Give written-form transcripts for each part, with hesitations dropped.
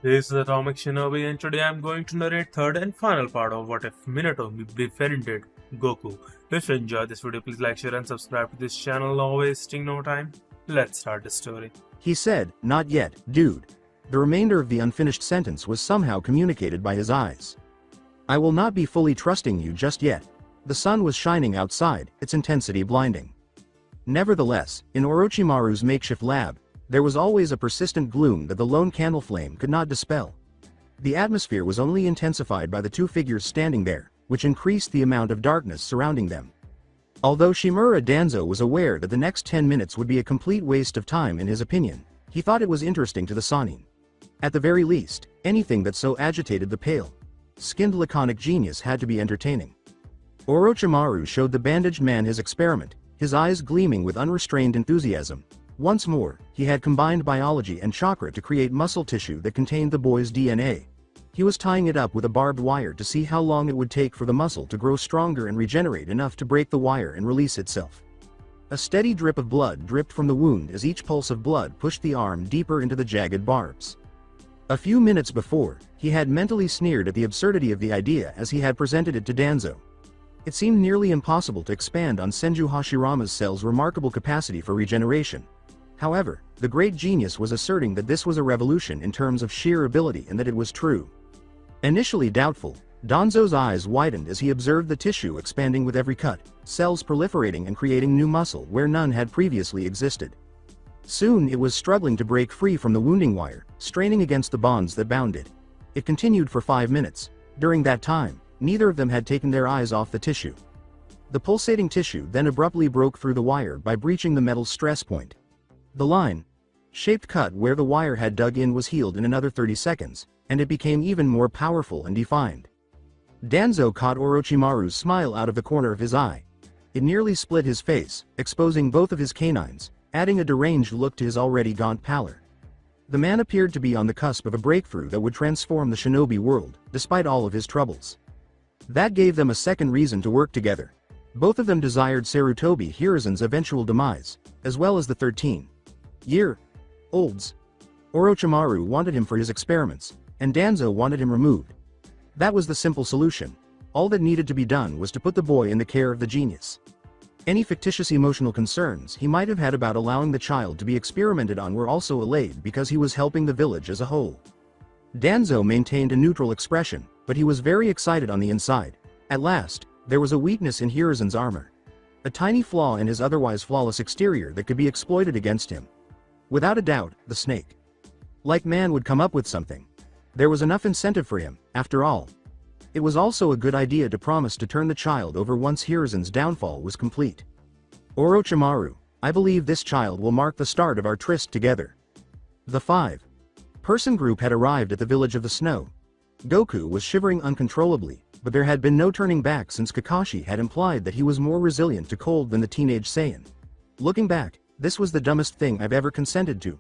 This is Atomic Shinobi, and today I'm going to narrate third and final part of What If Minato Befriended Goku. If you enjoyed this video, please like, share, and subscribe to this channel. Now wasting no time, let's start the story. He said, "Not yet, dude." The remainder of the unfinished sentence was somehow communicated by his eyes. "I will not be fully trusting you just yet." The sun was shining outside, its intensity blinding. Nevertheless, in Orochimaru's makeshift lab, there was always a persistent gloom that the lone candle flame could not dispel. The atmosphere was only intensified by the two figures standing there, which increased the amount of darkness surrounding them. Although Shimura Danzo was aware that the next 10 minutes would be a complete waste of time in his opinion, he thought it was interesting to the Sannin. At the very least, anything that so agitated the pale-skinned laconic genius had to be entertaining. Orochimaru showed the bandaged man his experiment, his eyes gleaming with unrestrained enthusiasm. Once more, he had combined biology and chakra to create muscle tissue that contained the boy's DNA. He was tying it up with a barbed wire to see how long it would take for the muscle to grow stronger and regenerate enough to break the wire and release itself. A steady drip of blood dripped from the wound as each pulse of blood pushed the arm deeper into the jagged barbs. A few minutes before, he had mentally sneered at the absurdity of the idea as he had presented it to Danzo. It seemed nearly impossible to expand on Senju Hashirama's cell's remarkable capacity for regeneration. However, the great genius was asserting that this was a revolution in terms of sheer ability and that it was true. Initially doubtful, Danzo's eyes widened as he observed the tissue expanding with every cut, cells proliferating and creating new muscle where none had previously existed. Soon it was struggling to break free from the wounding wire, straining against the bonds that bound it. It continued for 5 minutes. During that time, neither of them had taken their eyes off the tissue. The pulsating tissue then abruptly broke through the wire by breaching the metal stress point. The line-shaped cut where the wire had dug in was healed in another 30 seconds, and it became even more powerful and defined. Danzo caught Orochimaru's smile out of the corner of his eye. It nearly split his face, exposing both of his canines, adding a deranged look to his already gaunt pallor. The man appeared to be on the cusp of a breakthrough that would transform the shinobi world, despite all of his troubles. That gave them a second reason to work together. Both of them desired Sarutobi Hiruzen's eventual demise, as well as the 13-year-old's. Orochimaru wanted him for his experiments, and Danzo wanted him removed. That was the simple solution. All that needed to be done was to put the boy in the care of the genius. Any fictitious emotional concerns he might have had about allowing the child to be experimented on were also allayed because he was helping the village as a whole. Danzo maintained a neutral expression, but he was very excited on the inside. At last, there was a weakness in Hiruzen's armor. A tiny flaw in his otherwise flawless exterior that could be exploited against him. Without a doubt, the snake-like man would come up with something. There was enough incentive for him, after all. It was also a good idea to promise to turn the child over once Hiruzen's downfall was complete. Orochimaru, I believe this child will mark the start of our tryst together. The 5-person group had arrived at the village of the snow. Goku was shivering uncontrollably, but there had been no turning back since Kakashi had implied that he was more resilient to cold than the teenage Saiyan. Looking back, this was the dumbest thing I've ever consented to.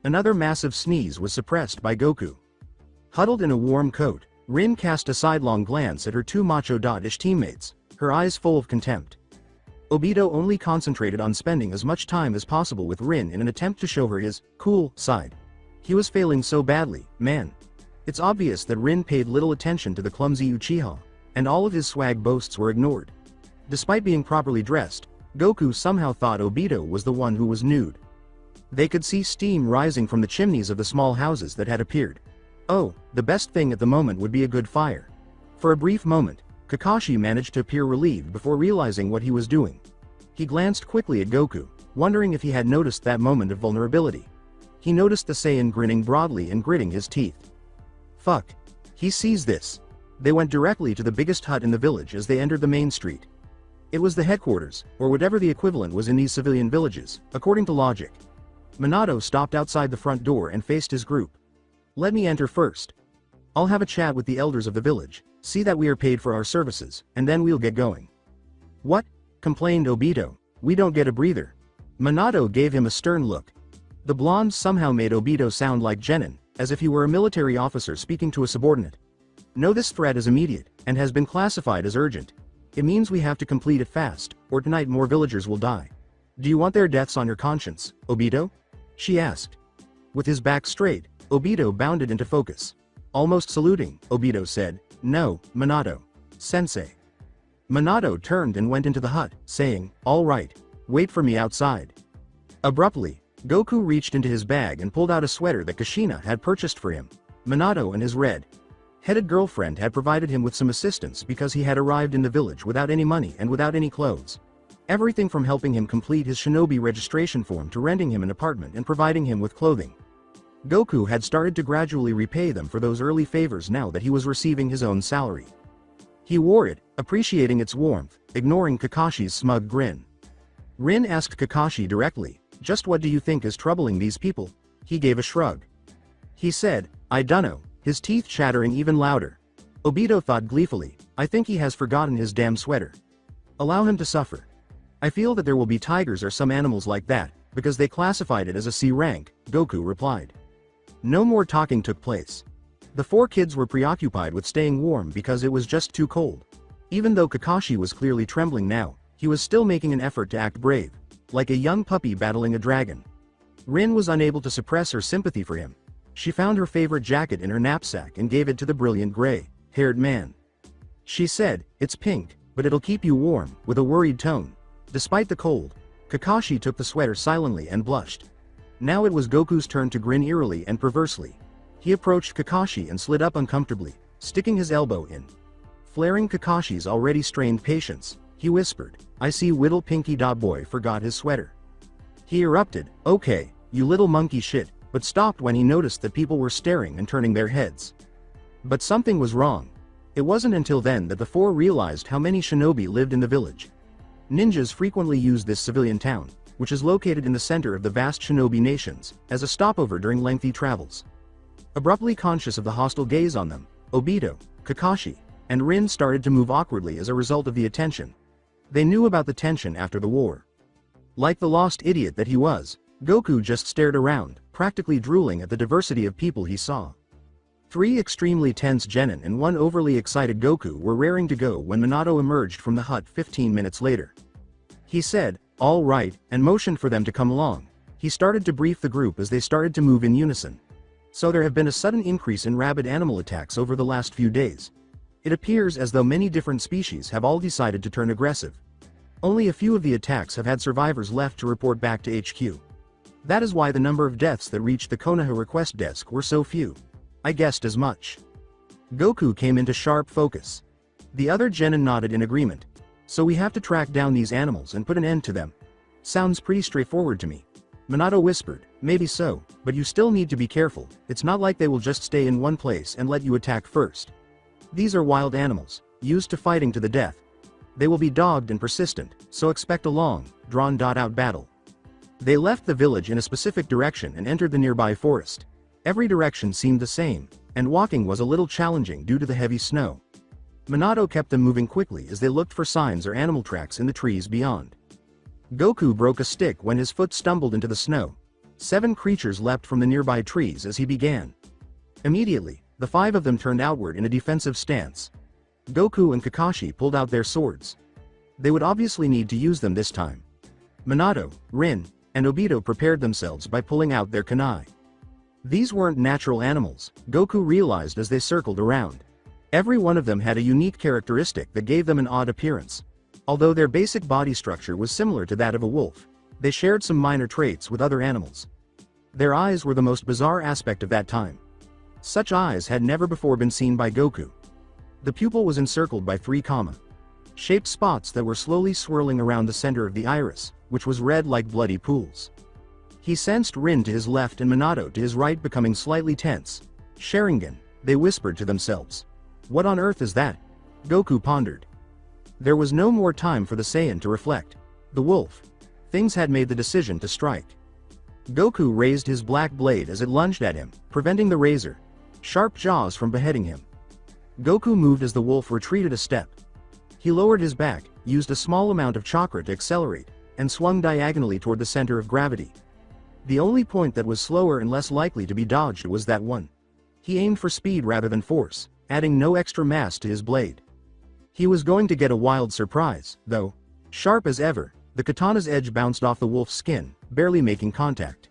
Another massive sneeze was suppressed by Goku. Huddled in a warm coat, Rin cast a sidelong glance at her two macho-ish teammates, her eyes full of contempt. Obito only concentrated on spending as much time as possible with Rin in an attempt to show her his cool side. He was failing so badly, man. It's obvious that Rin paid little attention to the clumsy Uchiha, and all of his swag boasts were ignored. Despite being properly dressed, Goku somehow thought Obito was the one who was nude. They could see steam rising from the chimneys of the small houses that had appeared. Oh, the best thing at the moment would be a good fire. For a brief moment, Kakashi managed to appear relieved before realizing what he was doing. He glanced quickly at Goku, wondering if he had noticed that moment of vulnerability. He noticed the Saiyan grinning broadly and gritting his teeth. Fuck. He sees this. They went directly to the biggest hut in the village as they entered the main street. It was the headquarters, or whatever the equivalent was in these civilian villages, according to logic. Minato stopped outside the front door and faced his group. Let me enter first. I'll have a chat with the elders of the village, see that we are paid for our services, and then we'll get going. What? Complained Obito. We don't get a breather. Minato gave him a stern look. The blonde somehow made Obito sound like Genin, as if he were a military officer speaking to a subordinate. No, this threat is immediate, and has been classified as urgent. It means we have to complete it fast, or tonight more villagers will die. Do you want their deaths on your conscience, Obito? She asked. With his back straight, Obito bounded into focus. Almost saluting, Obito said, "No, Minato. Sensei." Minato turned and went into the hut, saying, "All right. Wait for me outside." Abruptly, Goku reached into his bag and pulled out a sweater that Kushina had purchased for him. Minato and his red-headed girlfriend had provided him with some assistance because he had arrived in the village without any money and without any clothes. Everything from helping him complete his shinobi registration form to renting him an apartment and providing him with clothing. Goku had started to gradually repay them for those early favors now that he was receiving his own salary. He wore it, appreciating its warmth, ignoring Kakashi's smug grin. Rin asked Kakashi directly, "Just what do you think is troubling these people?" He gave a shrug. He said, "I dunno," his teeth chattering even louder. Obito thought gleefully, "I think he has forgotten his damn sweater. Allow him to suffer. I feel that there will be tigers or some animals like that, because they classified it as a C rank," Goku replied. No more talking took place. The four kids were preoccupied with staying warm because it was just too cold. Even though Kakashi was clearly trembling now, he was still making an effort to act brave, like a young puppy battling a dragon. Rin was unable to suppress her sympathy for him. She found her favorite jacket in her knapsack and gave it to the brilliant gray-haired man. She said, "It's pink, but it'll keep you warm," with a worried tone. Despite the cold, Kakashi took the sweater silently and blushed. Now it was Goku's turn to grin eerily and perversely. He approached Kakashi and slid up uncomfortably, sticking his elbow in. Flaring Kakashi's already strained patience, he whispered, "I see Whittle Pinky Dot Boy forgot his sweater." He erupted, "Okay, you little monkey shit," but stopped when he noticed that people were staring and turning their heads. But something was wrong. It wasn't until then that the four realized how many shinobi lived in the village. Ninjas frequently used this civilian town, which is located in the center of the vast shinobi nations, as a stopover during lengthy travels. Abruptly conscious of the hostile gaze on them, Obito, Kakashi, and Rin started to move awkwardly as a result of the attention. They knew about the tension after the war. Like the lost idiot that he was, Goku just stared around, practically drooling at the diversity of people he saw. 3 extremely tense genin and 1 overly excited Goku were raring to go when Minato emerged from the hut 15 minutes later. He said, "All right," and motioned for them to come along. He started to brief the group as they started to move in unison. So there have been a sudden increase in rabid animal attacks over the last few days. It appears as though many different species have all decided to turn aggressive. Only a few of the attacks have had survivors left to report back to HQ. That is why the number of deaths that reached the Konoha request desk were so few. I guessed as much. Goku came into sharp focus. The other genin nodded in agreement. So we have to track down these animals and put an end to them. Sounds pretty straightforward to me. Minato whispered, "Maybe so, but you still need to be careful. It's not like they will just stay in one place and let you attack first. These are wild animals, used to fighting to the death. They will be dogged and persistent, so expect a long, drawn-out battle." They left the village in a specific direction and entered the nearby forest. Every direction seemed the same, and walking was a little challenging due to the heavy snow. Minato kept them moving quickly as they looked for signs or animal tracks in the trees beyond. Goku broke a stick when his foot stumbled into the snow. 7 creatures leapt from the nearby trees as he began. Immediately, the 5 of them turned outward in a defensive stance. Goku and Kakashi pulled out their swords. They would obviously need to use them this time. Minato, Rin, and Obito prepared themselves by pulling out their kunai. These weren't natural animals, Goku realized as they circled around. Every one of them had a unique characteristic that gave them an odd appearance. Although their basic body structure was similar to that of a wolf, they shared some minor traits with other animals. Their eyes were the most bizarre aspect of that time. Such eyes had never before been seen by Goku. The pupil was encircled by 3-shaped spots that were slowly swirling around the center of the iris, which was red like bloody pools. He sensed Rin to his left and Minato to his right becoming slightly tense. "Sharingan," they whispered to themselves. "What on earth is that?" Goku pondered. There was no more time for the Saiyan to reflect. The wolf. Things had made the decision to strike. Goku raised his black blade as it lunged at him, preventing the razor-sharp jaws from beheading him. Goku moved as the wolf retreated a step. He lowered his back, used a small amount of chakra to accelerate, and swung diagonally toward the center of gravity. The only point that was slower and less likely to be dodged was that one. He aimed for speed rather than force, adding no extra mass to his blade. He was going to get a wild surprise, though. Sharp as ever, the katana's edge bounced off the wolf's skin, barely making contact.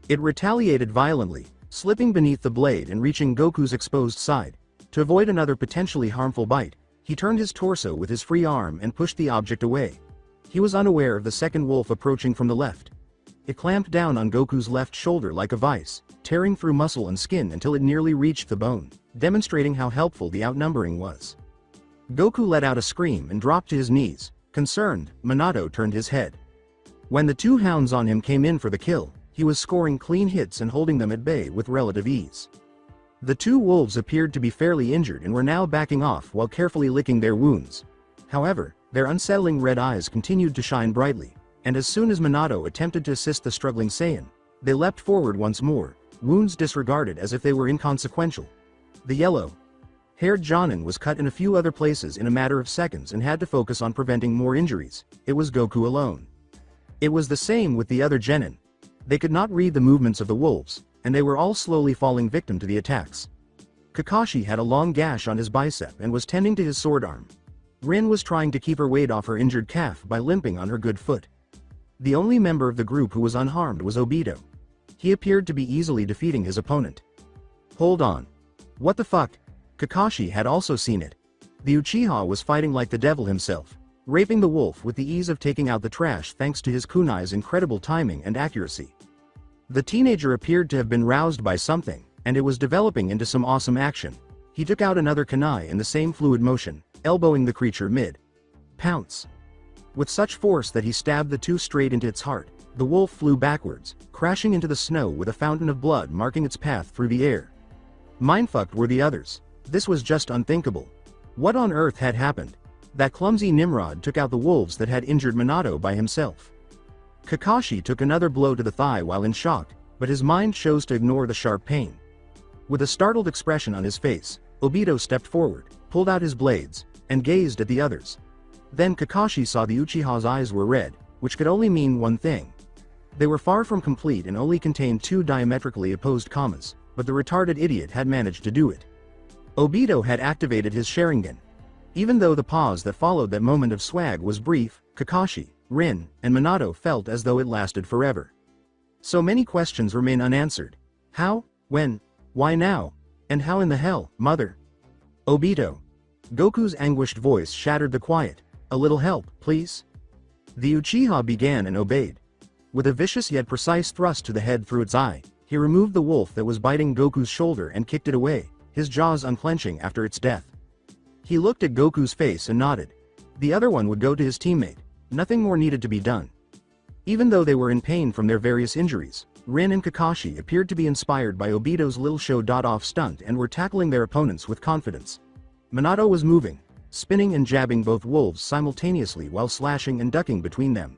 It retaliated violently, slipping beneath the blade and reaching Goku's exposed side. To avoid another potentially harmful bite, he turned his torso with his free arm and pushed the object away. He was unaware of the second wolf approaching from the left. It clamped down on Goku's left shoulder like a vice, tearing through muscle and skin until it nearly reached the bone, demonstrating how helpful the outnumbering was. Goku let out a scream and dropped to his knees. Concerned, Minato turned his head. When the two hounds on him came in for the kill, he was scoring clean hits and holding them at bay with relative ease. The two wolves appeared to be fairly injured and were now backing off while carefully licking their wounds. However, their unsettling red eyes continued to shine brightly, and as soon as Minato attempted to assist the struggling Saiyan, they leapt forward once more, wounds disregarded as if they were inconsequential. The yellow-haired Jonin was cut in a few other places in a matter of seconds and had to focus on preventing more injuries. It was Goku alone. It was the same with the other genin. They could not read the movements of the wolves, and they were all slowly falling victim to the attacks. Kakashi had a long gash on his bicep and was tending to his sword arm. Rin was trying to keep her weight off her injured calf by limping on her good foot. The only member of the group who was unharmed was Obito. He appeared to be easily defeating his opponent. Hold on. What the fuck? Kakashi had also seen it. The Uchiha was fighting like the devil himself, raping the wolf with the ease of taking out the trash thanks to his kunai's incredible timing and accuracy. The teenager appeared to have been roused by something, and it was developing into some awesome action. He took out another kunai in the same fluid motion, elbowing the creature mid-pounce. With such force that he stabbed the two straight into its heart, the wolf flew backwards, crashing into the snow with a fountain of blood marking its path through the air. Mindfucked were the others. This was just unthinkable. What on earth had happened? That clumsy Nimrod took out the wolves that had injured Minato by himself. Kakashi took another blow to the thigh while in shock, but his mind chose to ignore the sharp pain. With a startled expression on his face, Obito stepped forward, pulled out his blades, and gazed at the others. Then Kakashi saw the Uchiha's eyes were red, which could only mean one thing. They were far from complete and only contained two diametrically opposed commas, but the retarded idiot had managed to do it. Obito had activated his Sharingan. Even though the pause that followed that moment of swag was brief, Kakashi, Rin, and Minato felt as though it lasted forever. So many questions remain unanswered. How? When? Why now? And how in the hell, mother? Obito. Goku's anguished voice shattered the quiet. A little help, please? The Uchiha began and obeyed. With a vicious yet precise thrust to the head through its eye, he removed the wolf that was biting Goku's shoulder and kicked it away, his jaws unclenching after its death. He looked at Goku's face and nodded. The other one would go to his teammate. Nothing more needed to be done. Even though they were in pain from their various injuries, Rin and Kakashi appeared to be inspired by Obito's little show-off stunt and were tackling their opponents with confidence. Minato was moving, spinning and jabbing both wolves simultaneously while slashing and ducking between them.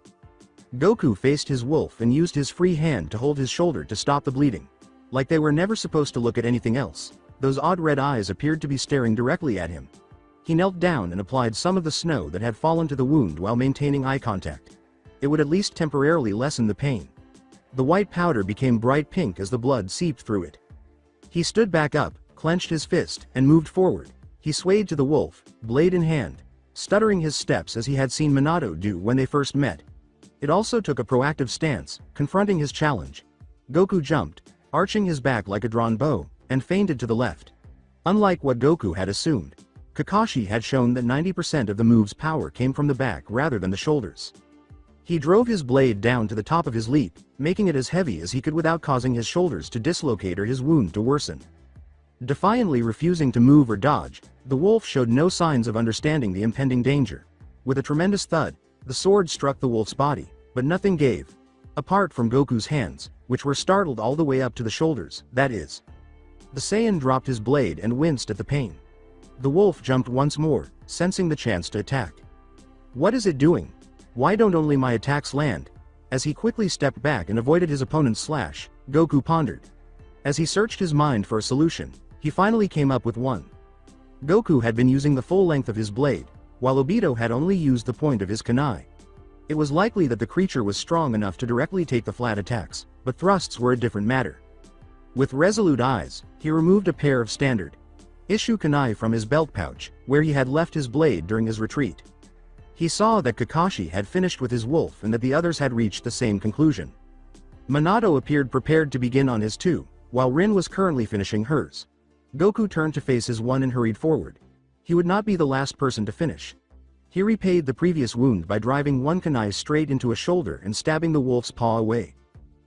Goku faced his wolf and used his free hand to hold his shoulder to stop the bleeding. Like they were never supposed to look at anything else, those odd red eyes appeared to be staring directly at him. He knelt down and applied some of the snow that had fallen to the wound while maintaining eye contact. It would at least temporarily lessen the pain. The white powder became bright pink as the blood seeped through it. He stood back up, clenched his fist, and moved forward. He swayed to the wolf, blade in hand, stuttering his steps as he had seen Minato do when they first met. It also took a proactive stance, confronting his challenge. Goku jumped, arching his back like a drawn bow, and feinted to the left. Unlike what Goku had assumed, Kakashi had shown that 90% of the move's power came from the back rather than the shoulders. He drove his blade down to the top of his leap, making it as heavy as he could without causing his shoulders to dislocate or his wound to worsen. Defiantly refusing to move or dodge, the wolf showed no signs of understanding the impending danger. With a tremendous thud, the sword struck the wolf's body, but nothing gave. Apart from Goku's hands, which were startled all the way up to the shoulders, that is. The Saiyan dropped his blade and winced at the pain. The wolf jumped once more, sensing the chance to attack. What is it doing? Why don't only my attacks land? As he quickly stepped back and avoided his opponent's slash, Goku pondered. As he searched his mind for a solution, he finally came up with one. Goku had been using the full length of his blade, while Obito had only used the point of his kunai. It was likely that the creature was strong enough to directly take the flat attacks, but thrusts were a different matter. With resolute eyes, he removed a pair of standard issue kunai from his belt pouch, where he had left his blade during his retreat. He saw that Kakashi had finished with his wolf and that the others had reached the same conclusion. Minato appeared prepared to begin on his too, while Rin was currently finishing hers. Goku turned to face his one and hurried forward. He would not be the last person to finish. He repaid the previous wound by driving one kunai straight into a shoulder and stabbing the wolf's paw away.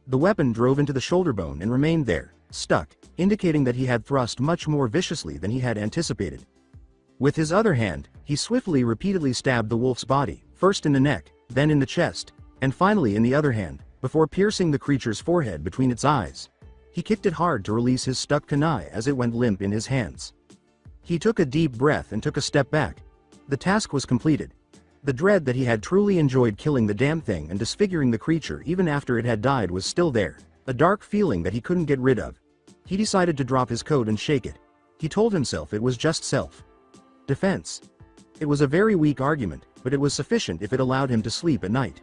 The weapon drove into the shoulder bone and remained there, stuck, indicating that he had thrust much more viciously than he had anticipated. With his other hand, he swiftly repeatedly stabbed the wolf's body, first in the neck, then in the chest, and finally in the other hand, before piercing the creature's forehead between its eyes. He kicked it hard to release his stuck kunai as it went limp in his hands. He took a deep breath and took a step back. The task was completed. The dread that he had truly enjoyed killing the damn thing and disfiguring the creature even after it had died was still there, a dark feeling that he couldn't get rid of. He decided to drop his coat and shake it. He told himself it was just self-defense. It was a very weak argument, but it was sufficient if it allowed him to sleep at night.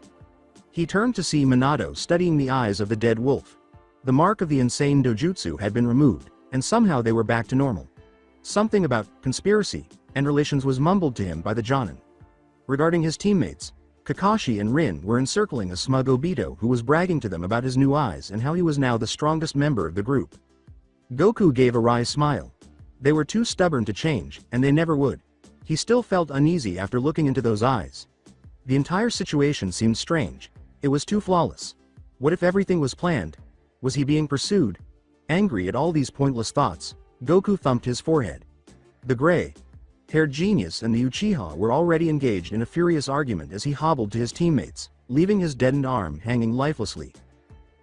He turned to see Minato studying the eyes of the dead wolf. The mark of the insane dojutsu had been removed, and somehow they were back to normal. Something about conspiracy and relations was mumbled to him by the Jonin. Regarding his teammates, Kakashi and Rin were encircling a smug Obito who was bragging to them about his new eyes and how he was now the strongest member of the group. Goku gave a wry smile. They were too stubborn to change, and they never would. He still felt uneasy after looking into those eyes. The entire situation seemed strange. It was too flawless. What if everything was planned? Was he being pursued? Angry at all these pointless thoughts, Goku thumped his forehead. The gray-haired genius and the Uchiha were already engaged in a furious argument as he hobbled to his teammates, leaving his deadened arm hanging lifelessly.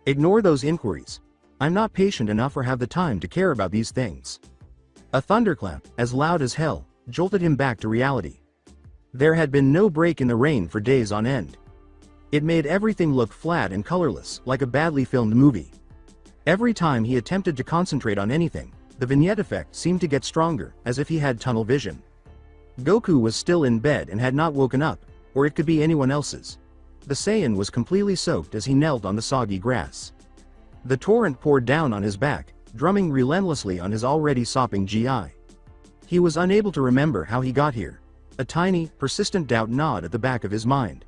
Ignore those inquiries. I'm not patient enough or have the time to care about these things. A thunderclap, as loud as hell, jolted him back to reality. There had been no break in the rain for days on end. It made everything look flat and colorless, like a badly filmed movie. Every time he attempted to concentrate on anything, the vignette effect seemed to get stronger, as if he had tunnel vision. Goku was still in bed and had not woken up, or it could be anyone else's. The Saiyan was completely soaked as he knelt on the soggy grass. The torrent poured down on his back, drumming relentlessly on his already sopping GI. He was unable to remember how he got here. A tiny, persistent doubt gnawed at the back of his mind.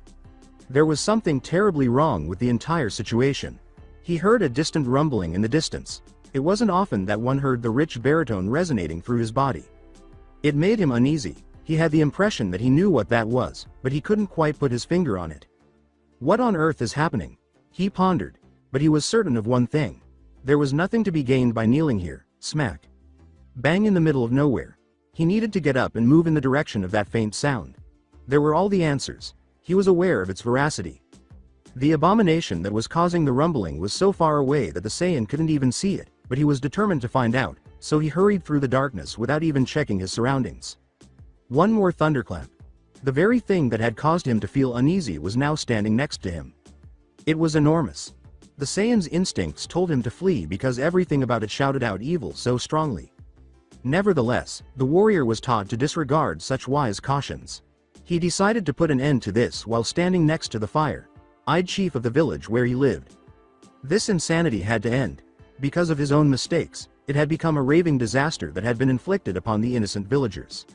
There was something terribly wrong with the entire situation. He heard a distant rumbling in the distance. It wasn't often that one heard the rich baritone resonating through his body. It made him uneasy. He had the impression that he knew what that was, but he couldn't quite put his finger on it. What on earth is happening? He pondered. But he was certain of one thing. There was nothing to be gained by kneeling here, smack bang in the middle of nowhere. He needed to get up and move in the direction of that faint sound. There were all the answers. He was aware of its veracity. The abomination that was causing the rumbling was so far away that the Saiyan couldn't even see it, but he was determined to find out, so he hurried through the darkness without even checking his surroundings. One more thunderclap. The very thing that had caused him to feel uneasy was now standing next to him. It was enormous. The Saiyan's instincts told him to flee because everything about it shouted out evil so strongly. Nevertheless, the warrior was taught to disregard such wise cautions. He decided to put an end to this while standing next to the fire-eyed chief of the village where he lived. This insanity had to end. Because of his own mistakes, it had become a raving disaster that had been inflicted upon the innocent villagers.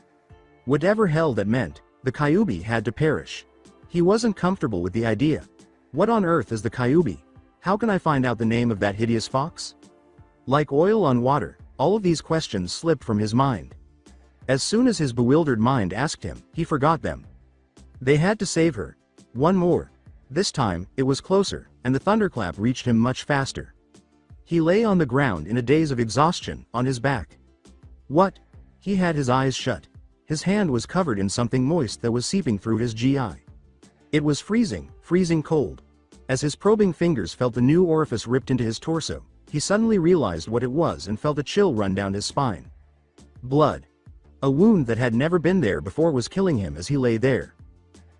Whatever hell that meant, the Kyuubi had to perish. He wasn't comfortable with the idea. What on earth is the Kyuubi? How can I find out the name of that hideous fox? Like oil on water, all of these questions slipped from his mind. As soon as his bewildered mind asked him, he forgot them. They had to save her. One more. This time, it was closer, and the thunderclap reached him much faster. He lay on the ground in a daze of exhaustion, on his back. What? He had his eyes shut. His hand was covered in something moist that was seeping through his GI. It was freezing cold. As his probing fingers felt the new orifice ripped into his torso, he suddenly realized what it was and felt a chill run down his spine. Blood. A wound that had never been there before was killing him as he lay there.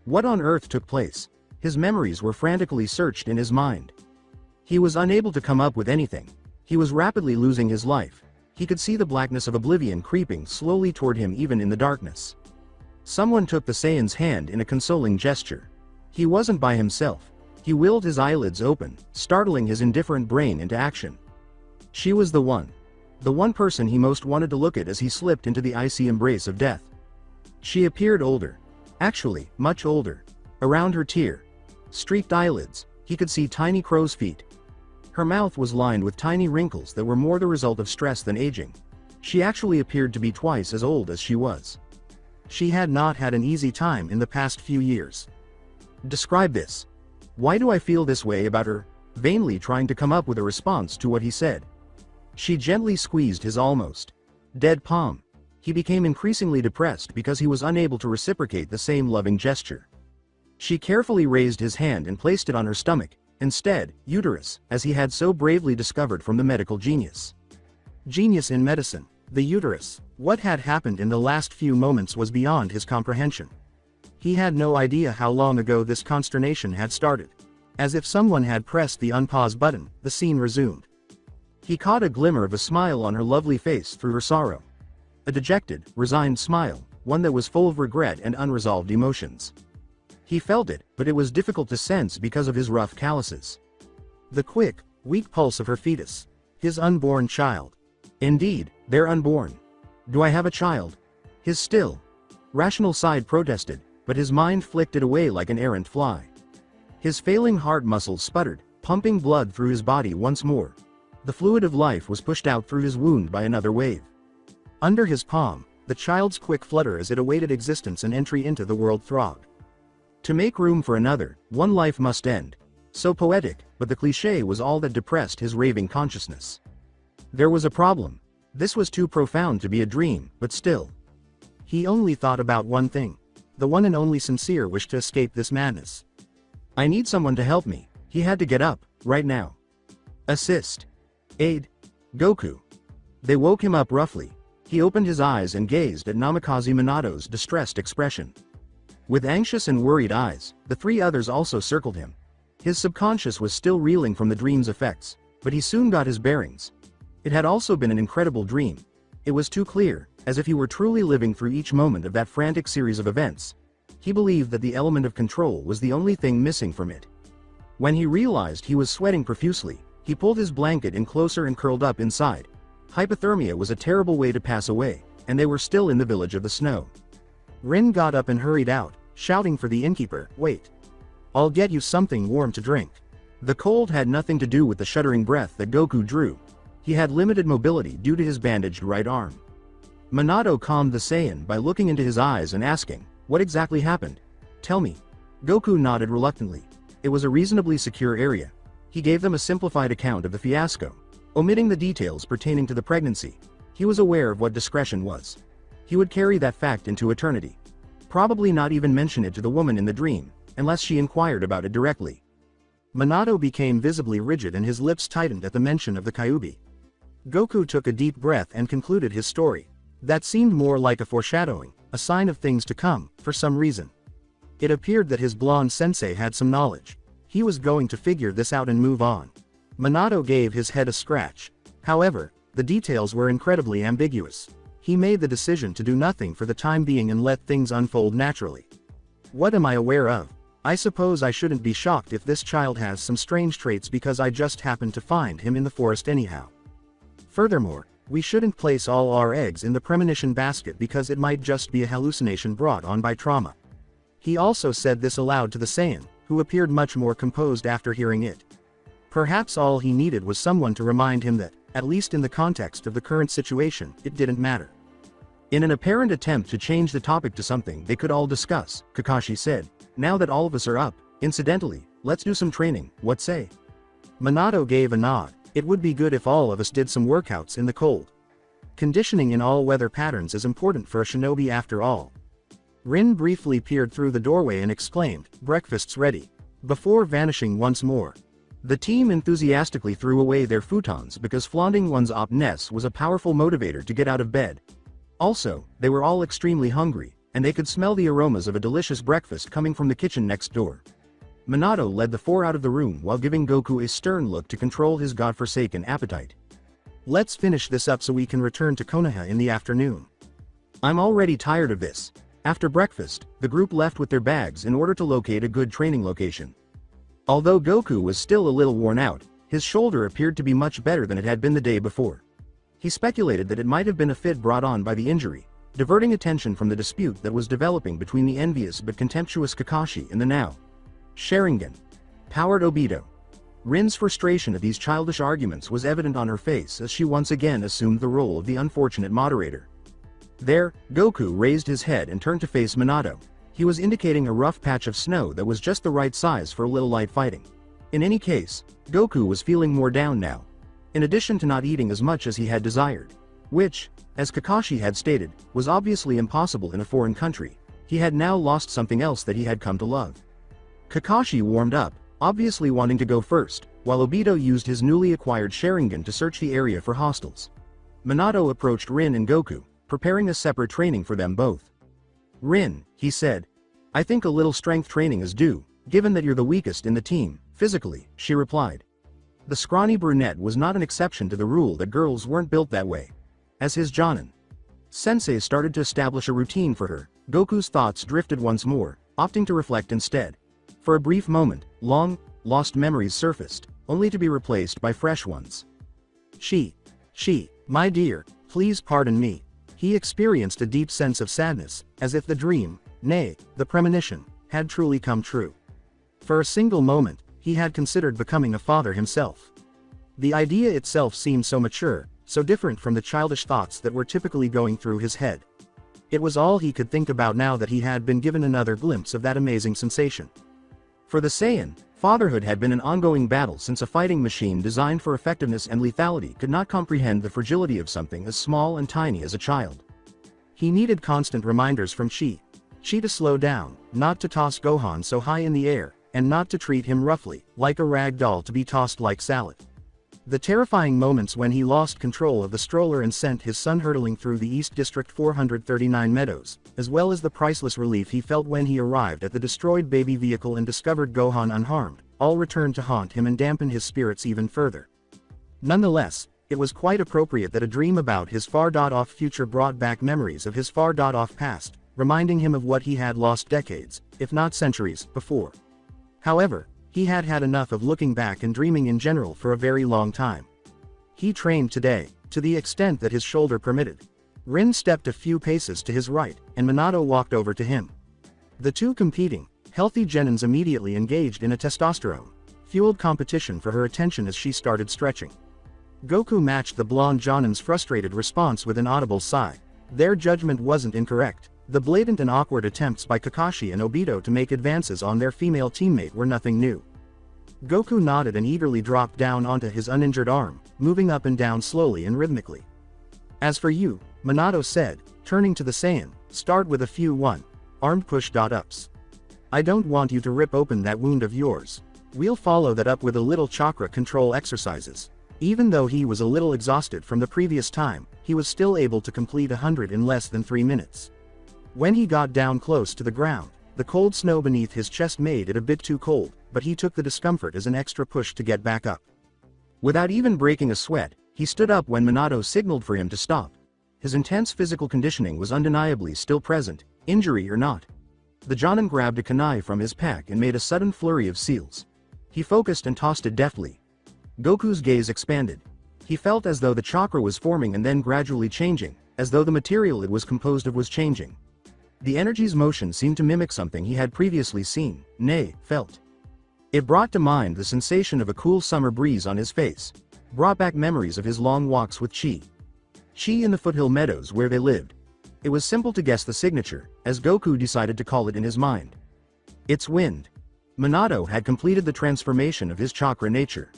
What on earth took place? His memories were frantically searched in his mind. He was unable to come up with anything. He was rapidly losing his life. He could see the blackness of oblivion creeping slowly toward him even in the darkness. Someone took the Saiyan's hand in a consoling gesture. He wasn't by himself. He willed his eyelids open, startling his indifferent brain into action. She was the one person he most wanted to look at as he slipped into the icy embrace of death. She appeared older. Actually, much older. Around her tear-streaked eyelids, he could see tiny crow's feet. Her mouth was lined with tiny wrinkles that were more the result of stress than aging. She actually appeared to be twice as old as she was. She had not had an easy time in the past few years. Describe this. Why do I feel this way about her? Vainly trying to come up with a response to what he said. She gently squeezed his almost dead palm. He became increasingly depressed because he was unable to reciprocate the same loving gesture. She carefully raised his hand and placed it on her stomach, instead, uterus, as he had so bravely discovered from the medical genius. Genius in medicine, the uterus. What had happened in the last few moments was beyond his comprehension. He had no idea how long ago this consternation had started. As if someone had pressed the unpause button, the scene resumed. He caught a glimmer of a smile on her lovely face through her sorrow. A dejected, resigned smile, one that was full of regret and unresolved emotions. He felt it, but it was difficult to sense because of his rough calluses. The quick, weak pulse of her fetus. His unborn child. Indeed, they're unborn. Do I have a child? His still rational side protested, but his mind flicked it away like an errant fly. His failing heart muscles sputtered, pumping blood through his body once more. The fluid of life was pushed out through his wound by another wave. Under his palm, the child's quick flutter as it awaited existence and entry into the world throbbed. To make room for another, one life must end. So poetic, but the cliché was all that depressed his raving consciousness. There was a problem. This was too profound to be a dream, but still. He only thought about one thing. The one and only sincere wish to escape this madness. I need someone to help me. He had to get up, right now. Assist. Aid. Goku. They woke him up roughly. He opened his eyes and gazed at Namikaze Minato's distressed expression. With anxious and worried eyes, the three others also circled him. His subconscious was still reeling from the dream's effects, but he soon got his bearings. It had also been an incredible dream. It was too clear, as if he were truly living through each moment of that frantic series of events. He believed that the element of control was the only thing missing from it. When he realized he was sweating profusely, he pulled his blanket in closer and curled up inside. Hypothermia was a terrible way to pass away, and they were still in the village of the snow. Rin got up and hurried out, shouting for the innkeeper, "Wait. I'll get you something warm to drink." The cold had nothing to do with the shuddering breath that Goku drew. He had limited mobility due to his bandaged right arm. Minato calmed the Saiyan by looking into his eyes and asking, "What exactly happened? Tell me." Goku nodded reluctantly. It was a reasonably secure area. He gave them a simplified account of the fiasco, omitting the details pertaining to the pregnancy. He was aware of what discretion was. He would carry that fact into eternity. Probably not even mention it to the woman in the dream, unless she inquired about it directly. Minato became visibly rigid and his lips tightened at the mention of the Kyuubi. Goku took a deep breath and concluded his story. That seemed more like a foreshadowing, a sign of things to come, for some reason. It appeared that his blonde sensei had some knowledge. He was going to figure this out and move on. Minato gave his head a scratch. However, the details were incredibly ambiguous. He made the decision to do nothing for the time being and let things unfold naturally. What am I aware of? I suppose I shouldn't be shocked if this child has some strange traits because I just happened to find him in the forest anyhow. Furthermore, we shouldn't place all our eggs in the premonition basket because it might just be a hallucination brought on by trauma. He also said this aloud to the Saiyan, who appeared much more composed after hearing it. Perhaps all he needed was someone to remind him that, at least in the context of the current situation, it didn't matter. In an apparent attempt to change the topic to something they could all discuss, Kakashi said, "Now that all of us are up, incidentally, let's do some training, what say?" Minato gave a nod. It would be good if all of us did some workouts in the cold. Conditioning in all weather patterns is important for a shinobi after all. Rin briefly peered through the doorway and exclaimed, "Breakfast's ready," before vanishing once more. The team enthusiastically threw away their futons because flaunting one's opness was a powerful motivator to get out of bed. Also, they were all extremely hungry, and they could smell the aromas of a delicious breakfast coming from the kitchen next door. Minato led the four out of the room while giving Goku a stern look to control his godforsaken appetite. "Let's finish this up so we can return to Konoha in the afternoon. I'm already tired of this." After breakfast, the group left with their bags in order to locate a good training location. Although Goku was still a little worn out, his shoulder appeared to be much better than it had been the day before. He speculated that it might have been a fit brought on by the injury, diverting attention from the dispute that was developing between the envious but contemptuous Kakashi and the now Sharingan powered Obito. Rin's frustration at these childish arguments was evident on her face as she once again assumed the role of the unfortunate moderator. There, Goku raised his head and turned to face Minato. He was indicating a rough patch of snow that was just the right size for a little light fighting. In any case, Goku was feeling more down now. In addition to not eating as much as he had desired, which, as Kakashi had stated, was obviously impossible in a foreign country, he had now lost something else that he had come to love. Kakashi warmed up, obviously wanting to go first, while Obito used his newly acquired Sharingan to search the area for hostiles. Minato approached Rin and Goku, preparing a separate training for them both. "Rin," he said, "I think a little strength training is due, given that you're the weakest in the team, physically," she replied. The scrawny brunette was not an exception to the rule that girls weren't built that way. As his Jonin Sensei started to establish a routine for her, Goku's thoughts drifted once more, opting to reflect instead. For a brief moment, long, lost memories surfaced, only to be replaced by fresh ones. She, my dear, please pardon me. He experienced a deep sense of sadness, as if the dream, nay, the premonition, had truly come true. For a single moment, he had considered becoming a father himself. The idea itself seemed so mature, so different from the childish thoughts that were typically going through his head. It was all he could think about now that he had been given another glimpse of that amazing sensation. For the Saiyan, fatherhood had been an ongoing battle since a fighting machine designed for effectiveness and lethality could not comprehend the fragility of something as small and tiny as a child. He needed constant reminders from Chi to slow down, not to toss Gohan so high in the air, and not to treat him roughly, like a rag doll to be tossed like salad. The terrifying moments when he lost control of the stroller and sent his son hurtling through the East District 439 meadows, as well as the priceless relief he felt when he arrived at the destroyed baby vehicle and discovered Gohan unharmed, all returned to haunt him and dampen his spirits even further. Nonetheless, it was quite appropriate that a dream about his far-off future brought back memories of his far-off past, reminding him of what he had lost decades, if not centuries, before. However, he had had enough of looking back and dreaming in general for a very long time. He trained today, to the extent that his shoulder permitted. Rin stepped a few paces to his right, and Minato walked over to him. The two competing, healthy genins immediately engaged in a testosterone-fueled competition for her attention as she started stretching. Goku matched the blonde Jonin's frustrated response with an audible sigh. Their judgment wasn't incorrect. The blatant and awkward attempts by Kakashi and Obito to make advances on their female teammate were nothing new. Goku nodded and eagerly dropped down onto his uninjured arm, moving up and down slowly and rhythmically. "As for you," Minato said, turning to the Saiyan, "start with a few one-armed push-ups. I don't want you to rip open that wound of yours. We'll follow that up with a little chakra control exercises." Even though he was a little exhausted from the previous time, he was still able to complete 100 in less than 3 minutes. When he got down close to the ground, the cold snow beneath his chest made it a bit too cold, but he took the discomfort as an extra push to get back up. Without even breaking a sweat, he stood up when Minato signaled for him to stop. His intense physical conditioning was undeniably still present, injury or not. The Jonin grabbed a kunai from his pack and made a sudden flurry of seals. He focused and tossed it deftly. Goku's gaze expanded. He felt as though the chakra was forming and then gradually changing, as though the material it was composed of was changing. The energy's motion seemed to mimic something he had previously seen, nay, felt. It brought to mind the sensation of a cool summer breeze on his face, brought back memories of his long walks with Chi in the foothill meadows where they lived. It was simple to guess the signature, as Goku decided to call it in his mind. It's wind. Minato had completed the transformation of his chakra nature.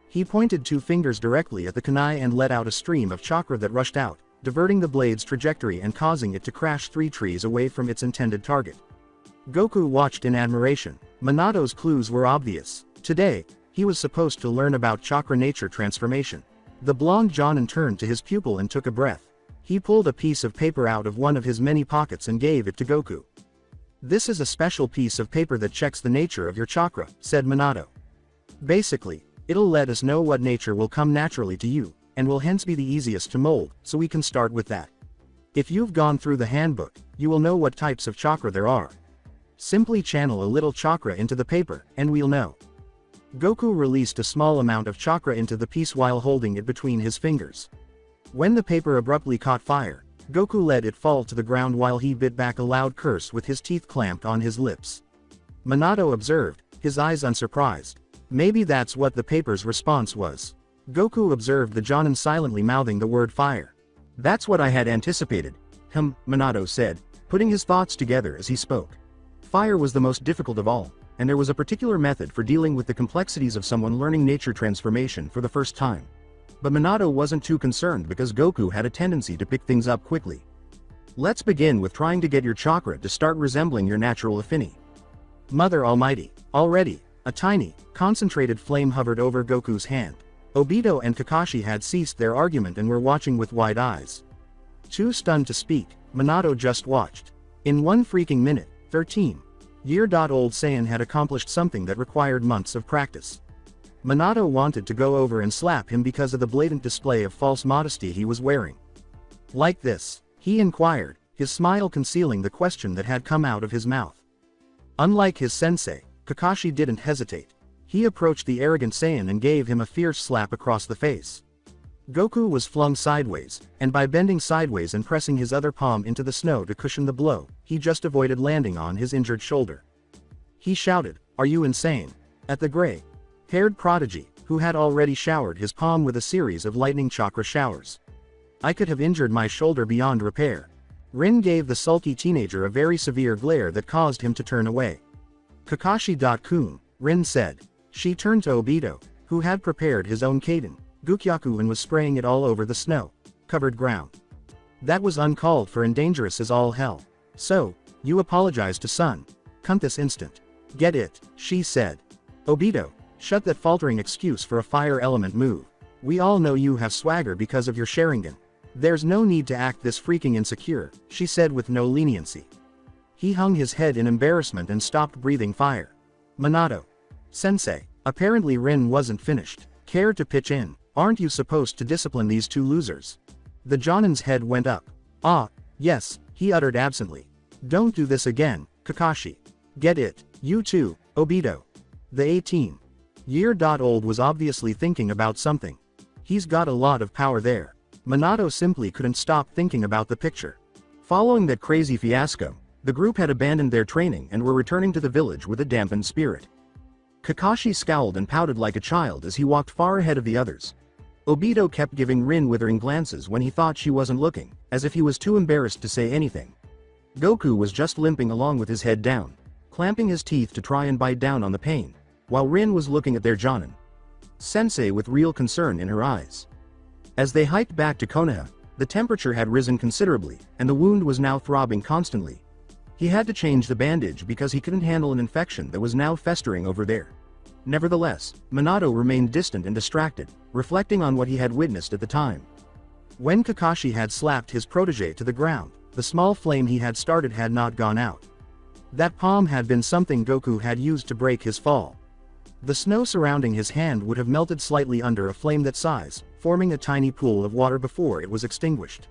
He pointed 2 fingers directly at the kunai and let out a stream of chakra that rushed out, diverting the blade's trajectory and causing it to crash 3 trees away from its intended target. Goku watched in admiration. Minato's clues were obvious. Today, he was supposed to learn about chakra nature transformation. The blonde Jonin turned to his pupil and took a breath. He pulled a piece of paper out of one of his many pockets and gave it to Goku. "This is a special piece of paper that checks the nature of your chakra," said Minato. "Basically, it'll let us know what nature will come naturally to you, and will hence be the easiest to mold, so we can start with that. If you've gone through the handbook, you will know what types of chakra there are. Simply channel a little chakra into the paper, and we'll know." Goku released a small amount of chakra into the piece while holding it between his fingers. When the paper abruptly caught fire, Goku let it fall to the ground while he bit back a loud curse with his teeth clamped on his lips. Minato observed, his eyes unsurprised. Maybe that's what the paper's response was. Goku observed the Jonin silently mouthing the word fire. That's what I had anticipated, Minato said, putting his thoughts together as he spoke. Fire was the most difficult of all, and there was a particular method for dealing with the complexities of someone learning nature transformation for the first time. But Minato wasn't too concerned because Goku had a tendency to pick things up quickly. Let's begin with trying to get your chakra to start resembling your natural affinity. Mother Almighty, already, a tiny, concentrated flame hovered over Goku's hand. Obito and Kakashi had ceased their argument and were watching with wide eyes. Too stunned to speak, Minato just watched. In 1 freaking minute, 13-year-old Saiyan had accomplished something that required months of practice. Minato wanted to go over and slap him because of the blatant display of false modesty he was wearing. Like this? He inquired, his smile concealing the question that had come out of his mouth. Unlike his sensei, Kakashi didn't hesitate. He approached the arrogant Saiyan and gave him a fierce slap across the face. Goku was flung sideways, and by bending sideways and pressing his other palm into the snow to cushion the blow, he just avoided landing on his injured shoulder. He shouted, "Are you insane?" at the gray-haired prodigy, who had already showered his palm with a series of lightning chakra showers. I could have injured my shoulder beyond repair. Rin gave the sulky teenager a very severe glare that caused him to turn away. Kakashi-kun, Rin said. She turned to Obito, who had prepared his own Kaden Gukyaku and was spraying it all over the snow-covered ground. That was uncalled for and dangerous as all hell. So, you apologize to Son-kun this instant. Get it, she said. Obito, shut that faltering excuse for a fire element move. We all know you have swagger because of your Sharingan. There's no need to act this freaking insecure, she said with no leniency. He hung his head in embarrassment and stopped breathing fire. Minato. Sensei. Apparently Rin wasn't finished. Care to pitch in? Aren't you supposed to discipline these two losers? The Jonin's head went up. Ah, yes, he uttered absently. Don't do this again, Kakashi. Get it, you too, Obito. The 18-year-old was obviously thinking about something. He's got a lot of power there. Minato simply couldn't stop thinking about the picture. Following that crazy fiasco, the group had abandoned their training and were returning to the village with a dampened spirit. Kakashi scowled and pouted like a child as he walked far ahead of the others. Obito kept giving Rin withering glances when he thought she wasn't looking, as if he was too embarrassed to say anything. Goku was just limping along with his head down, clamping his teeth to try and bite down on the pain, while Rin was looking at their Jonin Sensei with real concern in her eyes. As they hiked back to Konoha, the temperature had risen considerably, and the wound was now throbbing constantly. He had to change the bandage because he couldn't handle an infection that was now festering over there. Nevertheless, Minato remained distant and distracted, reflecting on what he had witnessed at the time. When Kakashi had slapped his protege to the ground, the small flame he had started had not gone out. That palm had been something Goku had used to break his fall. The snow surrounding his hand would have melted slightly under a flame that size, forming a tiny pool of water before it was extinguished.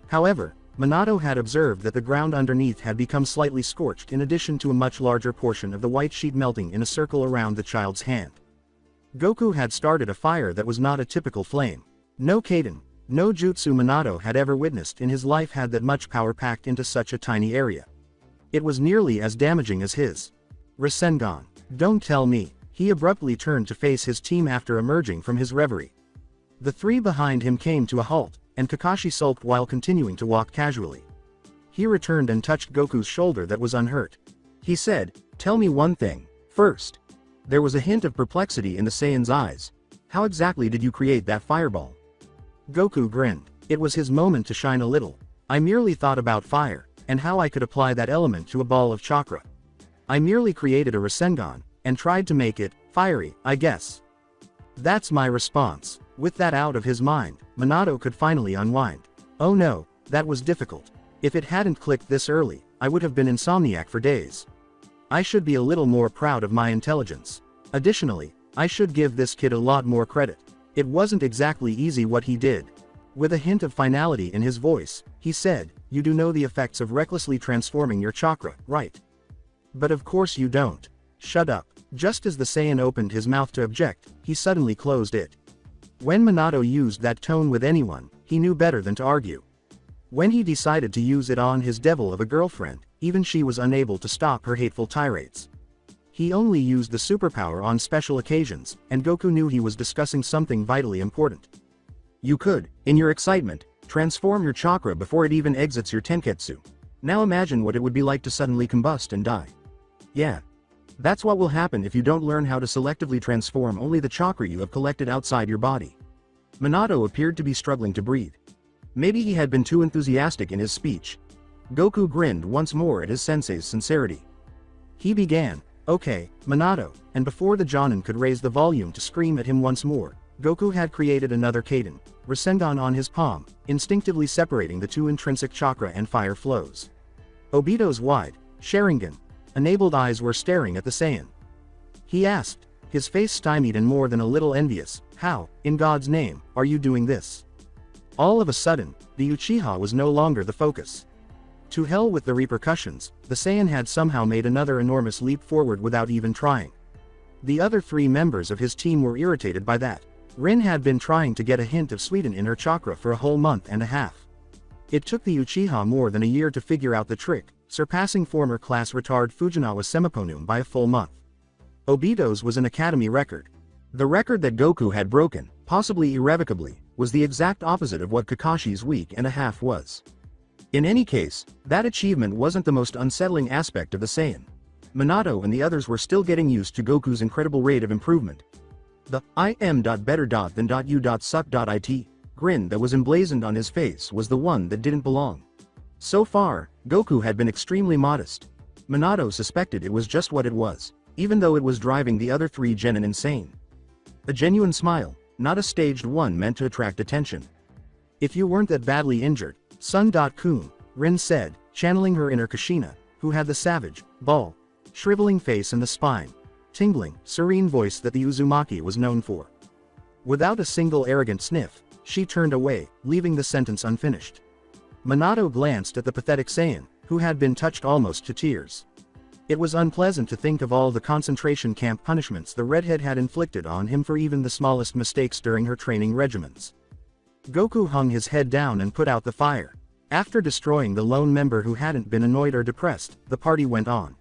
However, Minato had observed that the ground underneath had become slightly scorched in addition to a much larger portion of the white sheet melting in a circle around the child's hand. Goku had started a fire that was not a typical flame. No Kaden, no jutsu Minato had ever witnessed in his life had that much power packed into such a tiny area. It was nearly as damaging as his Rasengan. Don't tell me. He abruptly turned to face his team after emerging from his reverie. The three behind him came to a halt, and Kakashi sulked while continuing to walk casually. He returned and touched Goku's shoulder that was unhurt. He said, "Tell me one thing, first." There was a hint of perplexity in the Saiyan's eyes. "How exactly did you create that fireball?" Goku grinned. It was his moment to shine a little. "I merely thought about fire, and how I could apply that element to a ball of chakra. I merely created a Rasengan, and tried to make it fiery, I guess." That's my response. With that out of his mind, Minato could finally unwind. Oh no, that was difficult. If it hadn't clicked this early, I would have been insomniac for days. I should be a little more proud of my intelligence. Additionally, I should give this kid a lot more credit. It wasn't exactly easy what he did. With a hint of finality in his voice, he said, "You do know the effects of recklessly transforming your chakra, right?" "But of course you don't." "Shut up." Just as the Saiyan opened his mouth to object, he suddenly closed it. When Minato used that tone with anyone, he knew better than to argue. When he decided to use it on his devil of a girlfriend, even she was unable to stop her hateful tirades. He only used the superpower on special occasions, and Goku knew he was discussing something vitally important. You could, in your excitement, transform your chakra before it even exits your tenketsu. Now imagine what it would be like to suddenly combust and die. Yeah. That's what will happen if you don't learn how to selectively transform only the chakra you have collected outside your body. Minato appeared to be struggling to breathe. Maybe he had been too enthusiastic in his speech. Goku grinned once more at his sensei's sincerity. He began, "Okay, Minato," and before the Jonin could raise the volume to scream at him once more, Goku had created another Kaden, Rasengan on his palm, instinctively separating the two intrinsic chakra and fire flows. Obito's wide, Sharingan-enabled eyes were staring at the Saiyan. He asked, his face stymied and more than a little envious, "How, in God's name, are you doing this?" All of a sudden, the Uchiha was no longer the focus. To hell with the repercussions, the Saiyan had somehow made another enormous leap forward without even trying. The other three members of his team were irritated by that. Rin had been trying to get a hint of Sweden in her chakra for a whole month and a half. It took the Uchiha more than a year to figure out the trick, surpassing former class retard Fujinawa Semiponum by a full month. Obito's was an academy record. The record that Goku had broken, possibly irrevocably, was the exact opposite of what Kakashi's week and a half was. In any case, that achievement wasn't the most unsettling aspect of the Saiyan. Minato and the others were still getting used to Goku's incredible rate of improvement. The "I am better than you suck it" grin that was emblazoned on his face was the one that didn't belong. So far, Goku had been extremely modest. Minato suspected it was just what it was, even though it was driving the other three genin insane. A genuine smile, not a staged one meant to attract attention. "If you weren't that badly injured, Sun.kun," Rin said, channeling her inner Kushina, who had the savage, bald, shriveling face and the spine, tingling, serene voice that the Uzumaki was known for. Without a single arrogant sniff, she turned away, leaving the sentence unfinished. Minato glanced at the pathetic Saiyan, who had been touched almost to tears. It was unpleasant to think of all the concentration camp punishments the redhead had inflicted on him for even the smallest mistakes during her training regimens. Goku hung his head down and put out the fire. After destroying the lone member who hadn't been annoyed or depressed, the party went on.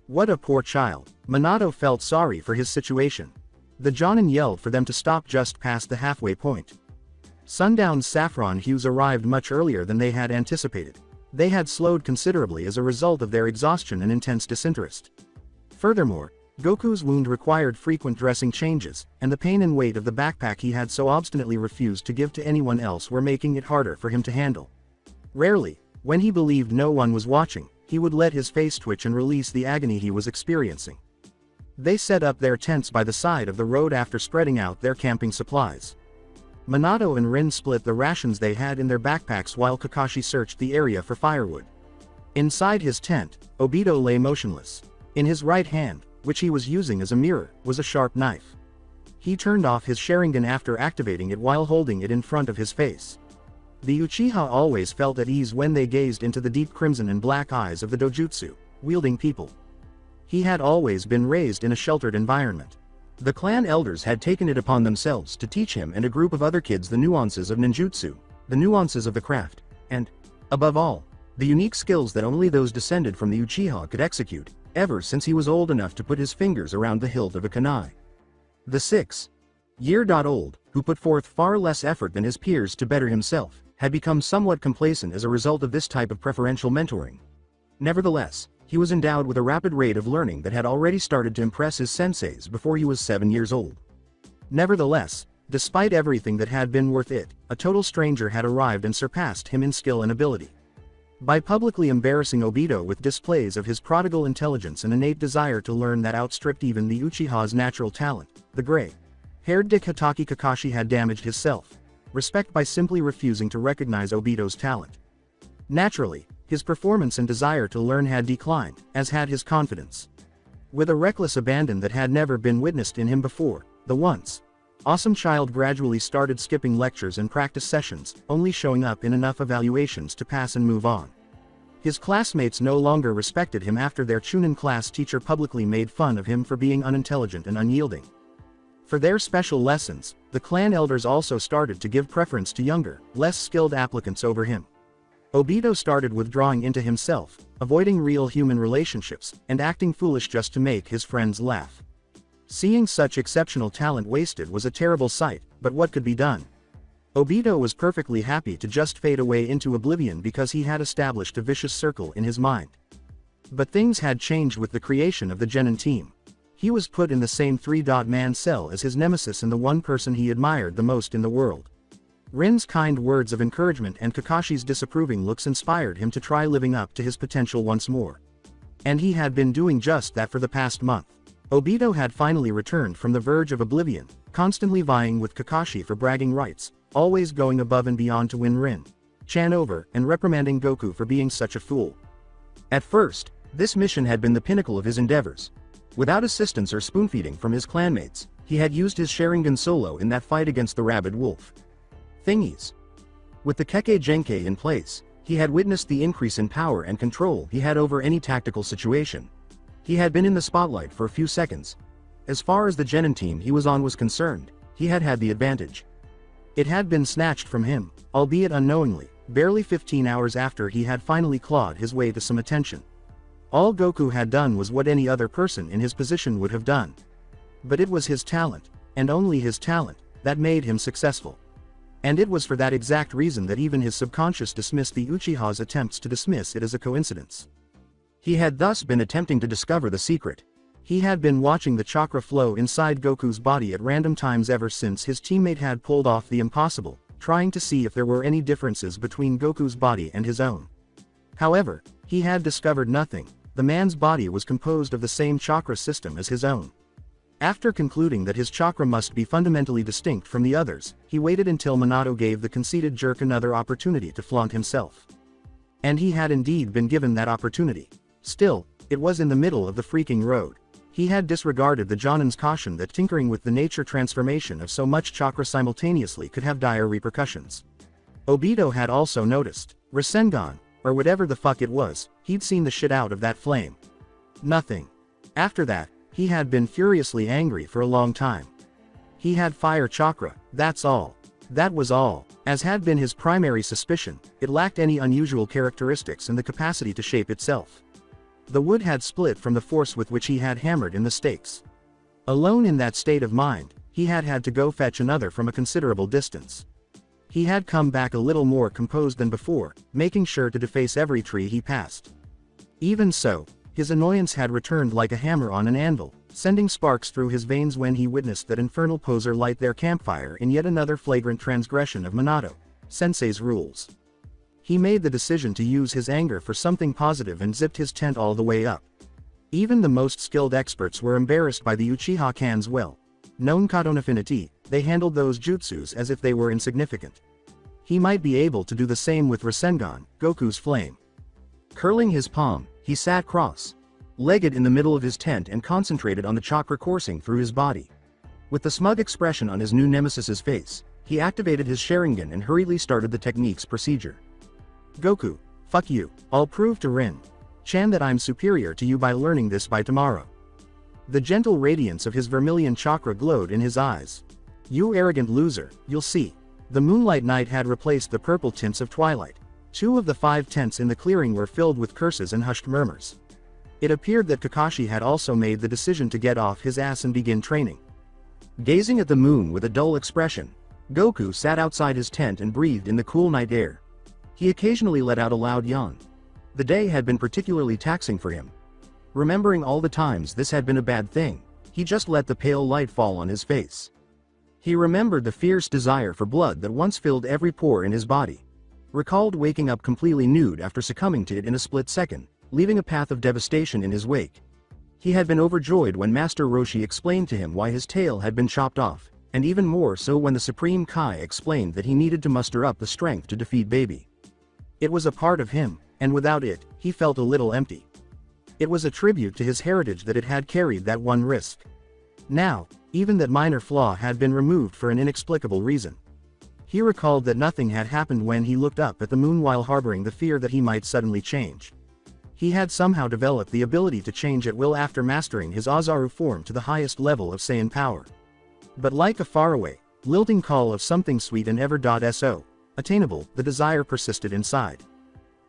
What a poor child. Minato felt sorry for his situation. The Jonin yelled for them to stop just past the halfway point. Sundown's saffron hues arrived much earlier than they had anticipated. They had slowed considerably as a result of their exhaustion and intense disinterest. Furthermore, Goku's wound required frequent dressing changes, and the pain and weight of the backpack he had so obstinately refused to give to anyone else were making it harder for him to handle. Rarely, when he believed no one was watching, he would let his face twitch and release the agony he was experiencing. They set up their tents by the side of the road after spreading out their camping supplies. Minato and Rin split the rations they had in their backpacks while Kakashi searched the area for firewood. Inside his tent, Obito lay motionless. In his right hand, which he was using as a mirror, was a sharp knife. He turned off his Sharingan after activating it while holding it in front of his face. The Uchiha always felt at ease when they gazed into the deep crimson and black eyes of the dojutsu-wielding people. He had always been raised in a sheltered environment. The clan elders had taken it upon themselves to teach him and a group of other kids the nuances of ninjutsu, the nuances of the craft, and, above all, the unique skills that only those descended from the Uchiha could execute, ever since he was old enough to put his fingers around the hilt of a kunai. The 6-year-old, who put forth far less effort than his peers to better himself, had become somewhat complacent as a result of this type of preferential mentoring. Nevertheless, he was endowed with a rapid rate of learning that had already started to impress his senseis before he was 7 years old. Nevertheless, despite everything that had been worth it, a total stranger had arrived and surpassed him in skill and ability. By publicly embarrassing Obito with displays of his prodigal intelligence and innate desire to learn that outstripped even the Uchiha's natural talent, the gray-haired Dick Hatake Kakashi had damaged his self-respect by simply refusing to recognize Obito's talent. Naturally, his performance and desire to learn had declined, as had his confidence. With a reckless abandon that had never been witnessed in him before, the once awesome child gradually started skipping lectures and practice sessions, only showing up in enough evaluations to pass and move on. His classmates no longer respected him after their Chunin class teacher publicly made fun of him for being unintelligent and unyielding. For their special lessons, the clan elders also started to give preference to younger, less skilled applicants over him. Obito started withdrawing into himself, avoiding real human relationships, and acting foolish just to make his friends laugh. Seeing such exceptional talent wasted was a terrible sight, but what could be done? Obito was perfectly happy to just fade away into oblivion because he had established a vicious circle in his mind. But things had changed with the creation of the Genin team. He was put in the same three-man cell as his nemesis and the one person he admired the most in the world. Rin's kind words of encouragement and Kakashi's disapproving looks inspired him to try living up to his potential once more. And he had been doing just that for the past month. Obito had finally returned from the verge of oblivion, constantly vying with Kakashi for bragging rights, always going above and beyond to win Rin-chan over, and reprimanding Goku for being such a fool. At first, this mission had been the pinnacle of his endeavors. Without assistance or spoon-feeding from his clanmates, he had used his Sharingan solo in that fight against the rabid wolf. Thingies. With the Kekkei Genkai in place, he had witnessed the increase in power and control he had over any tactical situation. He had been in the spotlight for a few seconds. As far as the Genin team he was on was concerned, he had had the advantage. It had been snatched from him, albeit unknowingly, barely 15 hours after he had finally clawed his way to some attention. All Goku had done was what any other person in his position would have done. But it was his talent, and only his talent, that made him successful. And it was for that exact reason that even his subconscious dismissed the Uchiha's attempts to dismiss it as a coincidence. He had thus been attempting to discover the secret. He had been watching the chakra flow inside Goku's body at random times ever since his teammate had pulled off the impossible, trying to see if there were any differences between Goku's body and his own. However, he had discovered nothing. The man's body was composed of the same chakra system as his own. After concluding that his chakra must be fundamentally distinct from the others, he waited until Minato gave the conceited jerk another opportunity to flaunt himself. And he had indeed been given that opportunity. Still, it was in the middle of the freaking road. He had disregarded the Jonin's caution that tinkering with the nature transformation of so much chakra simultaneously could have dire repercussions. Obito had also noticed. Rasengan, or whatever the fuck it was, he'd seen the shit out of that flame. Nothing. After that, he had been furiously angry for a long time. He had fire chakra, that's all. That was all. As had been his primary suspicion, it lacked any unusual characteristics and the capacity to shape itself. The wood had split from the force with which he had hammered in the stakes. Alone in that state of mind, he had had to go fetch another from a considerable distance. He had come back a little more composed than before, making sure to deface every tree he passed. Even so, his annoyance had returned like a hammer on an anvil, sending sparks through his veins when he witnessed that infernal poser light their campfire in yet another flagrant transgression of Minato Sensei's rules. He made the decision to use his anger for something positive and zipped his tent all the way up. Even the most skilled experts were embarrassed by the Uchiha Kan's well-known Katon affinity. They handled those jutsus as if they were insignificant. He might be able to do the same with Rasengan, Goku's flame. Curling his palm, he sat cross-legged in the middle of his tent and concentrated on the chakra coursing through his body. With the smug expression on his new nemesis's face, he activated his Sharingan and hurriedly started the technique's procedure. Goku, fuck you, I'll prove to Rin-chan that I'm superior to you by learning this by tomorrow. The gentle radiance of his vermilion chakra glowed in his eyes. You arrogant loser, you'll see. The moonlight night had replaced the purple tints of twilight. 2 of the 5 tents in the clearing were filled with curses and hushed murmurs. It appeared that Kakashi had also made the decision to get off his ass and begin training. Gazing at the moon with a dull expression, Goku sat outside his tent and breathed in the cool night air. He occasionally let out a loud yawn. The day had been particularly taxing for him. Remembering all the times this had been a bad thing, he just let the pale light fall on his face. He remembered the fierce desire for blood that once filled every pore in his body. Recalled waking up completely nude after succumbing to it in a split second, leaving a path of devastation in his wake. He had been overjoyed when Master Roshi explained to him why his tail had been chopped off, and even more so when the Supreme Kai explained that he needed to muster up the strength to defeat Baby. It was a part of him, and without it, he felt a little empty. It was a tribute to his heritage that it had carried that one risk. Now, even that minor flaw had been removed for an inexplicable reason. He recalled that nothing had happened when he looked up at the moon while harboring the fear that he might suddenly change. He had somehow developed the ability to change at will after mastering his Ozaru form to the highest level of Saiyan power. But like a faraway, lilting call of something sweet and ever-so attainable, the desire persisted inside.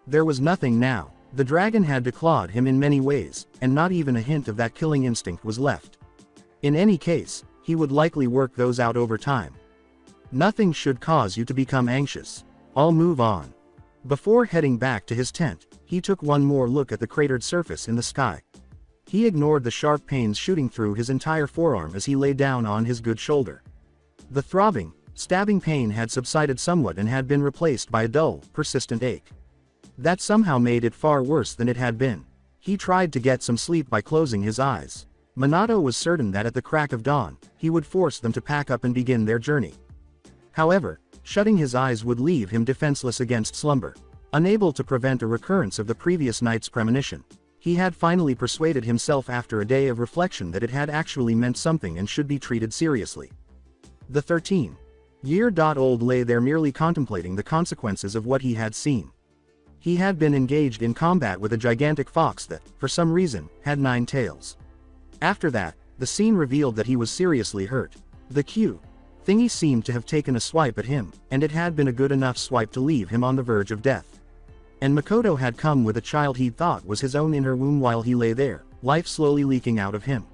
There was nothing now. The dragon had declawed him in many ways, and not even a hint of that killing instinct was left. In any case, he would likely work those out over time. Nothing should cause you to become anxious. I'll move on. Before heading back to his tent, he took one more look at the cratered surface in the sky. He ignored the sharp pains shooting through his entire forearm as he lay down on his good shoulder. The throbbing, stabbing pain had subsided somewhat and had been replaced by a dull, persistent ache. That somehow made it far worse than it had been. He tried to get some sleep by closing his eyes. Minato was certain that at the crack of dawn, he would force them to pack up and begin their journey. However, shutting his eyes would leave him defenseless against slumber. Unable to prevent a recurrence of the previous night's premonition, he had finally persuaded himself after a day of reflection that it had actually meant something and should be treated seriously. The 13-year-old lay there merely contemplating the consequences of what he had seen. He had been engaged in combat with a gigantic fox that, for some reason, had 9 tails. After that, the scene revealed that he was seriously hurt. The thingy seemed to have taken a swipe at him, and it had been a good enough swipe to leave him on the verge of death. And Makoto had come with a child he thought was his own in her womb while he lay there, life slowly leaking out of him.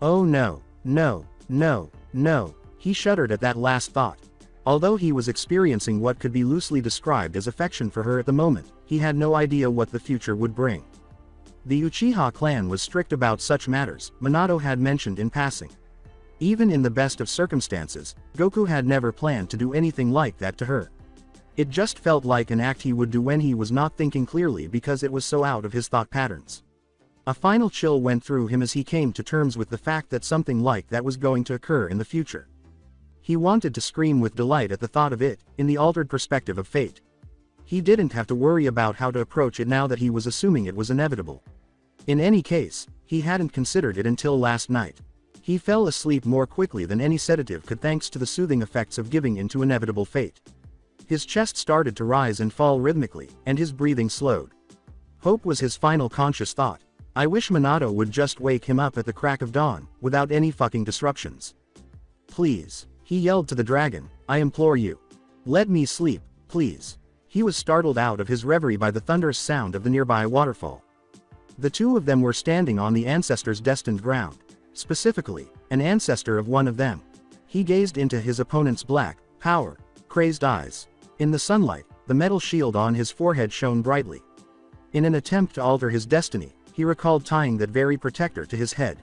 Oh no, no, no, no, he shuddered at that last thought. Although he was experiencing what could be loosely described as affection for her at the moment, he had no idea what the future would bring. The Uchiha clan was strict about such matters, Minato had mentioned in passing. Even in the best of circumstances, Goku had never planned to do anything like that to her. It just felt like an act he would do when he was not thinking clearly because it was so out of his thought patterns. A final chill went through him as he came to terms with the fact that something like that was going to occur in the future. He wanted to scream with delight at the thought of it, in the altered perspective of fate. He didn't have to worry about how to approach it now that he was assuming it was inevitable. In any case, he hadn't considered it until last night. He fell asleep more quickly than any sedative could thanks to the soothing effects of giving in to inevitable fate. His chest started to rise and fall rhythmically, and his breathing slowed. Hope was his final conscious thought. I wish Minato would just wake him up at the crack of dawn, without any fucking disruptions. Please, he yelled to the dragon, I implore you. Let me sleep, please. He was startled out of his reverie by the thunderous sound of the nearby waterfall. The two of them were standing on the ancestors' destined ground. Specifically, an ancestor of one of them. He gazed into his opponent's black, crazed eyes. In the sunlight, the metal shield on his forehead shone brightly. In an attempt to alter his destiny, he recalled tying that very protector to his head.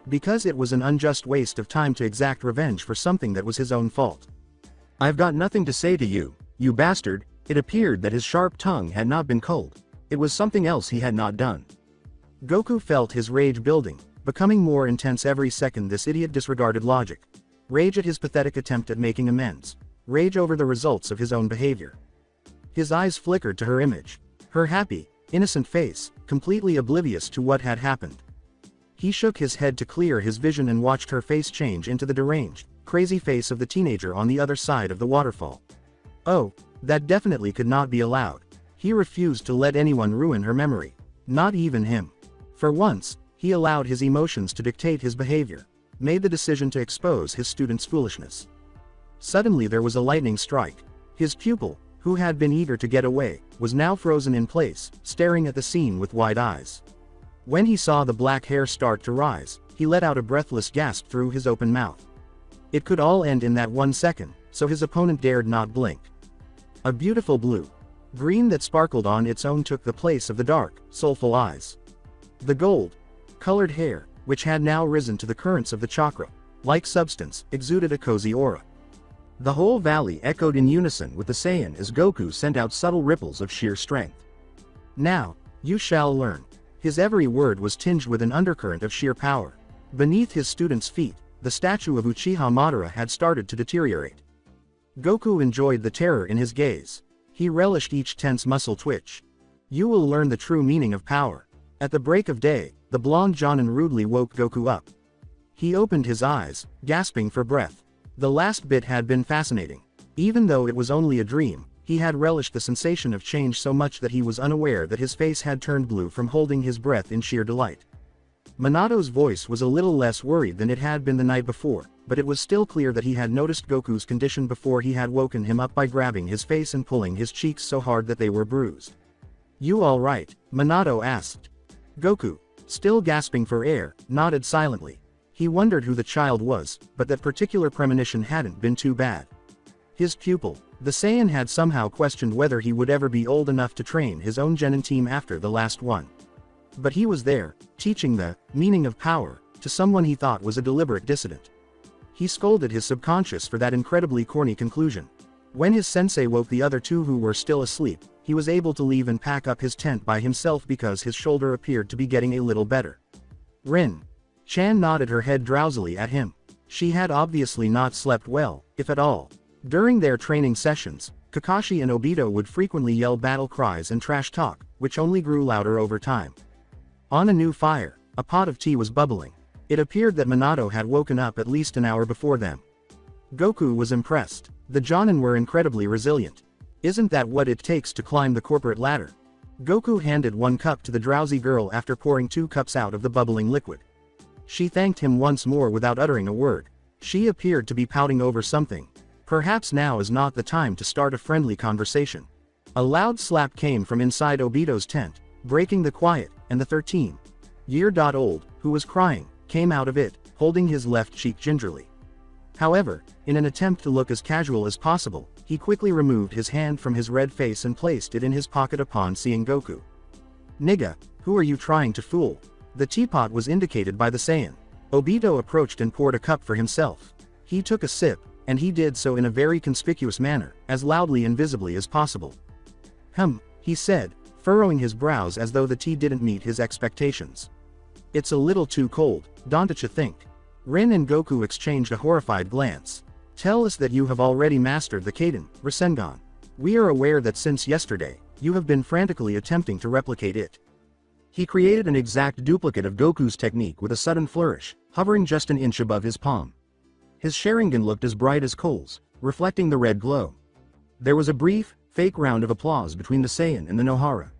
Because it was an unjust waste of time to exact revenge for something that was his own fault. I've got nothing to say to you, you bastard. It appeared that his sharp tongue had not been cold. It was something else he had not done. Goku felt his rage building, becoming more intense every second. This idiot disregarded logic. Rage at his pathetic attempt at making amends. Rage over the results of his own behavior. His eyes flickered to her image. Her happy, innocent face, completely oblivious to what had happened. He shook his head to clear his vision and watched her face change into the deranged, crazy face of the teenager on the other side of the waterfall. Oh, that definitely could not be allowed. He refused to let anyone ruin her memory. Not even him. For once, he allowed his emotions to dictate his behavior. Made the decision to expose his student's foolishness. Suddenly there was a lightning strike. His pupil, who had been eager to get away, was now frozen in place, staring at the scene with wide eyes. When he saw the black hair start to rise, he let out a breathless gasp through his open mouth. It could all end in that 1 second, so his opponent dared not blink. A beautiful blue green that sparkled on its own took the place of the dark, soulful eyes. The gold-colored hair, which had now risen to the currents of the chakra-like substance, exuded a cozy aura. The whole valley echoed in unison with the Saiyan as Goku sent out subtle ripples of sheer strength. Now, you shall learn. His every word was tinged with an undercurrent of sheer power. Beneath his student's feet, the statue of Uchiha Madara had started to deteriorate. Goku enjoyed the terror in his gaze. He relished each tense muscle twitch. You will learn the true meaning of power. At the break of day, the blonde Jonin rudely woke Goku up. He opened his eyes, gasping for breath. The last bit had been fascinating. Even though it was only a dream, he had relished the sensation of change so much that he was unaware that his face had turned blue from holding his breath in sheer delight. Minato's voice was a little less worried than it had been the night before, but it was still clear that he had noticed Goku's condition before he had woken him up by grabbing his face and pulling his cheeks so hard that they were bruised. You all right? Minato asked. Goku, still gasping for air, nodded silently. He wondered who the child was, but that particular premonition hadn't been too bad. His pupil, the Saiyan, had somehow questioned whether he would ever be old enough to train his own genin team after the last one. But he was there, teaching the meaning of power to someone he thought was a deliberate dissident. He scolded his subconscious for that incredibly corny conclusion. When his sensei woke the other two who were still asleep, he was able to leave and pack up his tent by himself because his shoulder appeared to be getting a little better. Rin. Chan nodded her head drowsily at him. She had obviously not slept well, if at all. During their training sessions, Kakashi and Obito would frequently yell battle cries and trash talk, which only grew louder over time. On a new fire, a pot of tea was bubbling. It appeared that Minato had woken up at least an hour before them. Goku was impressed. The Jonin were incredibly resilient. Isn't that what it takes to climb the corporate ladder? Goku handed one cup to the drowsy girl after pouring 2 cups out of the bubbling liquid. She thanked him once more without uttering a word. She appeared to be pouting over something. Perhaps now is not the time to start a friendly conversation. A loud slap came from inside Obito's tent, breaking the quiet, and the 13-year-old, who was crying, came out of it, holding his left cheek gingerly. However, in an attempt to look as casual as possible, he quickly removed his hand from his red face and placed it in his pocket upon seeing Goku. Nigga, who are you trying to fool? The teapot was indicated by the Saiyan. Obito approached and poured a cup for himself. He took a sip, and he did so in a very conspicuous manner, as loudly and visibly as possible. He said, furrowing his brows as though the tea didn't meet his expectations. It's a little too cold, don't you think? Rin and Goku exchanged a horrified glance. Tell us that you have already mastered the Kaden, Rasengan. We are aware that since yesterday, you have been frantically attempting to replicate it. He created an exact duplicate of Goku's technique with a sudden flourish, hovering just an inch above his palm. His Sharingan looked as bright as coals, reflecting the red glow. There was a brief, fake round of applause between the Saiyan and the Nohara.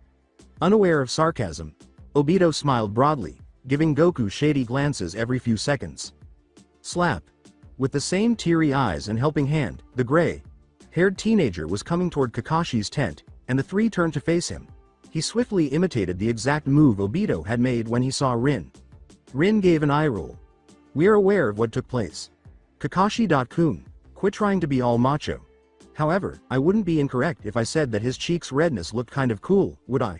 Unaware of sarcasm, Obito smiled broadly, giving Goku shady glances every few seconds. Slap. With the same teary eyes and helping hand, the gray-haired teenager was coming toward Kakashi's tent, and the three turned to face him. He swiftly imitated the exact move Obito had made when he saw Rin. Rin gave an eye roll. We're aware of what took place. Kakashi-kun, quit trying to be all macho. However, I wouldn't be incorrect if I said that his cheeks' redness looked kind of cool, would I?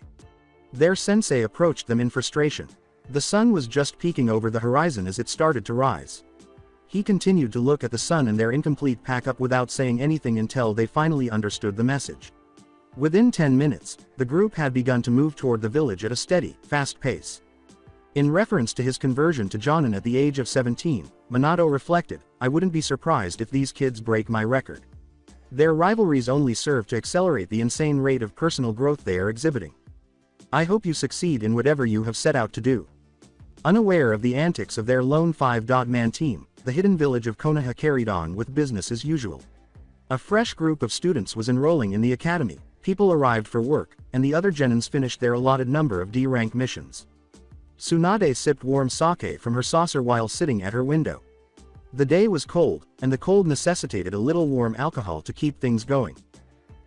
Their sensei approached them in frustration. The sun was just peeking over the horizon as it started to rise. He continued to look at the sun and their incomplete pack-up without saying anything until they finally understood the message. Within 10 minutes, the group had begun to move toward the village at a steady, fast pace. In reference to his conversion to Jonin at the age of 17, Minato reflected, I wouldn't be surprised if these kids break my record. Their rivalries only serve to accelerate the insane rate of personal growth they are exhibiting. I hope you succeed in whatever you have set out to do. Unaware of the antics of their lone 5-man team, the hidden village of Konoha carried on with business as usual. A fresh group of students was enrolling in the academy, people arrived for work, and the other genins finished their allotted number of D-rank missions. Tsunade sipped warm sake from her saucer while sitting at her window. The day was cold, and the cold necessitated a little warm alcohol to keep things going.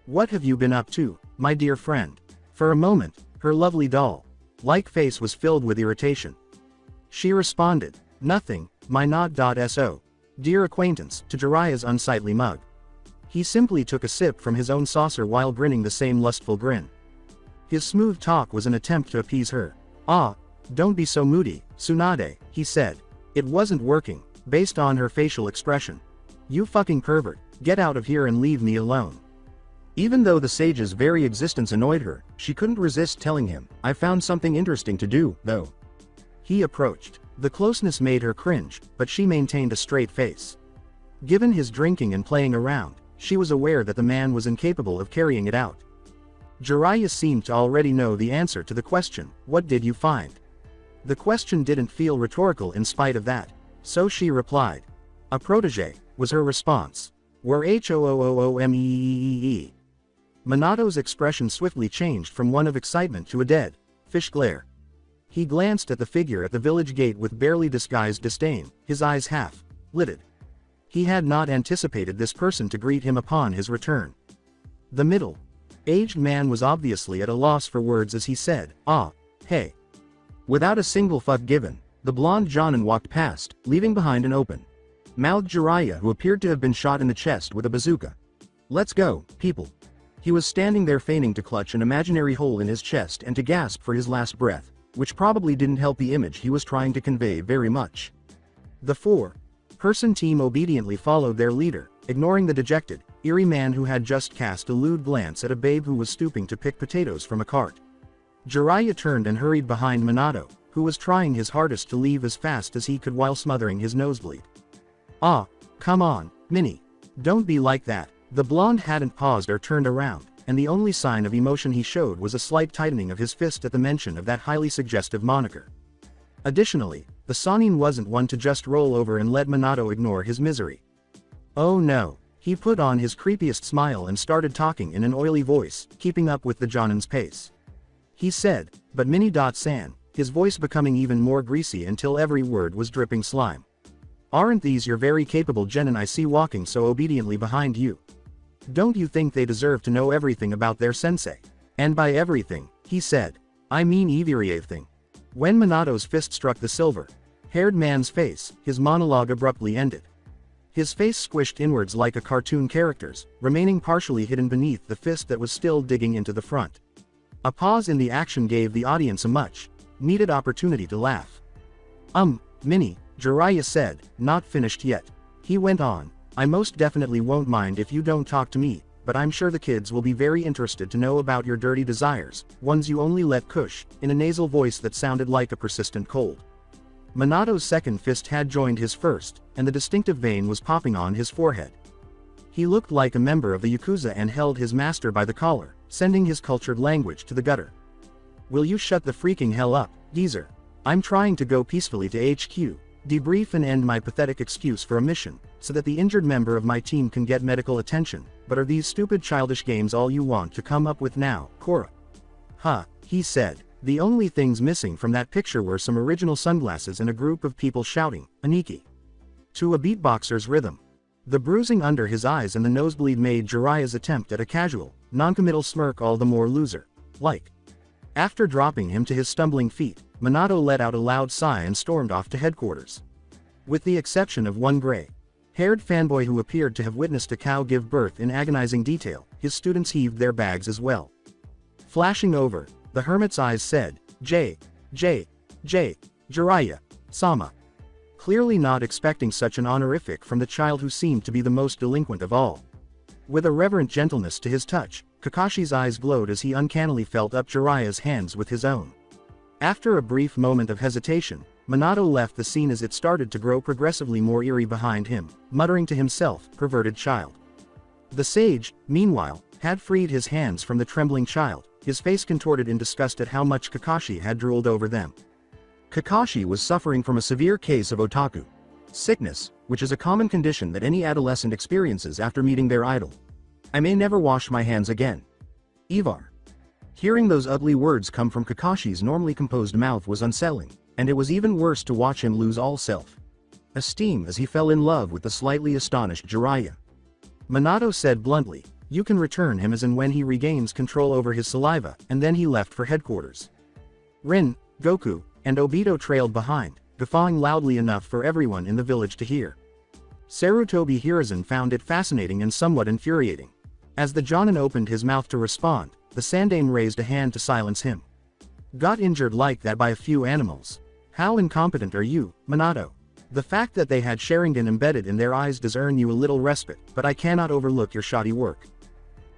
What have you been up to, my dear friend? For a moment, her lovely doll-like face was filled with irritation. She responded, nothing, my nod.so. Dear acquaintance, to Jiraiya's unsightly mug. He simply took a sip from his own saucer while grinning the same lustful grin. His smooth talk was an attempt to appease her. Ah, don't be so moody, Tsunade, he said. It wasn't working, based on her facial expression. You fucking pervert, get out of here and leave me alone. Even though the sage's very existence annoyed her, she couldn't resist telling him, I found something interesting to do, though. He approached. The closeness made her cringe, but she maintained a straight face. Given his drinking and playing around, she was aware that the man was incapable of carrying it out. Jiraiya seemed to already know the answer to the question, what did you find? The question didn't feel rhetorical in spite of that, so she replied. A protege, was her response. Were HOOOOMEEEE. Minato's expression swiftly changed from one of excitement to a dead fish glare. He glanced at the figure at the village gate with barely disguised disdain, his eyes half-lidded. He had not anticipated this person to greet him upon his return. The middle Aged man was obviously at a loss for words as he said, "Ah, hey." Without a single fuck given, the blonde Jonin walked past, leaving behind an open-mouthed Jiraiya who appeared to have been shot in the chest with a bazooka. "Let's go, people." He was standing there feigning to clutch an imaginary hole in his chest and to gasp for his last breath, which probably didn't help the image he was trying to convey very much. The four-person team obediently followed their leader, ignoring the dejected, eerie man who had just cast a lewd glance at a babe who was stooping to pick potatoes from a cart. Jiraiya turned and hurried behind Minato, who was trying his hardest to leave as fast as he could while smothering his nosebleed. "Ah, come on, Minnie. Don't be like that." The blonde hadn't paused or turned around, and the only sign of emotion he showed was a slight tightening of his fist at the mention of that highly suggestive moniker. Additionally, the Sannin wasn't one to just roll over and let Minato ignore his misery. Oh no. He put on his creepiest smile and started talking in an oily voice, keeping up with the Jonin's pace. He said, "But Minnie-san," his voice becoming even more greasy until every word was dripping slime. "Aren't these your very capable genin I see walking so obediently behind you? Don't you think they deserve to know everything about their sensei?" "And by everything," he said, "I mean everything." When Minato's fist struck the silver-haired man's face, his monologue abruptly ended. His face squished inwards like a cartoon character's, remaining partially hidden beneath the fist that was still digging into the front. A pause in the action gave the audience a much-needed opportunity to laugh. Minnie," Jiraiya said, not finished yet. He went on, "I most definitely won't mind if you don't talk to me, but I'm sure the kids will be very interested to know about your dirty desires, ones you only let push," in a nasal voice that sounded like a persistent cold. Minato's second fist had joined his first, and the distinctive vein was popping on his forehead. He looked like a member of the Yakuza and held his master by the collar, sending his cultured language to the gutter. "Will you shut the freaking hell up, geezer? I'm trying to go peacefully to HQ, debrief and end my pathetic excuse for a mission, so that the injured member of my team can get medical attention, but are these stupid childish games all you want to come up with now, Korra?" "Huh," he said. The only things missing from that picture were some original sunglasses and a group of people shouting, "Aniki!" to a beatboxer's rhythm. The bruising under his eyes and the nosebleed made Jiraiya's attempt at a casual, non-committal smirk all the more loser-like. After dropping him to his stumbling feet, Minato let out a loud sigh and stormed off to headquarters. With the exception of one gray-haired fanboy who appeared to have witnessed a cow give birth in agonizing detail, his students heaved their bags as well. Flashing over, the hermit's eyes said, Jiraiya, Sama." Clearly not expecting such an honorific from the child who seemed to be the most delinquent of all. With a reverent gentleness to his touch, Kakashi's eyes glowed as he uncannily felt up Jiraiya's hands with his own. After a brief moment of hesitation, Minato left the scene as it started to grow progressively more eerie behind him, muttering to himself, "Perverted child." The sage, meanwhile, had freed his hands from the trembling child, his face contorted in disgust at how much Kakashi had drooled over them. Kakashi was suffering from a severe case of otaku sickness, which is a common condition that any adolescent experiences after meeting their idol. "I may never wash my hands again. Ivar." Hearing those ugly words come from Kakashi's normally composed mouth was unsettling, and it was even worse to watch him lose all self-esteem as he fell in love with the slightly astonished Jiraiya. Minato said bluntly, "You can return him as and when he regains control over his saliva," and then he left for headquarters. Rin, Goku, and Obito trailed behind, guffawing loudly enough for everyone in the village to hear. Sarutobi Hiruzen found it fascinating and somewhat infuriating. As the Jonin opened his mouth to respond, the Sandaime raised a hand to silence him. "Got injured like that by a few animals? How incompetent are you, Minato? The fact that they had Sharingan embedded in their eyes does earn you a little respite, but I cannot overlook your shoddy work."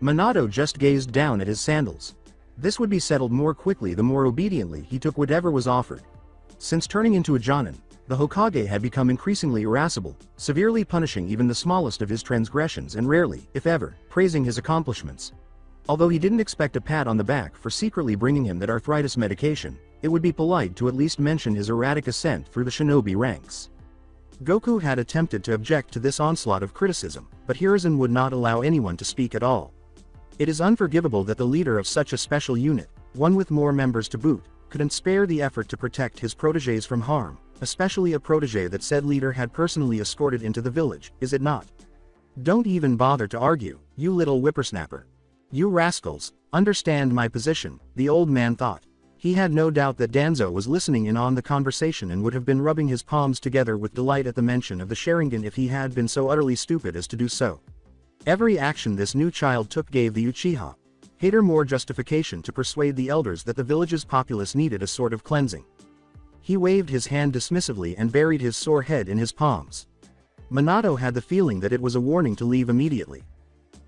Minato just gazed down at his sandals. This would be settled more quickly the more obediently he took whatever was offered. Since turning into a Jonin, the Hokage had become increasingly irascible, severely punishing even the smallest of his transgressions and rarely, if ever, praising his accomplishments. Although he didn't expect a pat on the back for secretly bringing him that arthritis medication, it would be polite to at least mention his erratic ascent through the shinobi ranks. Goku had attempted to object to this onslaught of criticism, but Hiruzen would not allow anyone to speak at all. It is unforgivable that the leader of such a special unit, one with more members to boot, couldn't spare the effort to protect his protégés from harm, especially a protégé that said leader had personally escorted into the village, is it not? "Don't even bother to argue, you little whippersnapper. You rascals, understand my position, the old man thought. He had no doubt that Danzo was listening in on the conversation and would have been rubbing his palms together with delight at the mention of the Sharingan if he had been so utterly stupid as to do so. Every action this new child took gave the Uchiha hater more justification to persuade the elders that the village's populace needed a sort of cleansing. He waved his hand dismissively and buried his sore head in his palms. Minato had the feeling that it was a warning to leave immediately.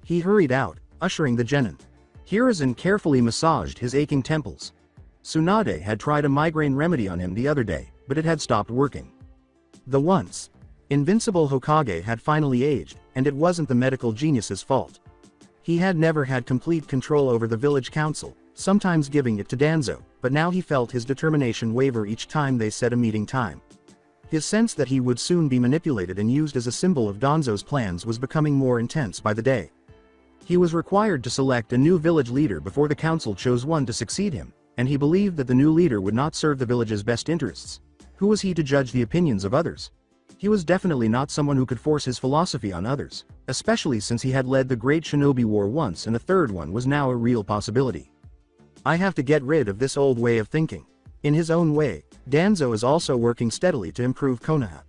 He hurried out, ushering the genin. Hiruzen carefully massaged his aching temples. Tsunade had tried a migraine remedy on him the other day, but it had stopped working. The once invincible Hokage had finally aged, and it wasn't the medical genius's fault. He had never had complete control over the village council, sometimes giving it to Danzo, but now he felt his determination waver each time they set a meeting time. His sense that he would soon be manipulated and used as a symbol of Danzo's plans was becoming more intense by the day. He was required to select a new village leader before the council chose one to succeed him, and he believed that the new leader would not serve the village's best interests. Who was he to judge the opinions of others? He was definitely not someone who could force his philosophy on others, especially since he had led the Great Shinobi War once and a third one was now a real possibility. I have to get rid of this old way of thinking. In his own way, Danzo is also working steadily to improve Konoha.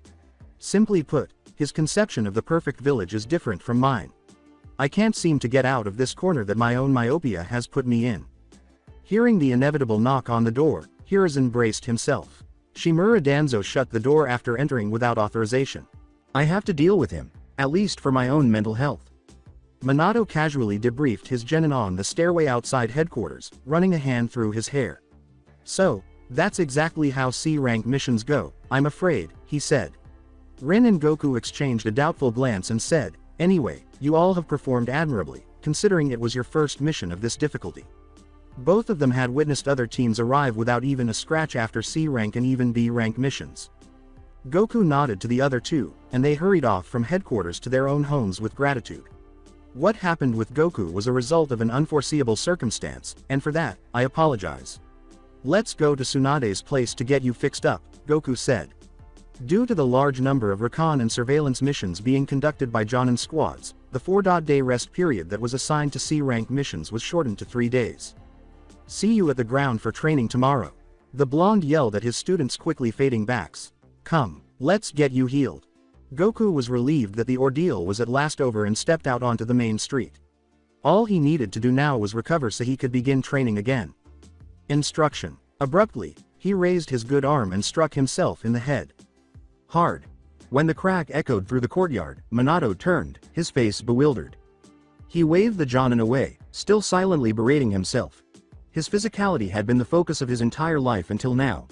Simply put, his conception of the perfect village is different from mine. I can't seem to get out of this corner that my own myopia has put me in. Hearing the inevitable knock on the door, Hiruzen braced himself. Shimura Danzo shut the door after entering without authorization. I have to deal with him, at least for my own mental health. Minato casually debriefed his genin on the stairway outside headquarters, running a hand through his hair. So, that's exactly how C-rank missions go, I'm afraid, he said. Rin and Goku exchanged a doubtful glance and said, anyway, you all have performed admirably, considering it was your first mission of this difficulty. Both of them had witnessed other teams arrive without even a scratch after C-rank and even B-rank missions. Goku nodded to the other two, and they hurried off from headquarters to their own homes with gratitude. What happened with Goku was a result of an unforeseeable circumstance, and for that, I apologize. Let's go to Tsunade's place to get you fixed up, Goku said. Due to the large number of recon and surveillance missions being conducted by Jonin squads, the 4-day rest period that was assigned to C-rank missions was shortened to 3 days. See you at the ground for training tomorrow. The blonde yelled at his students' quickly fading backs. Come, let's get you healed. Goku was relieved that the ordeal was at last over and stepped out onto the main street. All he needed to do now was recover so he could begin training again. Instruction. Abruptly, he raised his good arm and struck himself in the head. Hard. When the crack echoed through the courtyard, Minato turned, his face bewildered. He waved the Jonin away, still silently berating himself. His physicality had been the focus of his entire life until now.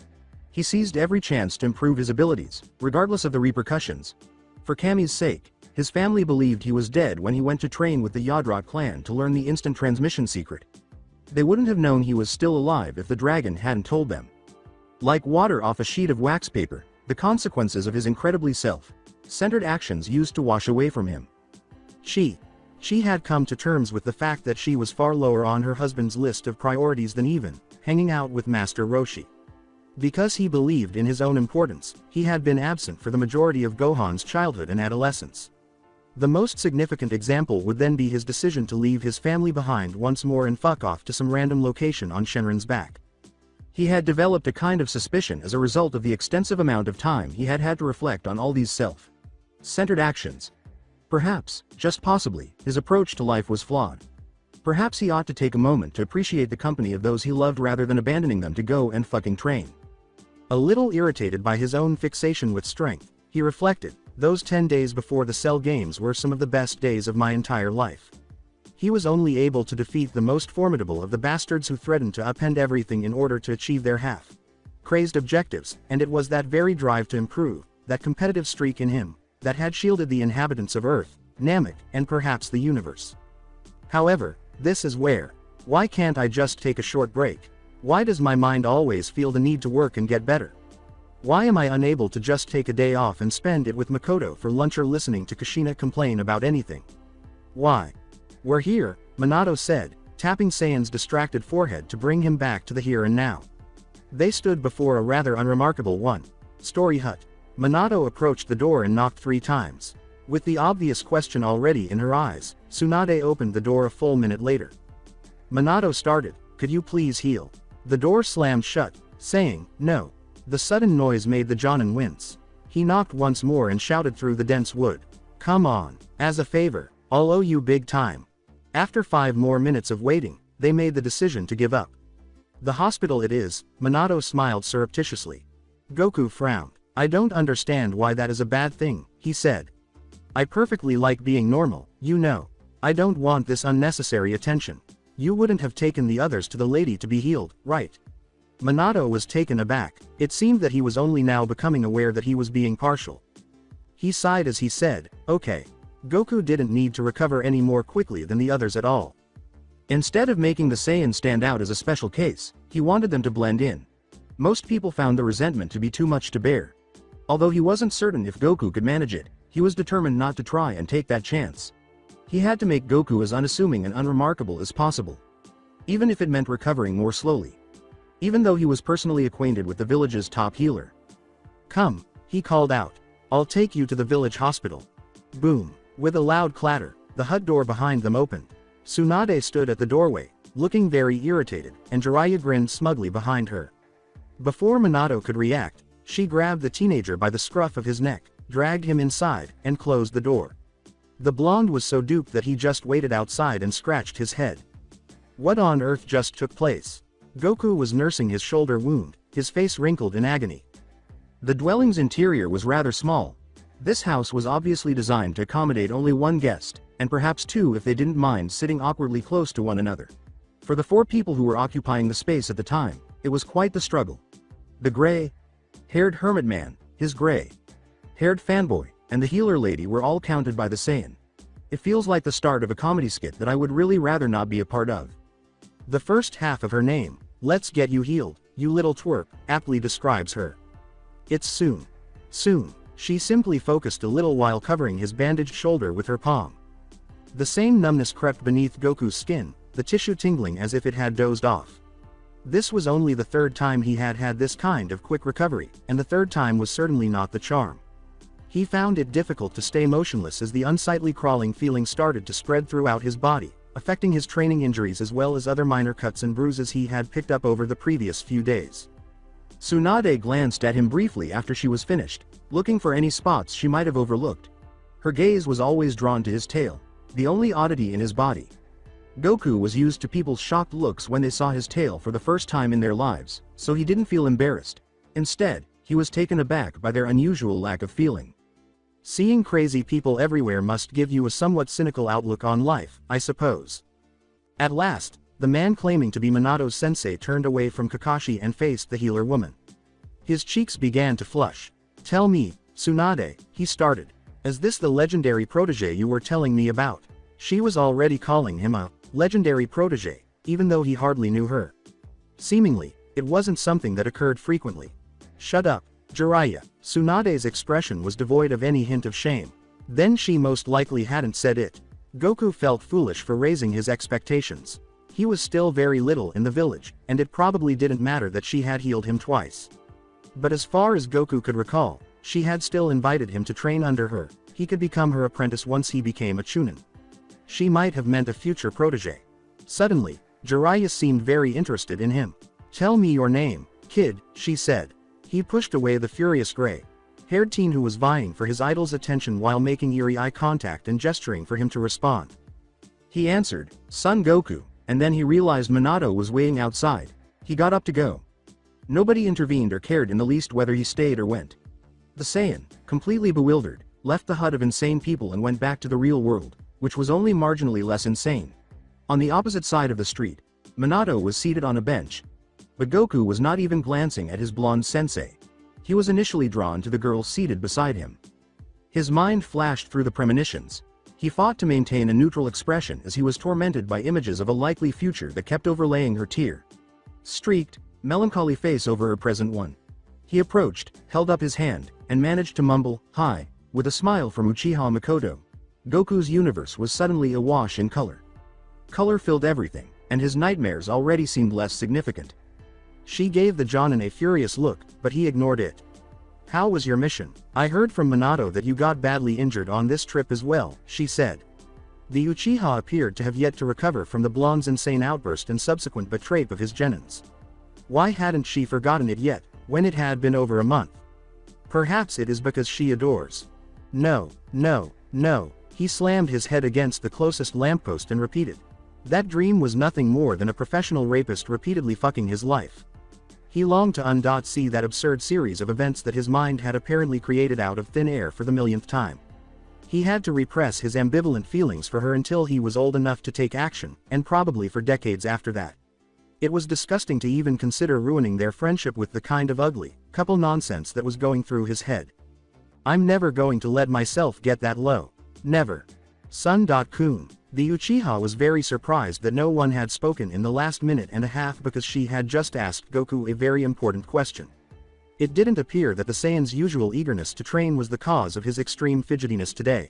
He seized every chance to improve his abilities, regardless of the repercussions. For Kami's sake, his family believed he was dead when he went to train with the Yadra clan to learn the instant transmission secret. They wouldn't have known he was still alive if the dragon hadn't told them. Like water off a sheet of wax paper, the consequences of his incredibly self-centered actions used to wash away from him. She had come to terms with the fact that she was far lower on her husband's list of priorities than even hanging out with Master Roshi. Because he believed in his own importance, he had been absent for the majority of Gohan's childhood and adolescence. The most significant example would then be his decision to leave his family behind once more and fuck off to some random location on Shenron's back. He had developed a kind of suspicion as a result of the extensive amount of time he had had to reflect on all these self-centered actions. Perhaps, just possibly, his approach to life was flawed. Perhaps he ought to take a moment to appreciate the company of those he loved rather than abandoning them to go and fucking train. A little irritated by his own fixation with strength, he reflected, those 10 days before the Cell Games were some of the best days of my entire life. He was only able to defeat the most formidable of the bastards who threatened to upend everything in order to achieve their half-crazed objectives, and it was that very drive to improve, that competitive streak in him, that had shielded the inhabitants of Earth, Namek, and perhaps the universe. However, this is where, why can't I just take a short break? Why does my mind always feel the need to work and get better? Why am I unable to just take a day off and spend it with Makoto for lunch or listening to Kushina complain about anything? Why? We're here, Minato said, tapping Saiyan's distracted forehead to bring him back to the here and now. They stood before a rather unremarkable one-story hut. Minato approached the door and knocked 3 times. With the obvious question already in her eyes, Tsunade opened the door a full minute later. Minato started, "Could you please heal?" The door slammed shut, saying, "No." The sudden noise made the Jonin wince. He knocked once more and shouted through the dense wood, "Come on, as a favor, I'll owe you big time." After 5 more minutes of waiting, they made the decision to give up. "The hospital it is," Minato smiled surreptitiously. Goku frowned. "I don't understand why that is a bad thing," he said. "I perfectly like being normal, you know. I don't want this unnecessary attention. You wouldn't have taken the others to the lady to be healed, right?" Minato was taken aback. It seemed that he was only now becoming aware that he was being partial. He sighed as he said, "Okay." Goku didn't need to recover any more quickly than the others at all. Instead of making the Saiyans stand out as a special case, he wanted them to blend in. Most people found the resentment to be too much to bear. Although he wasn't certain if Goku could manage it, he was determined not to try and take that chance. He had to make Goku as unassuming and unremarkable as possible. Even if it meant recovering more slowly. Even though he was personally acquainted with the village's top healer. "Come," he called out. "I'll take you to the village hospital." Boom. With a loud clatter, the hut door behind them opened. Tsunade stood at the doorway, looking very irritated, and Jiraiya grinned smugly behind her. Before Minato could react, she grabbed the teenager by the scruff of his neck, dragged him inside, and closed the door. The blonde was so duped that he just waited outside and scratched his head. What on earth just took place? Goku was nursing his shoulder wound, his face wrinkled in agony. The dwelling's interior was rather small. This house was obviously designed to accommodate only one guest, and perhaps 2 if they didn't mind sitting awkwardly close to one another. For the 4 people who were occupying the space at the time, it was quite the struggle. The gray-haired hermit man, his gray-haired fanboy, and the healer lady were all counted by the Saiyan. It feels like the start of a comedy skit that I would really rather not be a part of. The first half of her name, "Let's get you healed, you little twerp," aptly describes her. It's soon. Soon. She simply focused a little while covering his bandaged shoulder with her palm. The same numbness crept beneath Goku's skin, the tissue tingling as if it had dozed off. This was only the 3rd time he had had this kind of quick recovery, and the 3rd time was certainly not the charm. He found it difficult to stay motionless as the unsightly crawling feeling started to spread throughout his body, affecting his training injuries as well as other minor cuts and bruises he had picked up over the previous few days. Tsunade glanced at him briefly after she was finished, looking for any spots she might have overlooked. Her gaze was always drawn to his tail, the only oddity in his body. Goku was used to people's shocked looks when they saw his tail for the first time in their lives, so he didn't feel embarrassed. Instead, he was taken aback by their unusual lack of feeling. Seeing crazy people everywhere must give you a somewhat cynical outlook on life, I suppose. At last, the man claiming to be Minato's sensei turned away from Kakashi and faced the healer woman. His cheeks began to flush. "Tell me, Tsunade," he started. "Is this the legendary protege you were telling me about?" She was already calling him a legendary protege, even though he hardly knew her. Seemingly, it wasn't something that occurred frequently. "Shut up, Jiraiya." Tsunade's expression was devoid of any hint of shame. Then she most likely hadn't said it. Goku felt foolish for raising his expectations. He was still very little in the village, and it probably didn't matter that she had healed him twice. But as far as Goku could recall, she had still invited him to train under her. He could become her apprentice once he became a Chunin. She might have meant a future protege. Suddenly, Jiraiya seemed very interested in him. "Tell me your name, kid," she said. He pushed away the furious gray-haired teen who was vying for his idol's attention while making eerie eye contact and gesturing for him to respond. He answered, "Son Goku," and then he realized Minato was waiting outside. He got up to go. Nobody intervened or cared in the least whether he stayed or went. The Saiyan, completely bewildered, left the hut of insane people and went back to the real world, which was only marginally less insane. On the opposite side of the street, Minato was seated on a bench. But Goku was not even glancing at his blonde sensei. He was initially drawn to the girl seated beside him. His mind flashed through the premonitions. He fought to maintain a neutral expression as he was tormented by images of a likely future that kept overlaying her tear-streaked, melancholy face over her present one. He approached, held up his hand, and managed to mumble, "Hi," with a smile from Uchiha Makoto. Goku's universe was suddenly awash in color. Color filled everything, and his nightmares already seemed less significant. She gave the Jonin a furious look, but he ignored it. "How was your mission? I heard from Minato that you got badly injured on this trip as well," she said. The Uchiha appeared to have yet to recover from the blonde's insane outburst and subsequent betrayal of his genins. Why hadn't she forgotten it yet, when it had been over a month? Perhaps it is because she adores. No, no, no, he slammed his head against the closest lamppost and repeated. That dream was nothing more than a professional rapist repeatedly fucking his life. He longed to see that absurd series of events that his mind had apparently created out of thin air for the millionth time. He had to repress his ambivalent feelings for her until he was old enough to take action, and probably for decades after that. It was disgusting to even consider ruining their friendship with the kind of ugly, couple nonsense that was going through his head. I'm never going to let myself get that low. Never. Sun.kun. The Uchiha was very surprised that no one had spoken in the last minute and a half because she had just asked Goku a very important question. It didn't appear that the Saiyan's usual eagerness to train was the cause of his extreme fidgetiness today.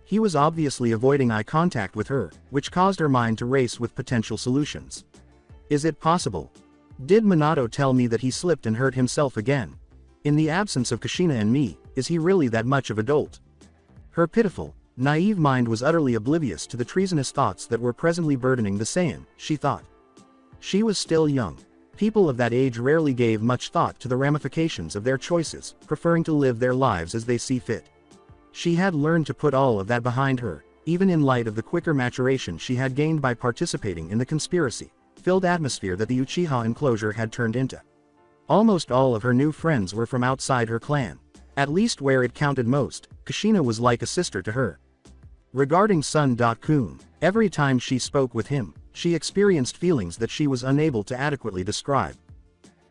He was obviously avoiding eye contact with her, which caused her mind to race with potential solutions. Is it possible? Did Minato tell me that he slipped and hurt himself again? In the absence of Kushina and me, is he really that much of a dolt? Her pitiful, naive mind was utterly oblivious to the treasonous thoughts that were presently burdening the Saiyan, she thought. She was still young. People of that age rarely gave much thought to the ramifications of their choices, preferring to live their lives as they see fit. She had learned to put all of that behind her, even in light of the quicker maturation she had gained by participating in the conspiracy-filled atmosphere that the Uchiha enclosure had turned into. Almost all of her new friends were from outside her clan. At least where it counted most, Kushina was like a sister to her. Regarding Sun.kun, every time she spoke with him, she experienced feelings that she was unable to adequately describe.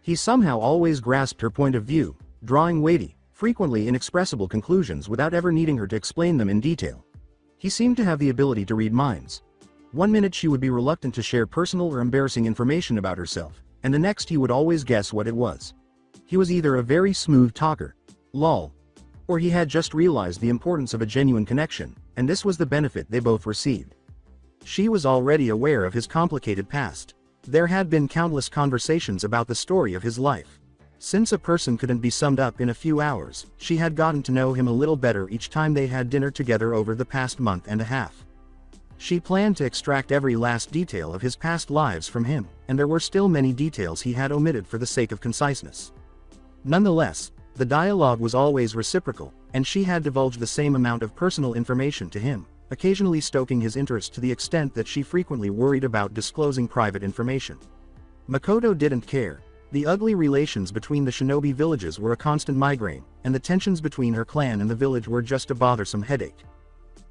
He somehow always grasped her point of view, drawing weighty, frequently inexpressible conclusions without ever needing her to explain them in detail. He seemed to have the ability to read minds. One minute she would be reluctant to share personal or embarrassing information about herself, and the next he would always guess what it was. He was either a very smooth talker, lol, or he had just realized the importance of a genuine connection, and this was the benefit they both received. She was already aware of his complicated past. There had been countless conversations about the story of his life. Since a person couldn't be summed up in a few hours, she had gotten to know him a little better each time they had dinner together over the past month and a half. She planned to extract every last detail of his past lives from him, and there were still many details he had omitted for the sake of conciseness. Nonetheless, the dialogue was always reciprocal, and she had divulged the same amount of personal information to him, occasionally stoking his interest to the extent that she frequently worried about disclosing private information. Makoto didn't care. The ugly relations between the shinobi villages were a constant migraine, and the tensions between her clan and the village were just a bothersome headache.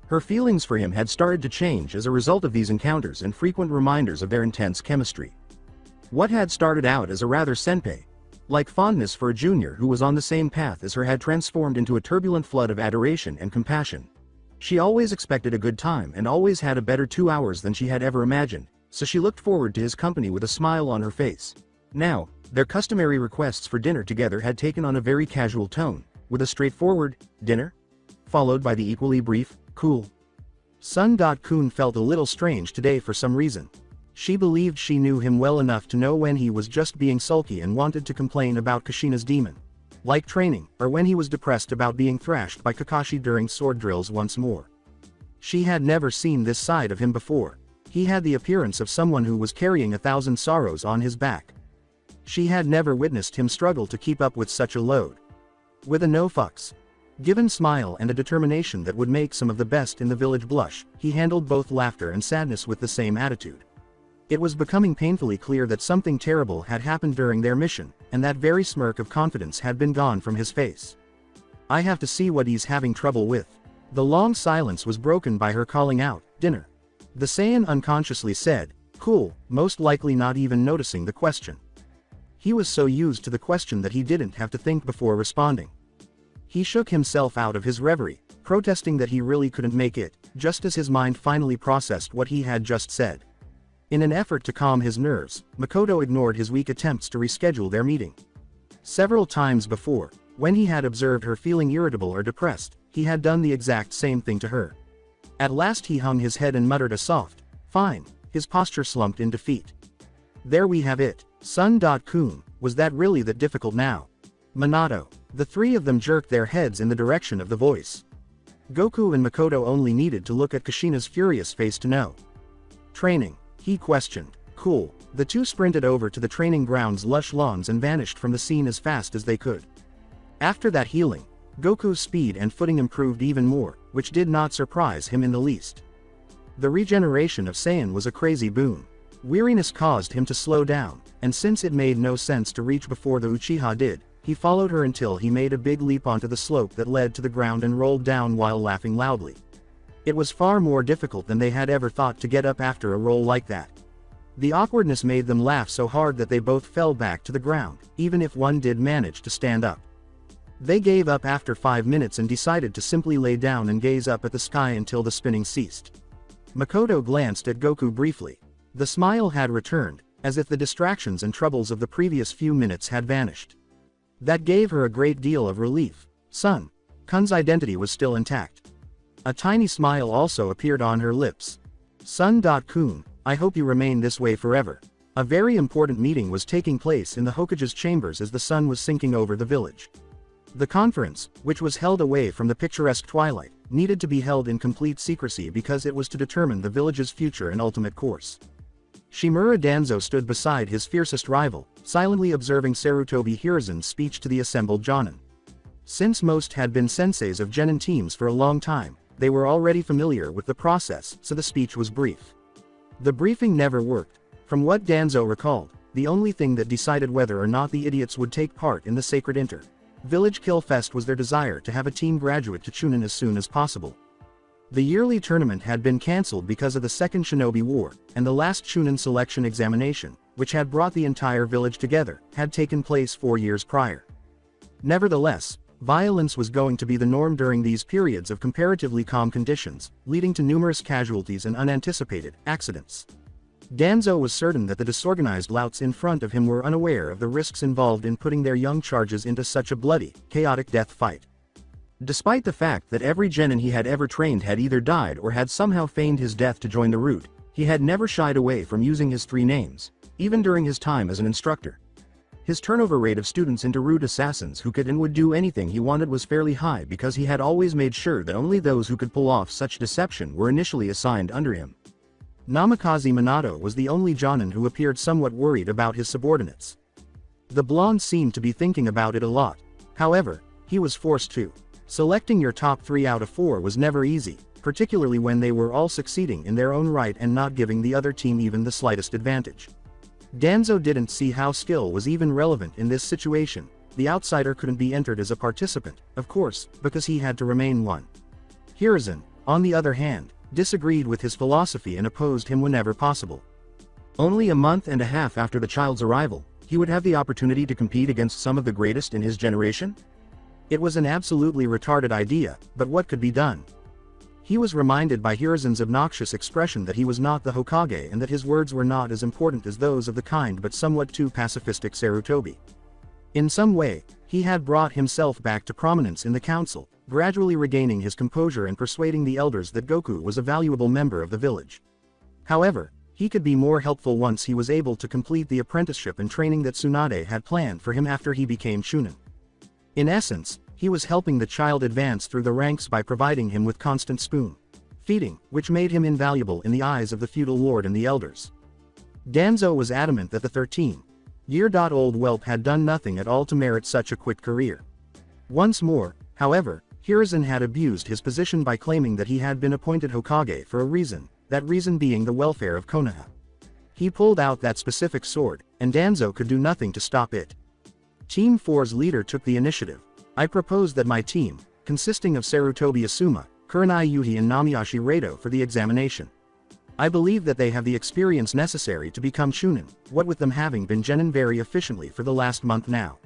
Her feelings for him had started to change as a result of these encounters and frequent reminders of their intense chemistry. What had started out as a rather senpai-like fondness for a junior who was on the same path as her had transformed into a turbulent flood of adoration and compassion. She always expected a good time and always had a better 2 hours than she had ever imagined, so she looked forward to his company with a smile on her face. Now, their customary requests for dinner together had taken on a very casual tone, with a straightforward, dinner? Followed by the equally brief, cool. Sun.kun felt a little strange today for some reason. She believed she knew him well enough to know when he was just being sulky and wanted to complain about Kushina's demon-like training, or when he was depressed about being thrashed by Kakashi during sword drills once more. She had never seen this side of him before. He had the appearance of someone who was carrying 1,000 sorrows on his back. She had never witnessed him struggle to keep up with such a load. With a no-fucks-given smile and a determination that would make some of the best in the village blush, he handled both laughter and sadness with the same attitude. It was becoming painfully clear that something terrible had happened during their mission, and that very smirk of confidence had been gone from his face. I have to see what he's having trouble with. The long silence was broken by her calling out, dinner. The Saiyan unconsciously said, cool, most likely not even noticing the question. He was so used to the question that he didn't have to think before responding. He shook himself out of his reverie, protesting that he really couldn't make it, just as his mind finally processed what he had just said. In an effort to calm his nerves, Makoto ignored his weak attempts to reschedule their meeting. Several times before, when he had observed her feeling irritable or depressed, he had done the exact same thing to her. At last he hung his head and muttered a soft, fine, his posture slumped in defeat. There we have it. Sun.kun, was that really that difficult now? Minato. The three of them jerked their heads in the direction of the voice. Goku and Makoto only needed to look at Kushina's furious face to know. Training? He questioned. Cool. The two sprinted over to the training ground's lush lawns and vanished from the scene as fast as they could. After that healing, Goku's speed and footing improved even more, which did not surprise him in the least. The regeneration of Saiyan was a crazy boon. Weariness caused him to slow down, and since it made no sense to reach before the Uchiha did, he followed her until he made a big leap onto the slope that led to the ground and rolled down while laughing loudly. It was far more difficult than they had ever thought to get up after a roll like that. The awkwardness made them laugh so hard that they both fell back to the ground, even if one did manage to stand up. They gave up after 5 minutes and decided to simply lay down and gaze up at the sky until the spinning ceased. Makoto glanced at Goku briefly. The smile had returned, as if the distractions and troubles of the previous few minutes had vanished. That gave her a great deal of relief. Son. Kun's identity was still intact. A tiny smile also appeared on her lips. Son.Kun, I hope you remain this way forever. A very important meeting was taking place in the Hokage's chambers as the sun was sinking over the village. The conference, which was held away from the picturesque twilight, needed to be held in complete secrecy because it was to determine the village's future and ultimate course. Shimura Danzo stood beside his fiercest rival, silently observing Sarutobi Hiruzen's speech to the assembled Jonin. Since most had been senseis of genin teams for a long time, they were already familiar with the process, so the speech was brief. The briefing never worked. From what Danzo recalled, the only thing that decided whether or not the idiots would take part in the sacred Village Kill Fest was their desire to have a team graduate to Chunin as soon as possible. The yearly tournament had been cancelled because of the Second Shinobi War, and the last Chunin selection examination, which had brought the entire village together, had taken place 4 years prior. Nevertheless, violence was going to be the norm during these periods of comparatively calm conditions, leading to numerous casualties and unanticipated accidents. Danzo was certain that the disorganized louts in front of him were unaware of the risks involved in putting their young charges into such a bloody, chaotic death fight. Despite the fact that every genin he had ever trained had either died or had somehow feigned his death to join the route, he had never shied away from using his 3 names, even during his time as an instructor. His turnover rate of students into root assassins who could and would do anything he wanted was fairly high because he had always made sure that only those who could pull off such deception were initially assigned under him. Namikaze Minato was the only Jonin who appeared somewhat worried about his subordinates. The blonde seemed to be thinking about it a lot. However, he was forced to. Selecting your top 3 out of 4 was never easy, particularly when they were all succeeding in their own right and not giving the other team even the slightest advantage. Danzo didn't see how skill was even relevant in this situation. The outsider couldn't be entered as a participant, of course, because he had to remain one. Hiruzen, on the other hand, disagreed with his philosophy and opposed him whenever possible. Only a month and a half after the child's arrival, he would have the opportunity to compete against some of the greatest in his generation? It was an absolutely retarded idea, but what could be done? He was reminded by Hiruzen's obnoxious expression that he was not the Hokage and that his words were not as important as those of the kind but somewhat too pacifistic Sarutobi. In some way, he had brought himself back to prominence in the council, gradually regaining his composure and persuading the elders that Goku was a valuable member of the village. However, he could be more helpful once he was able to complete the apprenticeship and training that Tsunade had planned for him after he became Chunin. In essence, he was helping the child advance through the ranks by providing him with constant spoon-feeding, which made him invaluable in the eyes of the feudal lord and the elders. Danzo was adamant that the 13-year-old whelp had done nothing at all to merit such a quick career. Once more, however, Hiruzen had abused his position by claiming that he had been appointed Hokage for a reason, that reason being the welfare of Konoha. He pulled out that specific sword, and Danzo could do nothing to stop it. Team 4's leader took the initiative. I proposed that my team, consisting of Sarutobi Asuma, Kurenai Yuhi and Namiyashi Rado for the examination. I believe that they have the experience necessary to become Chunin, what with them having been genin very efficiently for the last month now.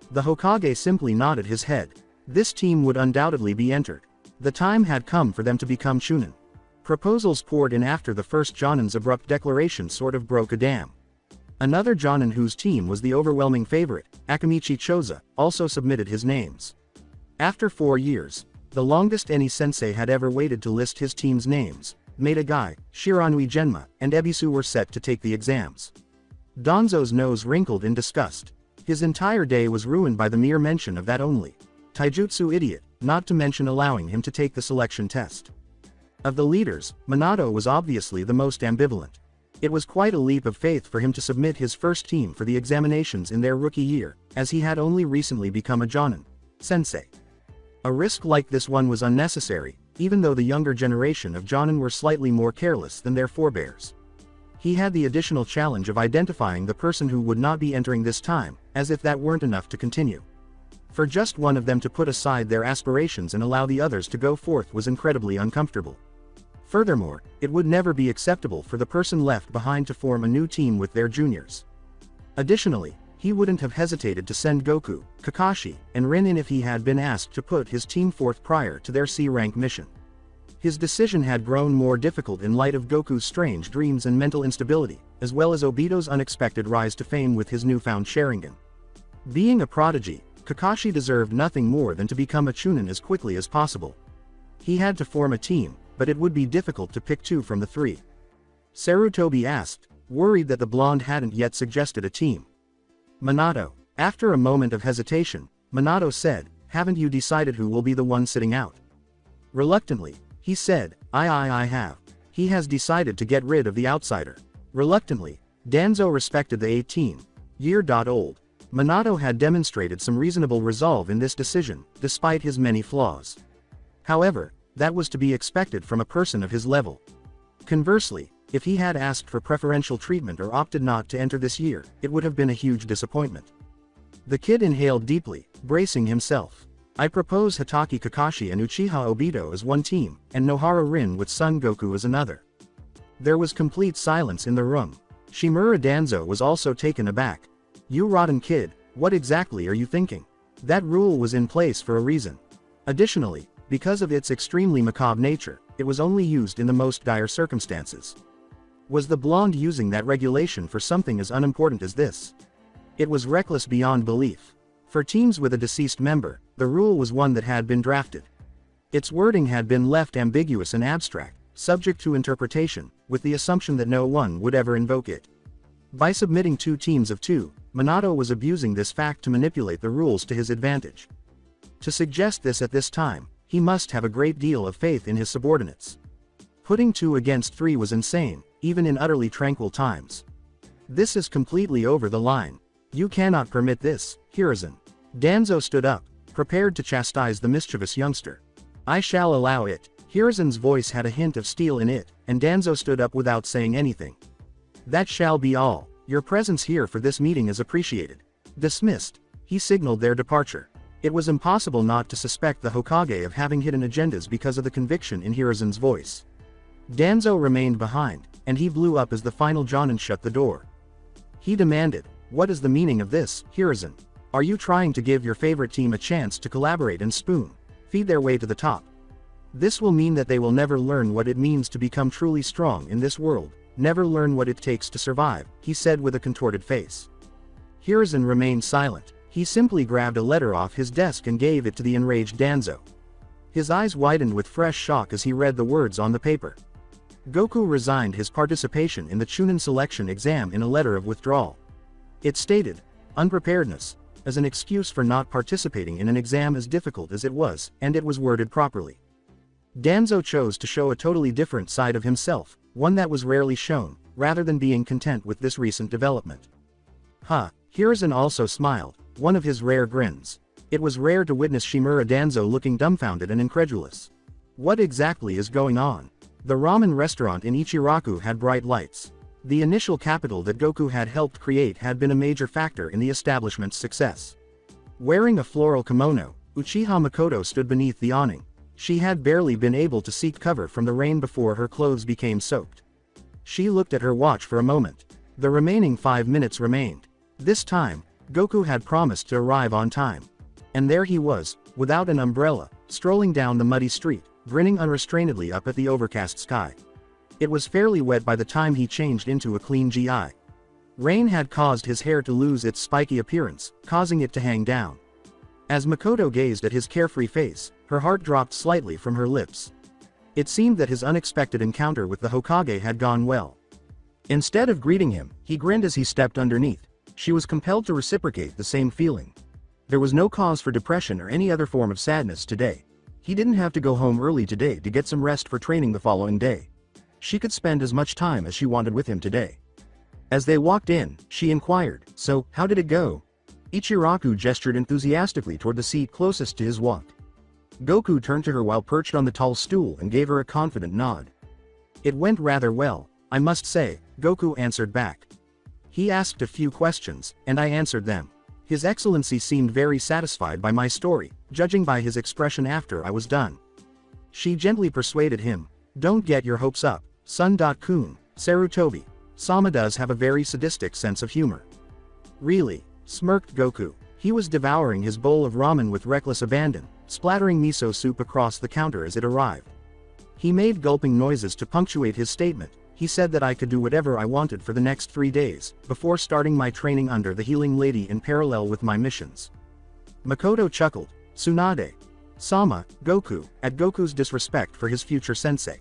The Hokage simply nodded his head. This team would undoubtedly be entered. The time had come for them to become Chunin. Proposals poured in after the first Jonin's abrupt declaration sort of broke a dam. Another Jonin whose team was the overwhelming favorite, Akamichi Choza, also submitted his names. After 4 years, the longest any sensei had ever waited to list his team's names, Meidagai, Shiranui Genma, and Ebisu were set to take the exams. Danzo's nose wrinkled in disgust. His entire day was ruined by the mere mention of that only taijutsu idiot. not to mention allowing him to take the selection test. Of the leaders, Minato was obviously the most ambivalent. It was quite a leap of faith for him to submit his first team for the examinations in their rookie year, as he had only recently become a Jonin sensei. A risk like this one was unnecessary, even though the younger generation of Jonin were slightly more careless than their forebears. He had the additional challenge of identifying the person who would not be entering this time, as if that weren't enough to continue. For just one of them to put aside their aspirations and allow the others to go forth was incredibly uncomfortable. Furthermore, it would never be acceptable for the person left behind to form a new team with their juniors. Additionally, he wouldn't have hesitated to send Goku, Kakashi, and Rin in if he had been asked to put his team forth prior to their C-rank mission. His decision had grown more difficult in light of Goku's strange dreams and mental instability, as well as Obito's unexpected rise to fame with his newfound Sharingan. Being a prodigy, Kakashi deserved nothing more than to become a Chunin as quickly as possible. He had to form a team, but it would be difficult to pick two from the three. Sarutobi asked, worried that the blonde hadn't yet suggested a team. Minato. After a moment of hesitation, Minato said, haven't you decided who will be the one sitting out? Reluctantly, he said, I have. He has decided to get rid of the outsider. Reluctantly, Danzo respected the 18-year-old. Minato had demonstrated some reasonable resolve in this decision, despite his many flaws. However, that was to be expected from a person of his level. Conversely, if he had asked for preferential treatment or opted not to enter this year, it would have been a huge disappointment. The kid inhaled deeply, bracing himself. I propose Hatake Kakashi and Uchiha Obito as one team, and Nohara Rin with Son Goku as another. There was complete silence in the room. Shimura Danzo was also taken aback. You rotten kid, what exactly are you thinking? That rule was in place for a reason. Additionally, because of its extremely macabre nature, it was only used in the most dire circumstances. Was the blonde using that regulation for something as unimportant as this? It was reckless beyond belief. For teams with a deceased member, the rule was one that had been drafted. Its wording had been left ambiguous and abstract, subject to interpretation, with the assumption that no one would ever invoke it. By submitting two teams of two, Minato was abusing this fact to manipulate the rules to his advantage. To suggest this at this time, he must have a great deal of faith in his subordinates. Putting 2 against 3 was insane, even in utterly tranquil times. This is completely over the line. You cannot permit this, Hiruzen. Danzo stood up, prepared to chastise the mischievous youngster. I shall allow it. Hiruzen's voice had a hint of steel in it, and Danzo stood up without saying anything. That shall be all. Your presence here for this meeting is appreciated. Dismissed. He signaled their departure. It was impossible not to suspect the Hokage of having hidden agendas because of the conviction in Hiruzen's voice. Danzo remained behind, and he blew up as the final Jonin shut the door. He demanded, what is the meaning of this, Hiruzen? Are you trying to give your favorite team a chance to collaborate and feed their way to the top? This will mean that they will never learn what it means to become truly strong in this world, never learn what it takes to survive, he said with a contorted face. Hiruzen remained silent. He simply grabbed a letter off his desk and gave it to the enraged Danzo. His eyes widened with fresh shock as he read the words on the paper. Goku resigned his participation in the Chunin selection exam in a letter of withdrawal. It stated, unpreparedness, as an excuse for not participating in an exam as difficult as it was, and it was worded properly. Danzo chose to show a totally different side of himself, one that was rarely shown, rather than being content with this recent development. Hiruzen also smiled, one of his rare grins. It was rare to witness Shimura Danzo looking dumbfounded and incredulous. What exactly is going on? The ramen restaurant in Ichiraku had bright lights. The initial capital that Goku had helped create had been a major factor in the establishment's success. Wearing a floral kimono, Uchiha Makoto stood beneath the awning. She had barely been able to seek cover from the rain before her clothes became soaked. She looked at her watch for a moment. The remaining 5 minutes remained. This time, Goku had promised to arrive on time. And there he was, without an umbrella, strolling down the muddy street, grinning unrestrainedly up at the overcast sky. It was fairly wet by the time he changed into a clean GI. Rain had caused his hair to lose its spiky appearance, causing it to hang down. As Makoto gazed at his carefree face, her heart dropped slightly from her lips. It seemed that his unexpected encounter with the Hokage had gone well. Instead of greeting him, he grinned as he stepped underneath. She was compelled to reciprocate the same feeling. There was no cause for depression or any other form of sadness today. He didn't have to go home early today to get some rest for training the following day. She could spend as much time as she wanted with him today. As they walked in, she inquired, "So, how did it go?" Ichiraku gestured enthusiastically toward the seat closest to his walk. Goku turned to her while perched on the tall stool and gave her a confident nod. "It went rather well, I must say," Goku answered back. "He asked a few questions, and I answered them. His Excellency seemed very satisfied by my story, judging by his expression after I was done." She gently persuaded him, "Don't get your hopes up, Sun.kun, Sarutobi. Sama does have a very sadistic sense of humor." "Really?" smirked Goku. He was devouring his bowl of ramen with reckless abandon, splattering miso soup across the counter as it arrived. He made gulping noises to punctuate his statement. "He said that I could do whatever I wanted for the next 3 days, before starting my training under the healing lady in parallel with my missions." Makoto chuckled, "Tsunade. Sama, Goku," at Goku's disrespect for his future sensei.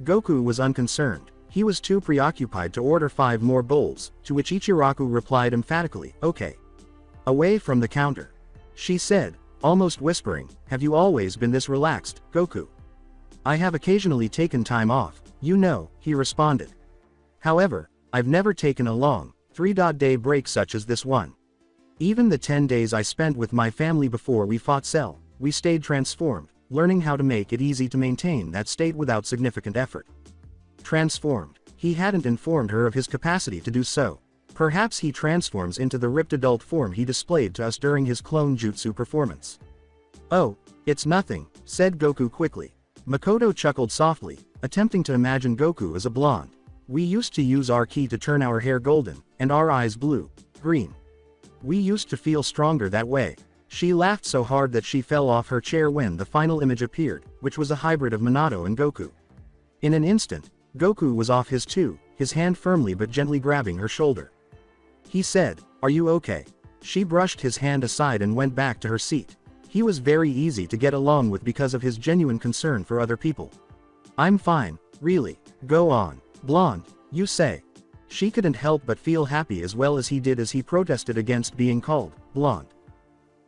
Goku was unconcerned. He was too preoccupied to order 5 more bowls, to which Ichiraku replied emphatically, "Okay." Away from the counter, she said, almost whispering, "Have you always been this relaxed, Goku?" "I have occasionally taken time off, you know," he responded. "However, I've never taken a long, 3-day break such as this one. Even the 10 days I spent with my family before we fought Cell, we stayed transformed, learning how to make it easy to maintain that state without significant effort." Transformed. He hadn't informed her of his capacity to do so. Perhaps he transforms into the ripped adult form he displayed to us during his clone jutsu performance. "Oh, it's nothing," said Goku quickly. Makoto chuckled softly, attempting to imagine Goku as a blonde. "We used to use our ki to turn our hair golden, and our eyes blue, green. We used to feel stronger that way." She laughed so hard that she fell off her chair when the final image appeared, which was a hybrid of Minato and Goku. In an instant, Goku was off his too, his hand firmly but gently grabbing her shoulder. He said, "Are you okay?" She brushed his hand aside and went back to her seat. He was very easy to get along with because of his genuine concern for other people. "I'm fine, really. Go on, blonde, you say." She couldn't help but feel happy as well as he did as he protested against being called blonde.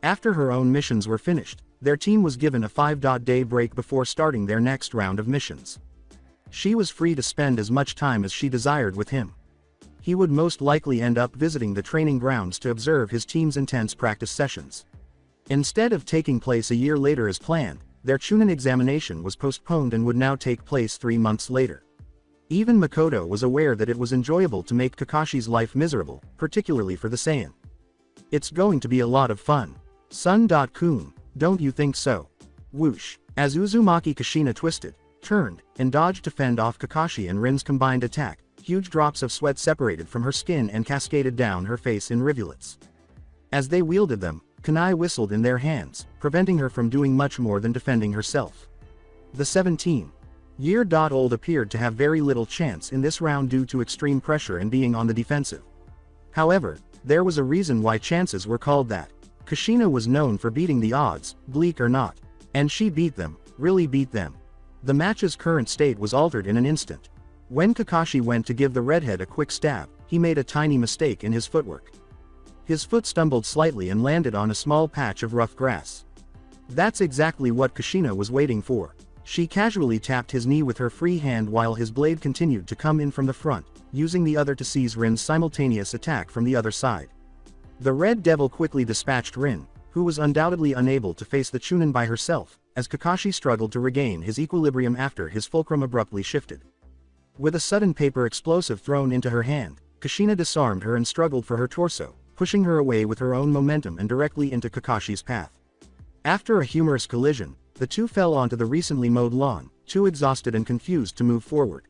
After her own missions were finished, their team was given a 5-day break before starting their next round of missions. She was free to spend as much time as she desired with him. He would most likely end up visiting the training grounds to observe his team's intense practice sessions. Instead of taking place a year later as planned, their Chunin examination was postponed and would now take place 3 months later. Even Makoto was aware that it was enjoyable to make Kakashi's life miserable, particularly for the Saiyan. "It's going to be a lot of fun. Sun.kun, don't you think so?" Whoosh. As Uzumaki Kushina twisted, turned, and dodged to fend off Kakashi and Rin's combined attack, huge drops of sweat separated from her skin and cascaded down her face in rivulets. As they wielded them, kunai whistled in their hands, preventing her from doing much more than defending herself. The 17-year-old appeared to have very little chance in this round due to extreme pressure and being on the defensive. However, there was a reason why chances were called that. Kushina was known for beating the odds, bleak or not. And she beat them, really beat them. The match's current state was altered in an instant. When Kakashi went to give the redhead a quick stab, he made a tiny mistake in his footwork. His foot stumbled slightly and landed on a small patch of rough grass. That's exactly what Kushina was waiting for. She casually tapped his knee with her free hand while his blade continued to come in from the front, using the other to seize Rin's simultaneous attack from the other side. The Red Devil quickly dispatched Rin, who was undoubtedly unable to face the Chunin by herself, as Kakashi struggled to regain his equilibrium after his fulcrum abruptly shifted. With a sudden paper explosive thrown into her hand, Kushina disarmed her and struggled for her torso, pushing her away with her own momentum and directly into Kakashi's path. After a humorous collision, the two fell onto the recently mowed lawn, too exhausted and confused to move forward.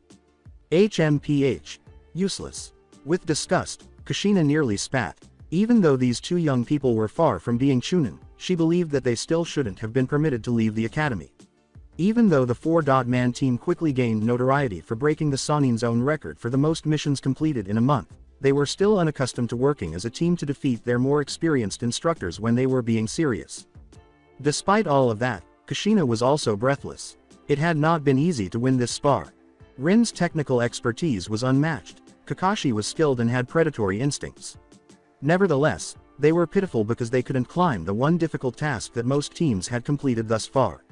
HMPH. Useless. With disgust, Kushina nearly spat. Even though these two young people were far from being Chunin, she believed that they still shouldn't have been permitted to leave the academy. Even though the 4-man team quickly gained notoriety for breaking the Sanin's own record for the most missions completed in a month, they were still unaccustomed to working as a team to defeat their more experienced instructors when they were being serious. Despite all of that, Kushina was also breathless. It had not been easy to win this spar. Rin's technical expertise was unmatched. Kakashi was skilled and had predatory instincts. Nevertheless, they were pitiful because they couldn't climb the one difficult task that most teams had completed thus far.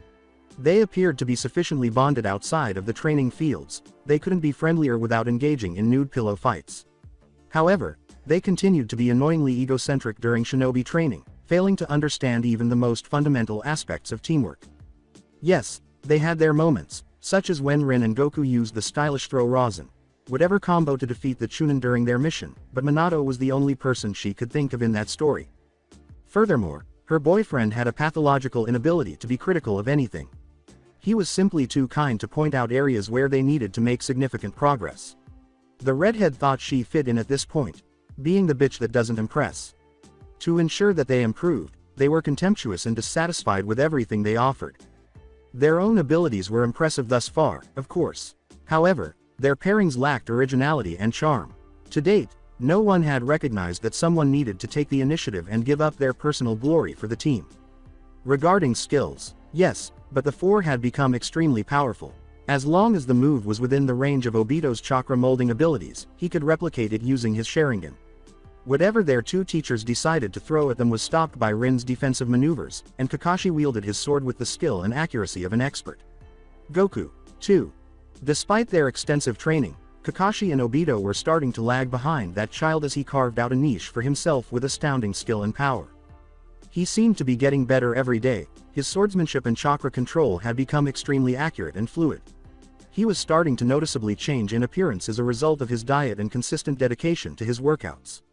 They appeared to be sufficiently bonded outside of the training fields, they couldn't be friendlier without engaging in nude pillow fights. However, they continued to be annoyingly egocentric during shinobi training, failing to understand even the most fundamental aspects of teamwork. Yes, they had their moments, such as when Rin and Goku used the stylish throw Rasen, whatever combo to defeat the Chunin during their mission, but Minato was the only person she could think of in that story. Furthermore, her boyfriend had a pathological inability to be critical of anything. He was simply too kind to point out areas where they needed to make significant progress. The redhead thought she fit in at this point, being the bitch that doesn't impress. To ensure that they improved, they were contemptuous and dissatisfied with everything they offered. Their own abilities were impressive thus far, of course. However, their pairings lacked originality and charm. To date, no one had recognized that someone needed to take the initiative and give up their personal glory for the team. Regarding skills, yes, but the four had become extremely powerful. As long as the move was within the range of Obito's chakra molding abilities, he could replicate it using his Sharingan. Whatever their two teachers decided to throw at them was stopped by Rin's defensive maneuvers, and Kakashi wielded his sword with the skill and accuracy of an expert. Goku, too. Despite their extensive training, Kakashi and Obito were starting to lag behind that child as he carved out a niche for himself with astounding skill and power. He seemed to be getting better every day, his swordsmanship and chakra control had become extremely accurate and fluid. He was starting to noticeably change in appearance as a result of his diet and consistent dedication to his workouts.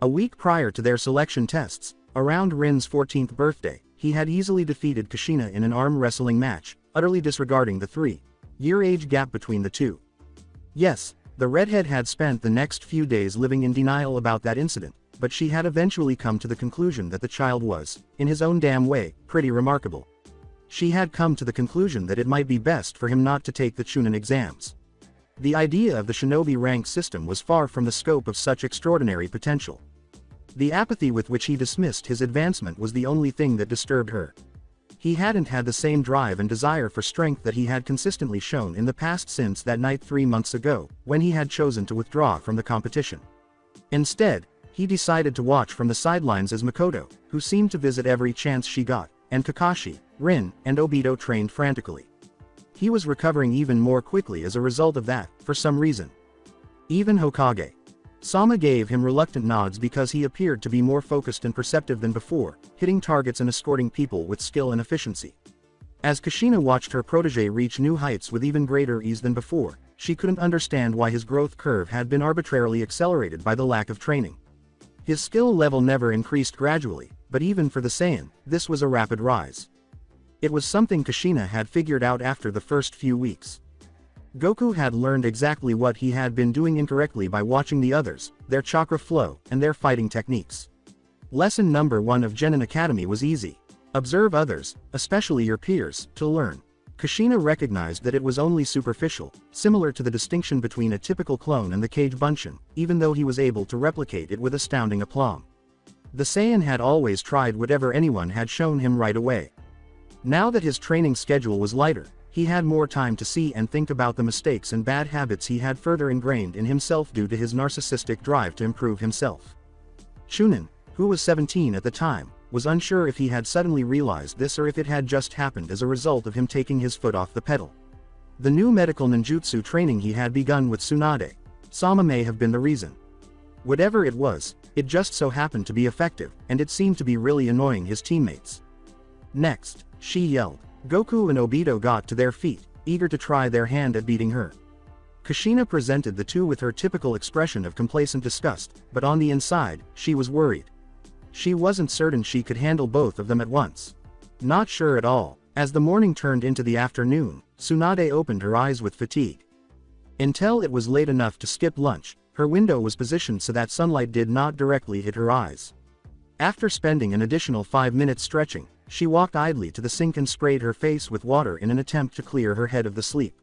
A week prior to their selection tests, around Rin's 14th birthday, he had easily defeated Kushina in an arm wrestling match, utterly disregarding the 3-year age gap between the two. Yes, the redhead had spent the next few days living in denial about that incident, but she had eventually come to the conclusion that the child was, in his own damn way, pretty remarkable. She had come to the conclusion that it might be best for him not to take the Chunin exams. The idea of the shinobi rank system was far from the scope of such extraordinary potential. The apathy with which he dismissed his advancement was the only thing that disturbed her. He hadn't had the same drive and desire for strength that he had consistently shown in the past since that night 3 months ago, when he had chosen to withdraw from the competition. Instead, he decided to watch from the sidelines as Makoto, who seemed to visit every chance she got, and Kakashi, Rin, and Obito trained frantically. He was recovering even more quickly as a result of that, for some reason. Even Hokage Sama gave him reluctant nods because he appeared to be more focused and perceptive than before, hitting targets and escorting people with skill and efficiency. As Kushina watched her protege reach new heights with even greater ease than before, she couldn't understand why his growth curve had been arbitrarily accelerated by the lack of training. His skill level never increased gradually, but even for the Saiyan, this was a rapid rise. It was something Kushina had figured out after the first few weeks. Goku had learned exactly what he had been doing incorrectly by watching the others, their chakra flow, and their fighting techniques. Lesson number 1 of Genin Academy was easy. Observe others, especially your peers, to learn. Kushina recognized that it was only superficial, similar to the distinction between a typical clone and the Kage Bunshin, even though he was able to replicate it with astounding aplomb. The Saiyan had always tried whatever anyone had shown him right away. Now that his training schedule was lighter, he had more time to see and think about the mistakes and bad habits he had further ingrained in himself due to his narcissistic drive to improve himself. Chunin, who was 17 at the time, was unsure if he had suddenly realized this or if it had just happened as a result of him taking his foot off the pedal. The new medical ninjutsu training he had begun with Tsunade Sama may have been the reason. Whatever it was, it just so happened to be effective, and it seemed to be really annoying his teammates. Next, she yelled. Goku and Obito got to their feet, eager to try their hand at beating her. Kushina presented the two with her typical expression of complacent disgust, but on the inside, she was worried. She wasn't certain she could handle both of them at once. Not sure at all. As the morning turned into the afternoon, Tsunade opened her eyes with fatigue. Until it was late enough to skip lunch, her window was positioned so that sunlight did not directly hit her eyes. After spending an additional 5 minutes stretching, she walked idly to the sink and sprayed her face with water in an attempt to clear her head of the sleep.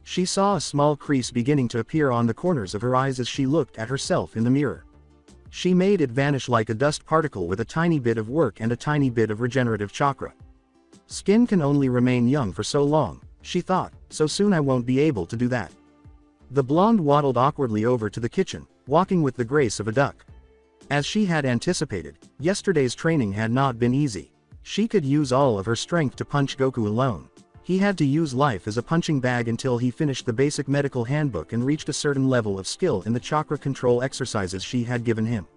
She saw a small crease beginning to appear on the corners of her eyes as she looked at herself in the mirror. She made it vanish like a dust particle with a tiny bit of work and a tiny bit of regenerative chakra. Skin can only remain young for so long, she thought, so soon I won't be able to do that. The blonde waddled awkwardly over to the kitchen, walking with the grace of a duck. As she had anticipated, yesterday's training had not been easy. She could use all of her strength to punch Goku alone. He had to use life as a punching bag until he finished the basic medical handbook and reached a certain level of skill in the chakra control exercises she had given him.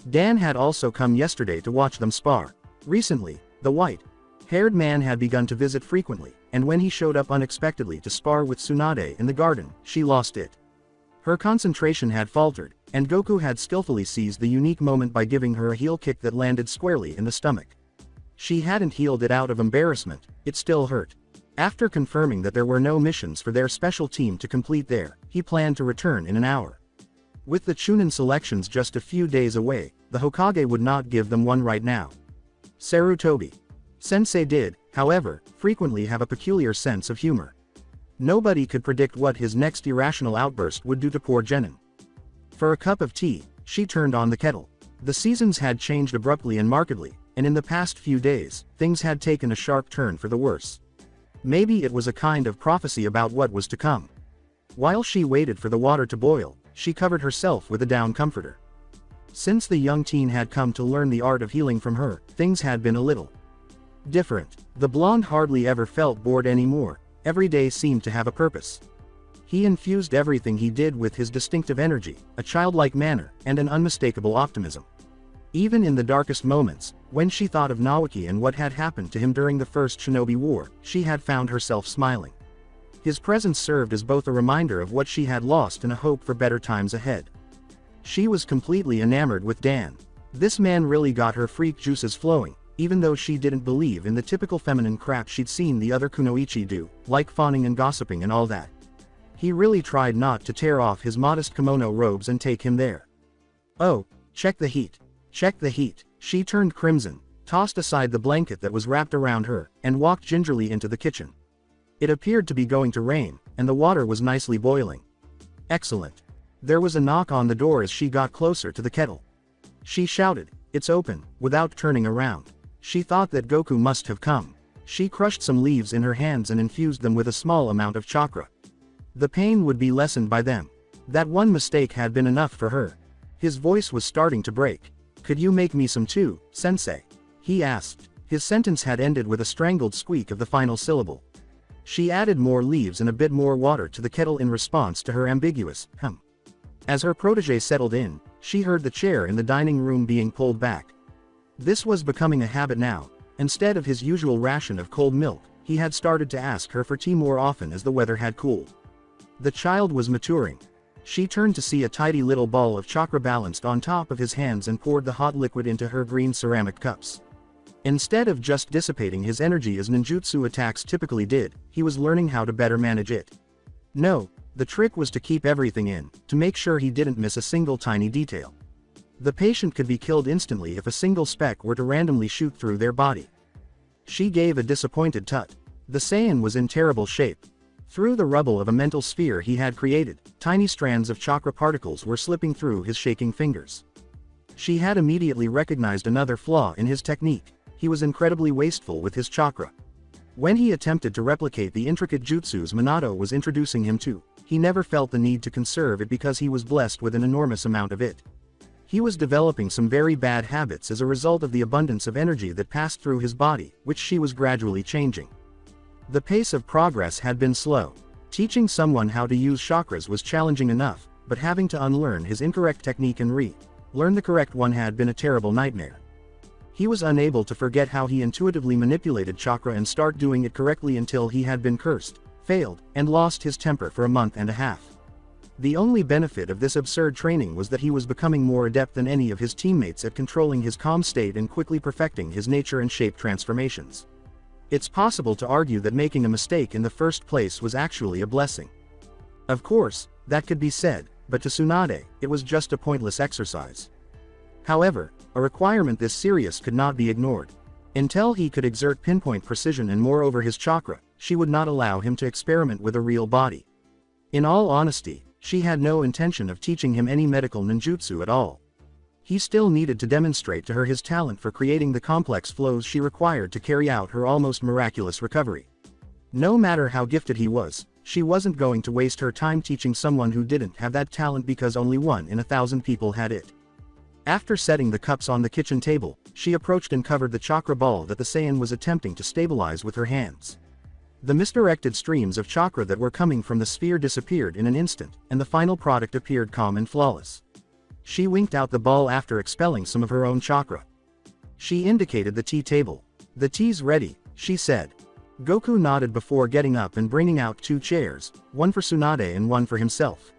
Dan had also come yesterday to watch them spar. Recently, the white-haired man had begun to visit frequently, and when he showed up unexpectedly to spar with Tsunade in the garden, she lost it. Her concentration had faltered, and Goku had skillfully seized the unique moment by giving her a heel kick that landed squarely in the stomach. She hadn't healed it out of embarrassment, it still hurt. After confirming that there were no missions for their special team to complete there, he planned to return in an hour. With the Chunin selections just a few days away, the Hokage would not give them one right now. Sarutobi Sensei did, however, frequently have a peculiar sense of humor. Nobody could predict what his next irrational outburst would do to poor Genin. For a cup of tea, she turned on the kettle. The seasons had changed abruptly and markedly, and in the past few days, things had taken a sharp turn for the worse. Maybe it was a kind of prophecy about what was to come. While she waited for the water to boil, she covered herself with a down comforter. Since the young teen had come to learn the art of healing from her, things had been a little different. The blonde hardly ever felt bored anymore, every day seemed to have a purpose. He infused everything he did with his distinctive energy, a childlike manner, and an unmistakable optimism. Even in the darkest moments, when she thought of Naoki and what had happened to him during the First Shinobi War, she had found herself smiling. His presence served as both a reminder of what she had lost and a hope for better times ahead. She was completely enamored with Dan. This man really got her freak juices flowing, even though she didn't believe in the typical feminine crap she'd seen the other kunoichi do, like fawning and gossiping and all that. He really tried not to tear off his modest kimono robes and take him there. Oh, check the heat. Check the heat. She turned crimson, tossed aside the blanket that was wrapped around her, and walked gingerly into the kitchen. It appeared to be going to rain, and the water was nicely boiling. Excellent. There was a knock on the door as she got closer to the kettle. She shouted, "It's open," without turning around. She thought that Goku must have come. She crushed some leaves in her hands and infused them with a small amount of chakra. The pain would be lessened by them. That one mistake had been enough for her. His voice was starting to break. "Could you make me some too, sensei?" he asked. His sentence had ended with a strangled squeak of the final syllable. She added more leaves and a bit more water to the kettle in response to her ambiguous hum. As her protege settled in, she heard the chair in the dining room being pulled back. This was becoming a habit now. Instead of his usual ration of cold milk, he had started to ask her for tea more often as the weather had cooled. The child was maturing. She turned to see a tidy little ball of chakra balanced on top of his hands and poured the hot liquid into her green ceramic cups. Instead of just dissipating his energy as ninjutsu attacks typically did, he was learning how to better manage it. No, the trick was to keep everything in, to make sure he didn't miss a single tiny detail. The patient could be killed instantly if a single speck were to randomly shoot through their body. She gave a disappointed tut. The Saiyan was in terrible shape. Through the rubble of a mental sphere he had created, tiny strands of chakra particles were slipping through his shaking fingers. She had immediately recognized another flaw in his technique. He was incredibly wasteful with his chakra. When he attempted to replicate the intricate jutsus Minato was introducing him to, he never felt the need to conserve it because he was blessed with an enormous amount of it. He was developing some very bad habits as a result of the abundance of energy that passed through his body, which she was gradually changing. The pace of progress had been slow. Teaching someone how to use chakras was challenging enough, but having to unlearn his incorrect technique and learn the correct one had been a terrible nightmare. He was unable to forget how he intuitively manipulated chakra and start doing it correctly until he had been cursed, failed, and lost his temper for a month and a half. The only benefit of this absurd training was that he was becoming more adept than any of his teammates at controlling his calm state and quickly perfecting his nature and shape transformations. It's possible to argue that making a mistake in the first place was actually a blessing. Of course, that could be said, but to Tsunade, it was just a pointless exercise. However, a requirement this serious could not be ignored. Until he could exert pinpoint precision and more over his chakra, she would not allow him to experiment with a real body. In all honesty, she had no intention of teaching him any medical ninjutsu at all. He still needed to demonstrate to her his talent for creating the complex flows she required to carry out her almost miraculous recovery. No matter how gifted he was, she wasn't going to waste her time teaching someone who didn't have that talent because only 1 in 1,000 people had it. After setting the cups on the kitchen table, she approached and covered the chakra ball that the Saiyan was attempting to stabilize with her hands. The misdirected streams of chakra that were coming from the sphere disappeared in an instant, and the final product appeared calm and flawless. She winked out the ball after expelling some of her own chakra. She indicated the tea table. "The tea's ready," she said. Goku nodded before getting up and bringing out 2 chairs, one for Tsunade and one for himself.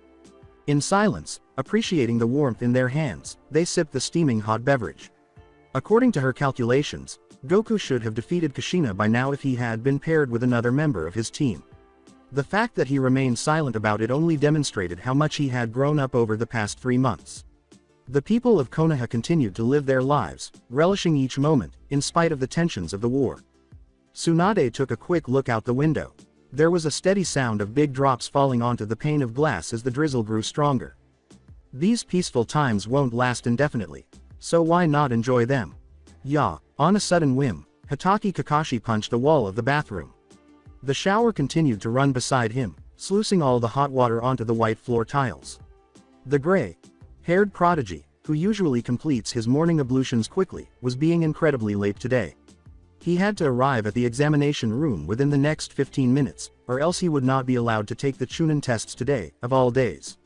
In silence, appreciating the warmth in their hands, they sipped the steaming hot beverage. According to her calculations, Goku should have defeated Kushina by now if he had been paired with another member of his team. The fact that he remained silent about it only demonstrated how much he had grown up over the past 3 months. The people of Konoha continued to live their lives, relishing each moment, in spite of the tensions of the war. Tsunade took a quick look out the window. There was a steady sound of big drops falling onto the pane of glass as the drizzle grew stronger. These peaceful times won't last indefinitely, so why not enjoy them? Yeah. On a sudden whim, Hatake Kakashi punched the wall of the bathroom. The shower continued to run beside him, sluicing all the hot water onto the white floor tiles. The gray-haired prodigy, who usually completes his morning ablutions quickly, was being incredibly late today. He had to arrive at the examination room within the next 15 minutes, or else he would not be allowed to take the Chunin tests today, of all days.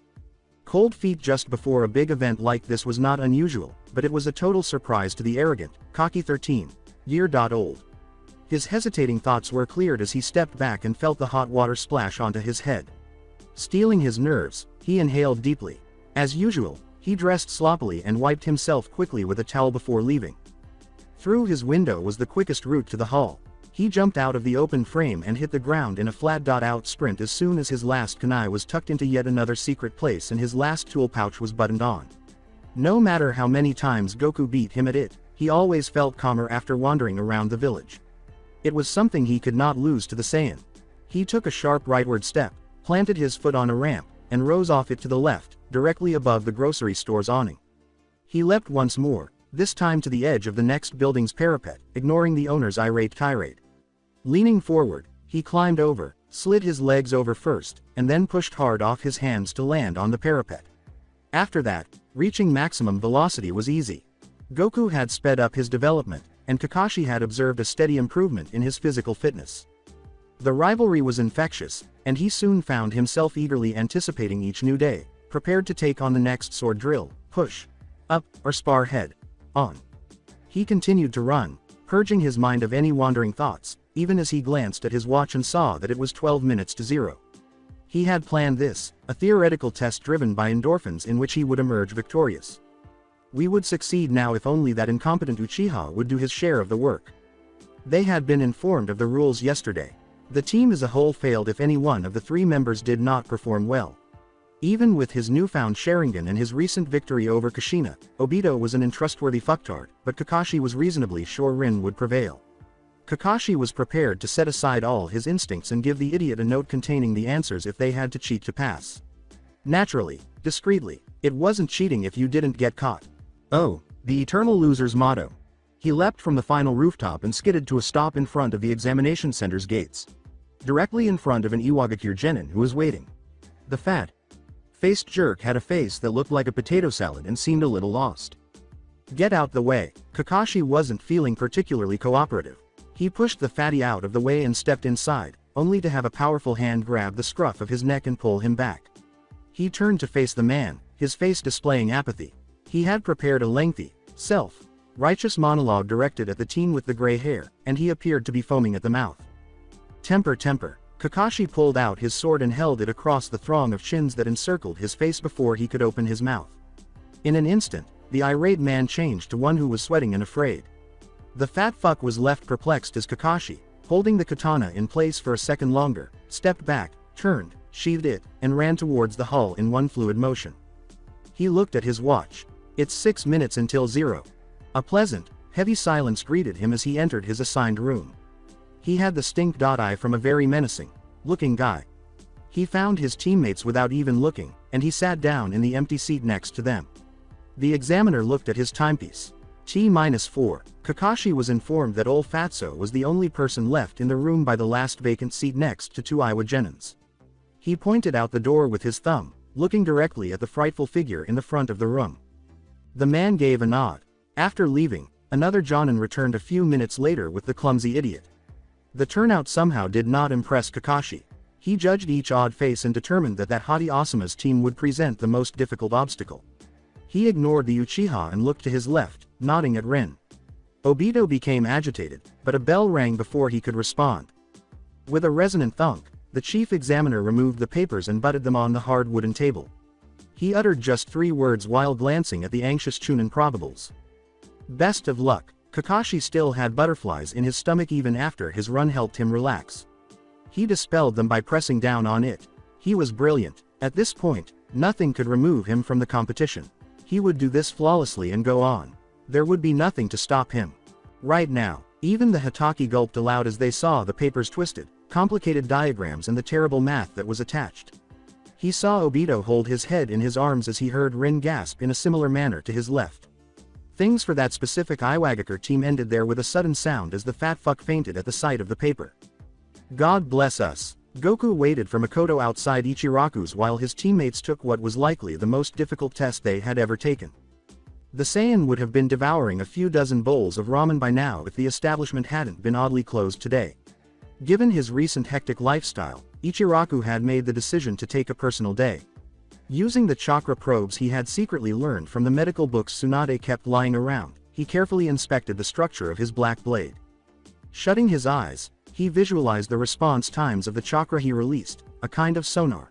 Cold feet just before a big event like this was not unusual, but it was a total surprise to the arrogant, cocky 13-year-old. His hesitating thoughts were cleared as he stepped back and felt the hot water splash onto his head. Steeling his nerves, he inhaled deeply. As usual, he dressed sloppily and wiped himself quickly with a towel before leaving. Through his window was the quickest route to the hall. He jumped out of the open frame and hit the ground in a flat-out sprint as soon as his last kunai was tucked into yet another secret place and his last tool pouch was buttoned on. No matter how many times Goku beat him at it, he always felt calmer after wandering around the village. It was something he could not lose to the Saiyan. He took a sharp rightward step, planted his foot on a ramp, and rose off it to the left, directly above the grocery store's awning. He leapt once more, this time to the edge of the next building's parapet, ignoring the owner's irate tirade. Leaning forward, he climbed over, slid his legs over first, and then pushed hard off his hands to land on the parapet. After that, reaching maximum velocity was easy. Goku had sped up his development, and Kakashi had observed a steady improvement in his physical fitness. The rivalry was infectious, and he soon found himself eagerly anticipating each new day, prepared to take on the next sword drill, push, up, or spar head on. He continued to run, purging his mind of any wandering thoughts, even as he glanced at his watch and saw that it was 12 minutes to 0. He had planned this, a theoretical test driven by endorphins in which he would emerge victorious. We would succeed now if only that incompetent Uchiha would do his share of the work. They had been informed of the rules yesterday. The team as a whole failed if any one of the 3 members did not perform well. Even with his newfound Sharingan and his recent victory over Kushina, Obito was an untrustworthy fucktard, but Kakashi was reasonably sure Rin would prevail. Kakashi was prepared to set aside all his instincts and give the idiot a note containing the answers if they had to cheat to pass. Naturally, discreetly, it wasn't cheating if you didn't get caught. Oh, the eternal loser's motto. He leapt from the final rooftop and skidded to a stop in front of the examination center's gates. Directly in front of an Iwagakure genin who was waiting. The fat-faced jerk had a face that looked like a potato salad and seemed a little lost. Get out the way. Kakashi wasn't feeling particularly cooperative. He pushed the fatty out of the way and stepped inside, only to have a powerful hand grab the scruff of his neck and pull him back. He turned to face the man, his face displaying apathy. He had prepared a lengthy, self-righteous monologue directed at the teen with the gray hair, and he appeared to be foaming at the mouth. Temper. Kakashi pulled out his sword and held it across the throng of chins that encircled his face before he could open his mouth. In an instant, the irate man changed to one who was sweating and afraid. The fat fuck was left perplexed as Kakashi, holding the katana in place for a second longer, stepped back, turned, sheathed it, and ran towards the hall in one fluid motion. He looked at his watch. It's 6 minutes until 0. A pleasant, heavy silence greeted him as he entered his assigned room. He had the stink-eye from a very menacing-looking guy. He found his teammates without even looking, and he sat down in the empty seat next to them. The examiner looked at his timepiece. T-4. Kakashi was informed that old Fatso was the only person left in the room by the last vacant seat next to 2 Iwa genins. He pointed out the door with his thumb, looking directly at the frightful figure in the front of the room. The man gave a nod. After leaving, another jonin returned a few minutes later with the clumsy idiot. The turnout somehow did not impress Kakashi. He judged each odd face and determined that Hati Asuma's team would present the most difficult obstacle. He ignored the Uchiha and looked to his left, nodding at Rin. Obito became agitated, but a bell rang before he could respond. With a resonant thunk, the chief examiner removed the papers and butted them on the hard wooden table. He uttered just 3 words while glancing at the anxious Chunin probables. Best of luck. Kakashi still had butterflies in his stomach even after his run helped him relax. He dispelled them by pressing down on it. He was brilliant. At this point, nothing could remove him from the competition. He would do this flawlessly and go on. There would be nothing to stop him. Right now, even the Hitaki gulped aloud as they saw the papers twisted, complicated diagrams and the terrible math that was attached. He saw Obito hold his head in his arms as he heard Rin gasp in a similar manner to his left. Things for that specific Iwagakure team ended there with a sudden sound as the fat fuck fainted at the sight of the paper. God bless us. Goku waited for Makoto outside Ichiraku's while his teammates took what was likely the most difficult test they had ever taken. The Saiyan would have been devouring a few dozen bowls of ramen by now if the establishment hadn't been oddly closed today. Given his recent hectic lifestyle, Ichiraku had made the decision to take a personal day. Using the chakra probes he had secretly learned from the medical books Tsunade kept lying around, he carefully inspected the structure of his black blade. Shutting his eyes, he visualized the response times of the chakra he released, a kind of sonar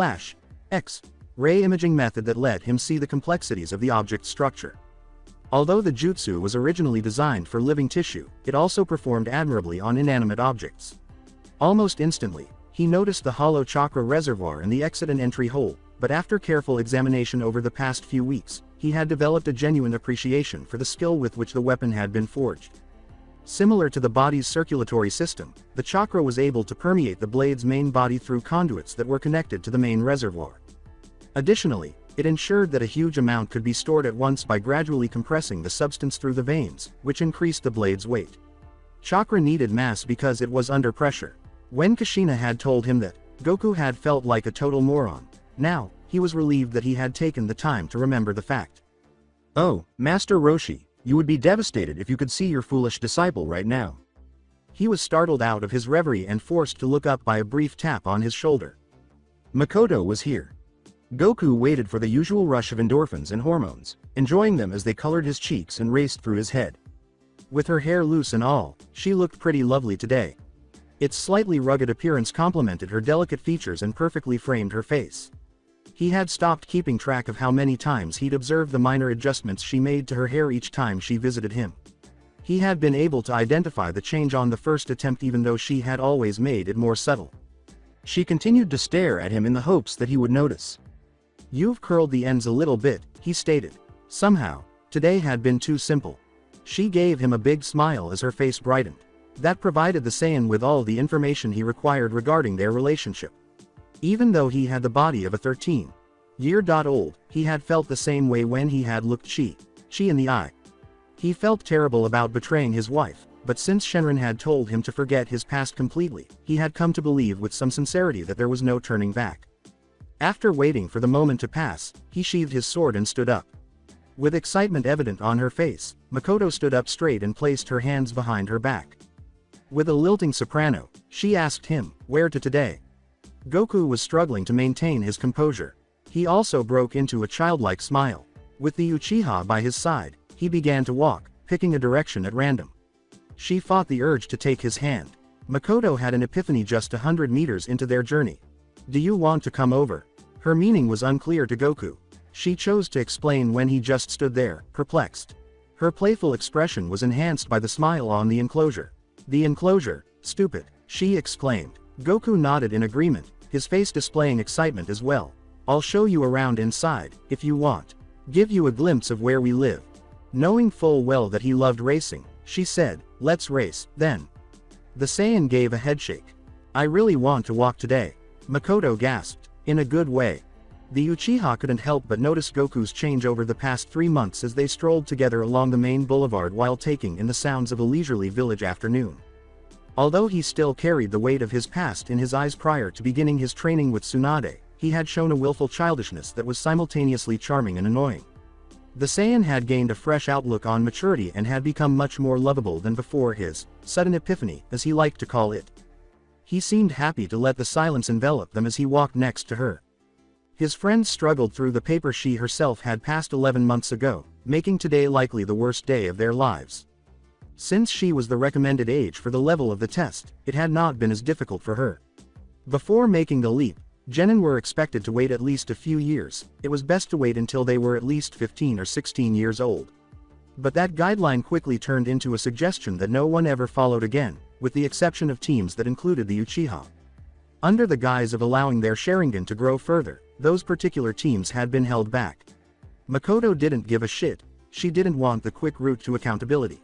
/ X-ray imaging method that let him see the complexities of the object's structure. Although the jutsu was originally designed for living tissue, it also performed admirably on inanimate objects. Almost instantly, he noticed the hollow chakra reservoir and the exit and entry hole, but after careful examination over the past few weeks, he had developed a genuine appreciation for the skill with which the weapon had been forged. Similar to the body's circulatory system, the chakra was able to permeate the blade's main body through conduits that were connected to the main reservoir. Additionally, it ensured that a huge amount could be stored at once by gradually compressing the substance through the veins, which increased the blade's weight. Chakra needed mass because it was under pressure. When Kushina had told him that, Goku had felt like a total moron. Now, he was relieved that he had taken the time to remember the fact. Oh, Master Roshi, you would be devastated if you could see your foolish disciple right now. He was startled out of his reverie and forced to look up by a brief tap on his shoulder. Makoto was here. Goku waited for the usual rush of endorphins and hormones, enjoying them as they colored his cheeks and raced through his head. With her hair loose and all, she looked pretty lovely today. Its slightly rugged appearance complemented her delicate features and perfectly framed her face. He had stopped keeping track of how many times he'd observed the minor adjustments she made to her hair each time she visited him. He had been able to identify the change on the first attempt even though she had always made it more subtle. She continued to stare at him in the hopes that he would notice. You've curled the ends a little bit, he stated. Somehow, today had been too simple. She gave him a big smile as her face brightened. That provided the Saiyan with all the information he required regarding their relationship. Even though he had the body of a 13-year-old, he had felt the same way when he had looked Chi in the eye. He felt terrible about betraying his wife, but since Shenron had told him to forget his past completely, he had come to believe with some sincerity that there was no turning back. After waiting for the moment to pass, he sheathed his sword and stood up. With excitement evident on her face, Makoto stood up straight and placed her hands behind her back. With a lilting soprano, she asked him, "Where to today?" Goku was struggling to maintain his composure. He also broke into a childlike smile. With the Uchiha by his side, he began to walk, picking a direction at random. She fought the urge to take his hand. Makoto had an epiphany just 100 meters into their journey. "Do you want to come over?" Her meaning was unclear to Goku. She chose to explain when he just stood there, perplexed. Her playful expression was enhanced by the smile on the enclosure. "The enclosure? Stupid," she exclaimed. Goku nodded in agreement, his face displaying excitement as well. "I'll show you around inside, if you want. Give you a glimpse of where we live." Knowing full well that he loved racing, she said, "Let's race, then." The Saiyan gave a headshake. "I really want to walk today." Makoto gasped. "In a good way." The Uchiha couldn't help but notice Goku's change over the past 3 months as they strolled together along the main boulevard while taking in the sounds of a leisurely village afternoon. Although he still carried the weight of his past in his eyes prior to beginning his training with Tsunade, he had shown a willful childishness that was simultaneously charming and annoying. The Saiyan had gained a fresh outlook on maturity and had become much more lovable than before his sudden epiphany, as he liked to call it. He seemed happy to let the silence envelop them as he walked next to her. His friends struggled through the paper she herself had passed 11 months ago, making today likely the worst day of their lives. Since she was the recommended age for the level of the test, it had not been as difficult for her. Before making the leap, genin were expected to wait at least a few years. It was best to wait until they were at least 15 or 16 years old. But that guideline quickly turned into a suggestion that no one ever followed again, with the exception of teams that included the Uchiha. Under the guise of allowing their Sharingan to grow further, those particular teams had been held back. Makoto didn't give a shit. She didn't want the quick route to accountability.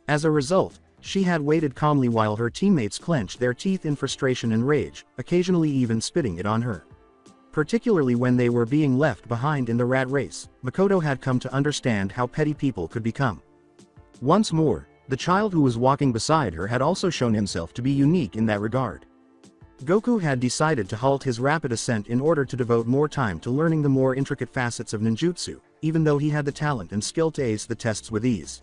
As a result, she had waited calmly while her teammates clenched their teeth in frustration and rage, occasionally even spitting it on her. Particularly when they were being left behind in the rat race, Makoto had come to understand how petty people could become. Once more, the child who was walking beside her had also shown himself to be unique in that regard. Goku had decided to halt his rapid ascent in order to devote more time to learning the more intricate facets of ninjutsu, even though he had the talent and skill to ace the tests with ease.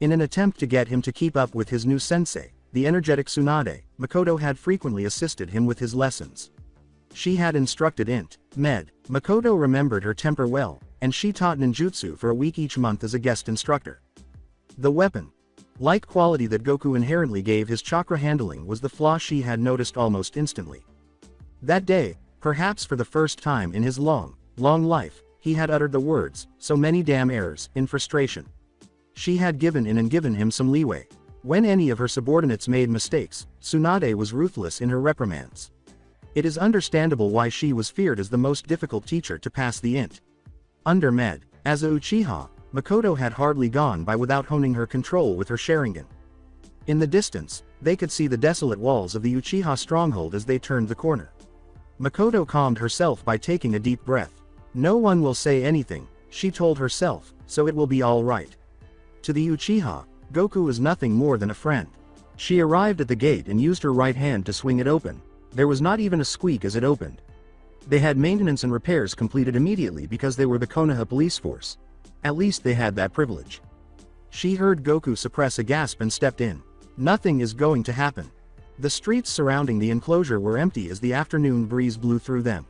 In an attempt to get him to keep up with his new sensei, the energetic Tsunade, Makoto had frequently assisted him with his lessons. She had instructed Int. Med. Makoto remembered her temper well, and she taught ninjutsu for a week each month as a guest instructor. The weapon-like quality that Goku inherently gave his chakra handling was the flaw she had noticed almost instantly. That day, perhaps for the first time in his long life, he had uttered the words, "so many damn errors," in frustration. She had given in and given him some leeway. When any of her subordinates made mistakes, Tsunade was ruthless in her reprimands. It is understandable why she was feared as the most difficult teacher to pass the Int. Under Med. As a Uchiha, Makoto had hardly gone by without honing her control with her Sharingan. In the distance, they could see the desolate walls of the Uchiha stronghold as they turned the corner. Makoto calmed herself by taking a deep breath. No one will say anything, she told herself, so it will be all right. To the Uchiha, Goku is nothing more than a friend. She arrived at the gate and used her right hand to swing it open. There was not even a squeak as it opened. They had maintenance and repairs completed immediately because they were the Konoha police force. At least they had that privilege. She heard Goku suppress a gasp and stepped in. Nothing is going to happen. The streets surrounding the enclosure were empty as the afternoon breeze blew through them.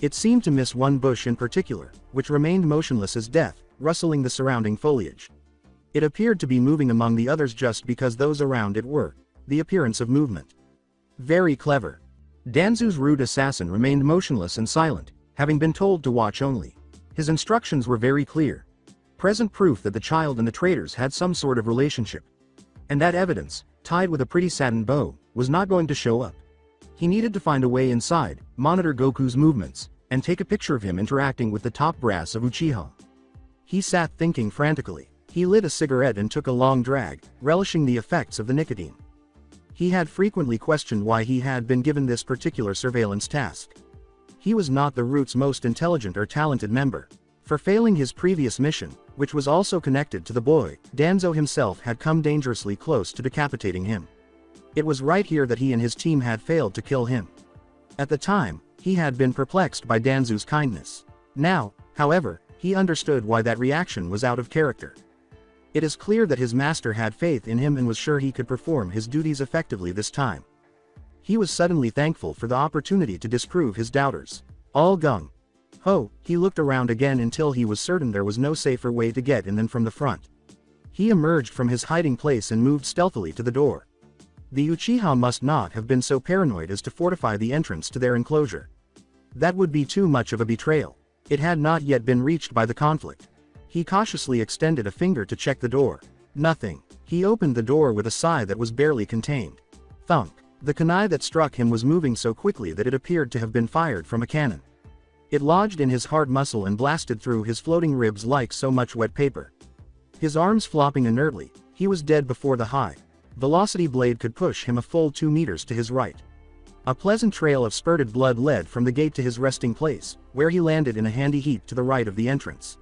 It seemed to miss one bush in particular, which remained motionless as death, rustling the surrounding foliage. It appeared to be moving among the others just because those around it were. The appearance of movement. Very clever. Danzu's rude assassin remained motionless and silent, having been told to watch only. His instructions were very clear. Present proof that the child and the traitors had some sort of relationship. And that evidence, tied with a pretty satin bow, was not going to show up. He needed to find a way inside, monitor Goku's movements, and take a picture of him interacting with the top brass of Uchiha. He sat thinking frantically. He lit a cigarette and took a long drag, relishing the effects of the nicotine. He had frequently questioned why he had been given this particular surveillance task. He was not the Root's most intelligent or talented member. For failing his previous mission, which was also connected to the boy, Danzo himself had come dangerously close to decapitating him. It was right here that he and his team had failed to kill him. At the time, he had been perplexed by Danzu's kindness. Now, however, he understood why that reaction was out of character. It is clear that his master had faith in him and was sure he could perform his duties effectively this time. He was suddenly thankful for the opportunity to disprove his doubters. All gung ho, he looked around again until he was certain there was no safer way to get in than from the front. He emerged from his hiding place and moved stealthily to the door. The Uchiha must not have been so paranoid as to fortify the entrance to their enclosure. That would be too much of a betrayal. It had not yet been reached by the conflict. He cautiously extended a finger to check the door. Nothing. He opened the door with a sigh that was barely contained. Thunk. The kunai that struck him was moving so quickly that it appeared to have been fired from a cannon. It lodged in his hard muscle and blasted through his floating ribs like so much wet paper. His arms flopping inertly, he was dead before the high-velocity blade could push him a full 2 meters to his right. A pleasant trail of spurted blood led from the gate to his resting place, where he landed in a handy heap to the right of the entrance.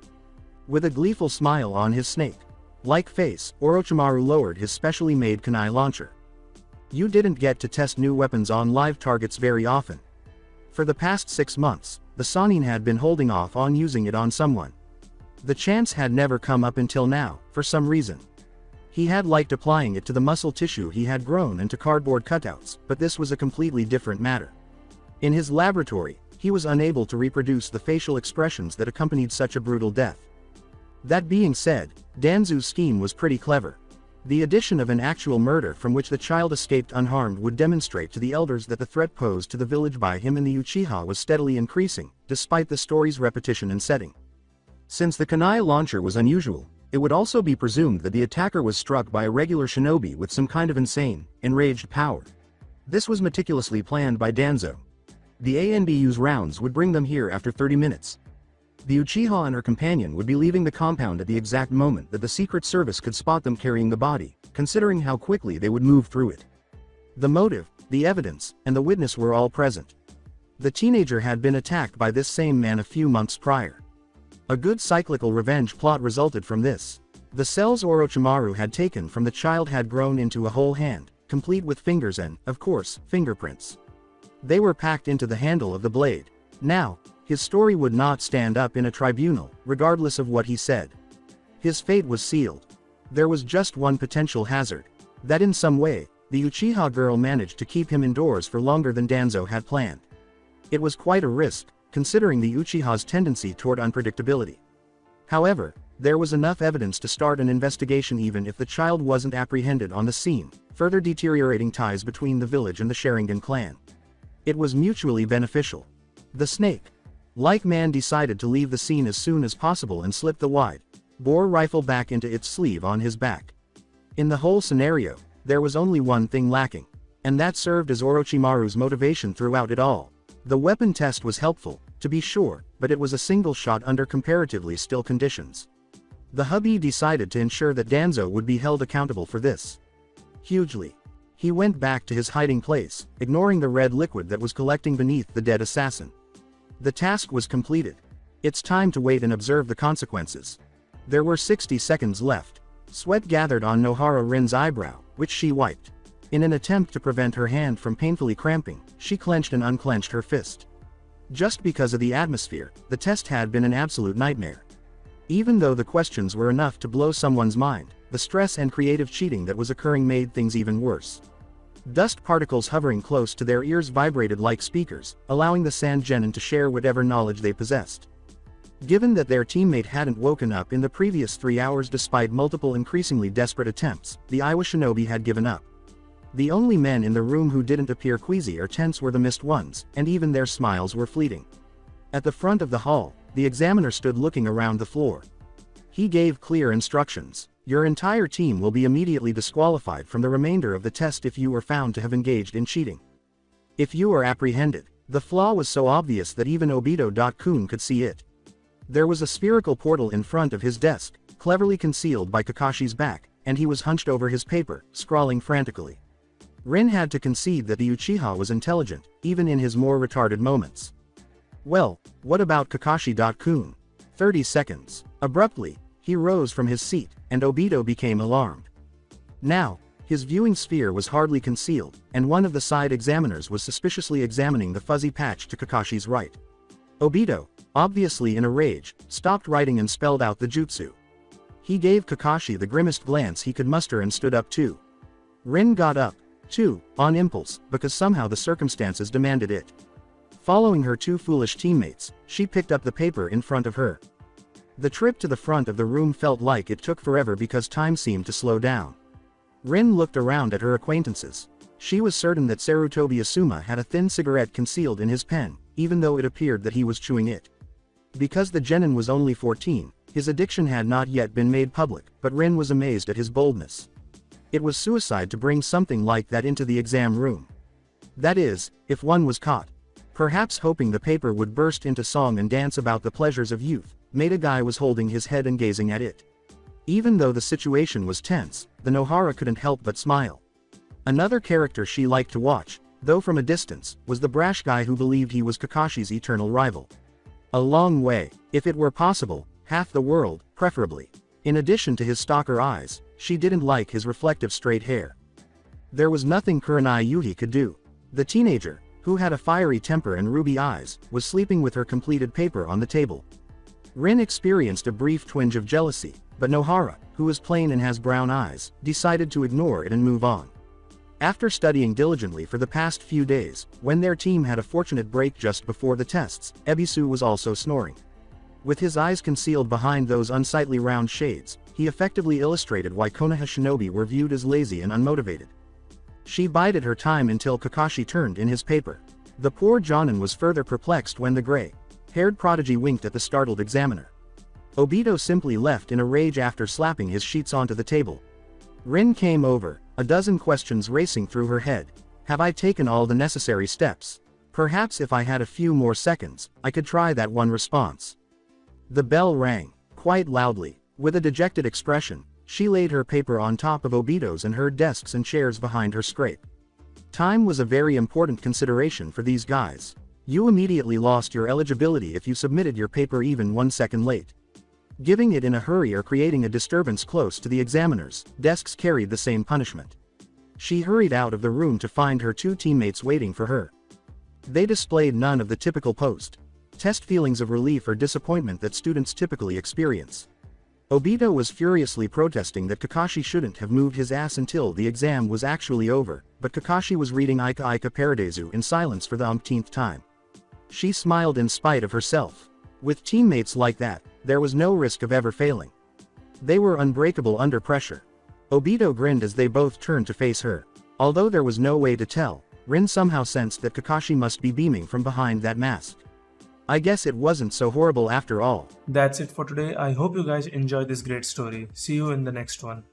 With a gleeful smile on his snake-like face, Orochimaru lowered his specially made kunai launcher. You didn't get to test new weapons on live targets very often. For the past 6 months, the Sannin had been holding off on using it on someone. The chance had never come up until now, for some reason. He had liked applying it to the muscle tissue he had grown and to cardboard cutouts, but this was a completely different matter. In his laboratory, he was unable to reproduce the facial expressions that accompanied such a brutal death. That being said, Danzu's scheme was pretty clever. The addition of an actual murder from which the child escaped unharmed would demonstrate to the elders that the threat posed to the village by him and the Uchiha was steadily increasing, despite the story's repetition and setting. Since the kunai launcher was unusual, it would also be presumed that the attacker was struck by a regular shinobi with some kind of insane, enraged power. This was meticulously planned by Danzo. The ANBU's rounds would bring them here after 30 minutes. The Uchiha and her companion would be leaving the compound at the exact moment that the Secret Service could spot them carrying the body, considering how quickly they would move through it. The motive, the evidence, and the witness were all present. The teenager had been attacked by this same man a few months prior. A good cyclical revenge plot resulted from this. The cells Orochimaru had taken from the child had grown into a whole hand, complete with fingers and, of course, fingerprints. They were packed into the handle of the blade. Now, his story would not stand up in a tribunal, regardless of what he said. His fate was sealed. There was just one potential hazard. That in some way, the Uchiha girl managed to keep him indoors for longer than Danzo had planned. It was quite a risk, considering the Uchiha's tendency toward unpredictability. However, there was enough evidence to start an investigation even if the child wasn't apprehended on the scene, further deteriorating ties between the village and the Sharingan clan. It was mutually beneficial. The snake-like man decided to leave the scene as soon as possible and slipped the wide-bore rifle back into its sleeve on his back. In the whole scenario, there was only one thing lacking, and that served as Orochimaru's motivation throughout it all. The weapon test was helpful, to be sure, but it was a single shot under comparatively still conditions. The hubby decided to ensure that Danzo would be held accountable for this. Hugely. He went back to his hiding place, ignoring the red liquid that was collecting beneath the dead assassin. The task was completed. It's time to wait and observe the consequences. There were 60 seconds left. Sweat gathered on Nohara Rin's eyebrow, which she wiped. In an attempt to prevent her hand from painfully cramping, she clenched and unclenched her fist. Just because of the atmosphere, the test had been an absolute nightmare. Even though the questions were enough to blow someone's mind, the stress and creative cheating that was occurring made things even worse. Dust particles hovering close to their ears vibrated like speakers, allowing the Sand Genin to share whatever knowledge they possessed. Given that their teammate hadn't woken up in the previous 3 hours despite multiple increasingly desperate attempts, the Iwa shinobi had given up. The only men in the room who didn't appear queasy or tense were the missed ones, and even their smiles were fleeting. At the front of the hall, the examiner stood looking around the floor. He gave clear instructions. Your entire team will be immediately disqualified from the remainder of the test if you are found to have engaged in cheating. If you are apprehended, the flaw was so obvious that even Obito-kun could see it. There was a spherical portal in front of his desk, cleverly concealed by Kakashi's back, and he was hunched over his paper, scrawling frantically. Rin had to concede that the Uchiha was intelligent, even in his more retarded moments. Well, what about Kakashi-kun? 30 seconds. Abruptly, he rose from his seat, and Obito became alarmed. Now, his viewing sphere was hardly concealed, and one of the side examiners was suspiciously examining the fuzzy patch to Kakashi's right. Obito, obviously in a rage, stopped writing and spelled out the jutsu. He gave Kakashi the grimmest glance he could muster and stood up too. Rin got up, too, on impulse, because somehow the circumstances demanded it. Following her two foolish teammates, she picked up the paper in front of her. The trip to the front of the room felt like it took forever because time seemed to slow down. Rin looked around at her acquaintances. She was certain that Sarutobi Asuma had a thin cigarette concealed in his pen, even though it appeared that he was chewing it. Because the genin was only 14, his addiction had not yet been made public, but Rin was amazed at his boldness. It was suicide to bring something like that into the exam room. That is, if one was caught. Perhaps hoping the paper would burst into song and dance about the pleasures of youth, Maida Guy was holding his head and gazing at it. Even though the situation was tense, the Nohara couldn't help but smile. Another character she liked to watch, though from a distance, was the brash guy who believed he was Kakashi's eternal rival. A long way, if it were possible, half the world, preferably. In addition to his stalker eyes, she didn't like his reflective straight hair. There was nothing Kurenai Yuhi could do. The teenager, who had a fiery temper and ruby eyes, was sleeping with her completed paper on the table. Rin experienced a brief twinge of jealousy, but Nohara, who is plain and has brown eyes, decided to ignore it and move on. After studying diligently for the past few days, when their team had a fortunate break just before the tests, Ebisu was also snoring. With his eyes concealed behind those unsightly round shades, he effectively illustrated why Konoha shinobi were viewed as lazy and unmotivated. She bided her time until Kakashi turned in his paper. The poor Jonin was further perplexed when the gray-haired prodigy winked at the startled examiner. Obito simply left in a rage after slapping his sheets onto the table. Rin came over, a dozen questions racing through her head. Have I taken all the necessary steps? Perhaps if I had a few more seconds, I could try that one response. The bell rang, quite loudly. With a dejected expression, she laid her paper on top of Obito's and heard desks and chairs behind her scrape. Time was a very important consideration for these guys. You immediately lost your eligibility if you submitted your paper even 1 second late. Giving it in a hurry or creating a disturbance close to the examiners, desks carried the same punishment. She hurried out of the room to find her two teammates waiting for her. They displayed none of the typical post-test feelings of relief or disappointment that students typically experience. Obito was furiously protesting that Kakashi shouldn't have moved his ass until the exam was actually over, but Kakashi was reading Ika Ika Paradisu in silence for the umpteenth time. She smiled in spite of herself. With teammates like that, there was no risk of ever failing. They were unbreakable under pressure. Obito grinned as they both turned to face her. Although there was no way to tell, Rin somehow sensed that Kakashi must be beaming from behind that mask. I guess it wasn't so horrible after all. That's it for today. I hope you guys enjoyed this great story. See you in the next one.